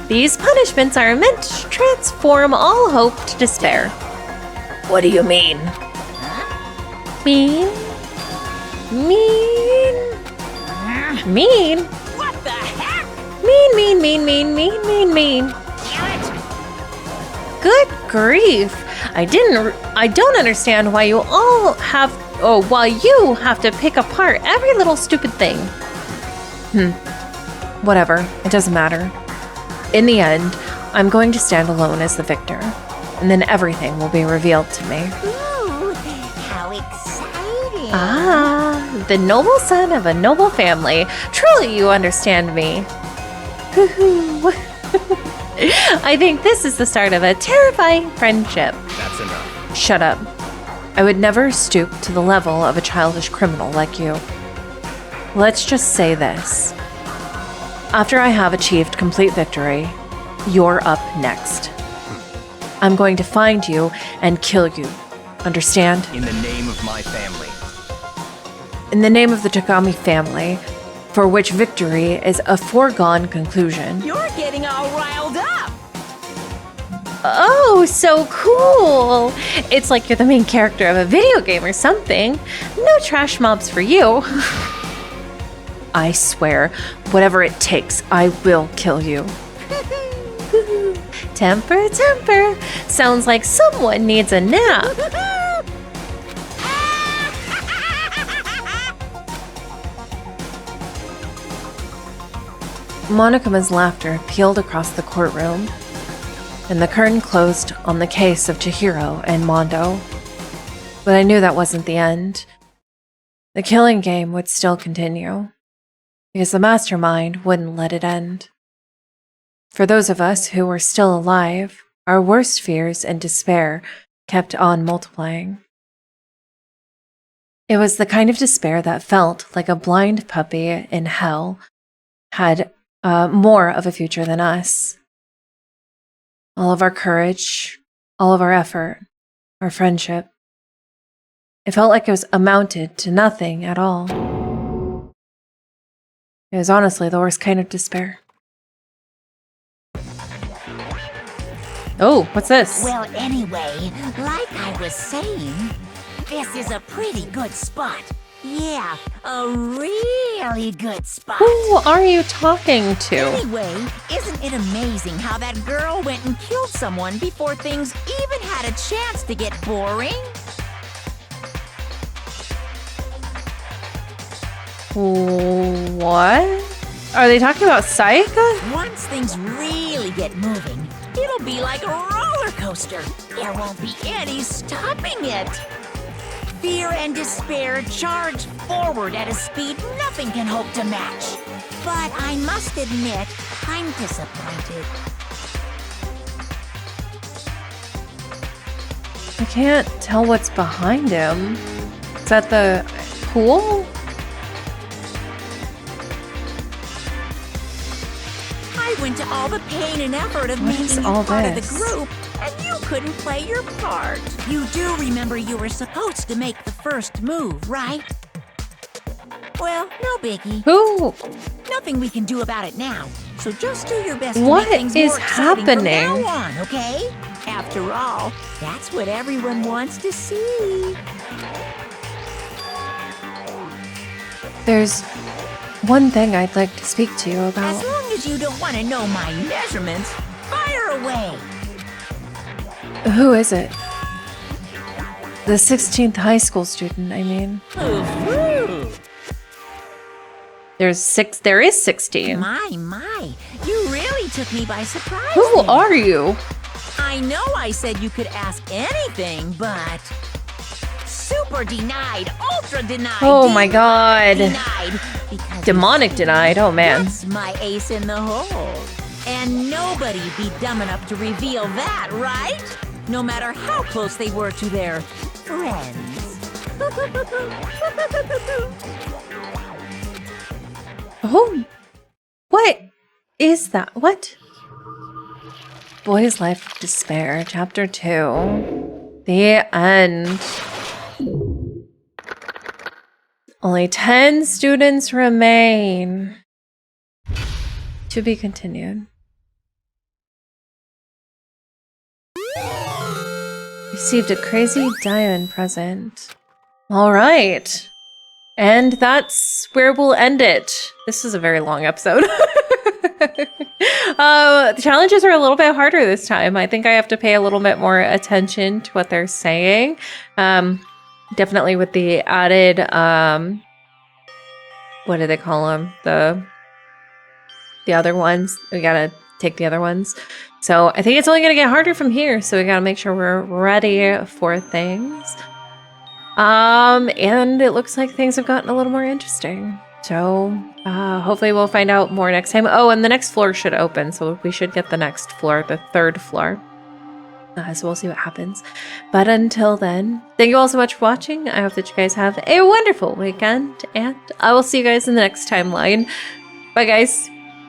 These punishments are meant to transform all hope to despair. What do you mean? Mean? Mean? Mean? What the heck? Mean. Good grief. I don't understand why you have to pick apart every little stupid thing. Whatever, it doesn't matter. In the end, I'm going to stand alone as the victor, and then everything will be revealed to me. Ooh, how exciting! Ah, the noble son of a noble family. Truly, you understand me. I think this is the start of a terrifying friendship. That's enough. Shut up. I would never stoop to the level of a childish criminal like you. Let's just say this. After I have achieved complete victory, you're up next. I'm going to find you and kill you. Understand? In the name of my family. In the name of the Takami family, for which victory is a foregone conclusion. You're getting all riled up! Oh, so cool! It's like you're the main character of a video game or something. No trash mobs for you. I swear, whatever it takes, I will kill you. Temper. Sounds like someone needs a nap. Monokuma's laughter pealed across the courtroom, and the curtain closed on the case of Chihiro and Mondo. But I knew that wasn't the end. The killing game would still continue, because the mastermind wouldn't let it end. For those of us who were still alive, our worst fears and despair kept on multiplying. It was the kind of despair that felt like a blind puppy in hell had more of a future than us. All of our courage, all of our effort, our friendship. It felt like it was amounted to nothing at all. It was honestly the worst kind of despair. Oh, what's this? Well, anyway, like I was saying, this is a pretty good spot. Yeah, a really good spot. Who are you talking to? Anyway, isn't it amazing how that girl went and killed someone before things even had a chance to get boring? What? Are they talking about Sayaka? Once things really get moving, it'll be like a roller coaster. There won't be any stopping it. Fear and despair charge forward at a speed nothing can hope to match. But I must admit, I'm disappointed. I can't tell what's behind him. Is that the pool? I went to all the pain and effort of What is making you all part of this? the group, and you couldn't play your part. You do remember you were supposed to make the first move, right? Well, no biggie. Who? Nothing we can do about it now. So just do your best to What make things is more exciting happening? from now on, okay? After all, that's what everyone wants to see. There's one thing I'd like to speak to you about. As long as you don't want to know my measurements, fire away. Who is it? The 16th high school student, I mean. Ooh. There is 16. My, you really took me by surprise. Who there. are you? I know I said you could ask anything, but super denied, ultra denied. Oh my god. Denied. Because Demonic denied, oh man. that's my ace in the hole. And nobody'd be dumb enough to reveal that, right? No matter how close they were to their friends. Oh, what is that? What? Boy's Life of Despair, Chapter 2. The end. Only 10 students remain. To be continued. Received a crazy diamond present. All right. And that's where we'll end it. This is a very long episode. The challenges are a little bit harder this time. I think I have to pay a little bit more attention to what they're saying. Definitely with the added, what do they call them? The other ones. We gotta take the other ones. So I think it's only gonna get harder from here. So we gotta make sure we're ready for things. And it looks like things have gotten a little more interesting. So hopefully we'll find out more next time. Oh, and the next floor should open, so we should get the next floor, the 3rd floor. So we'll see what happens. But until then, thank you all so much for watching. I hope that you guys have a wonderful weekend, and I will see you guys in the next timeline. Bye, guys.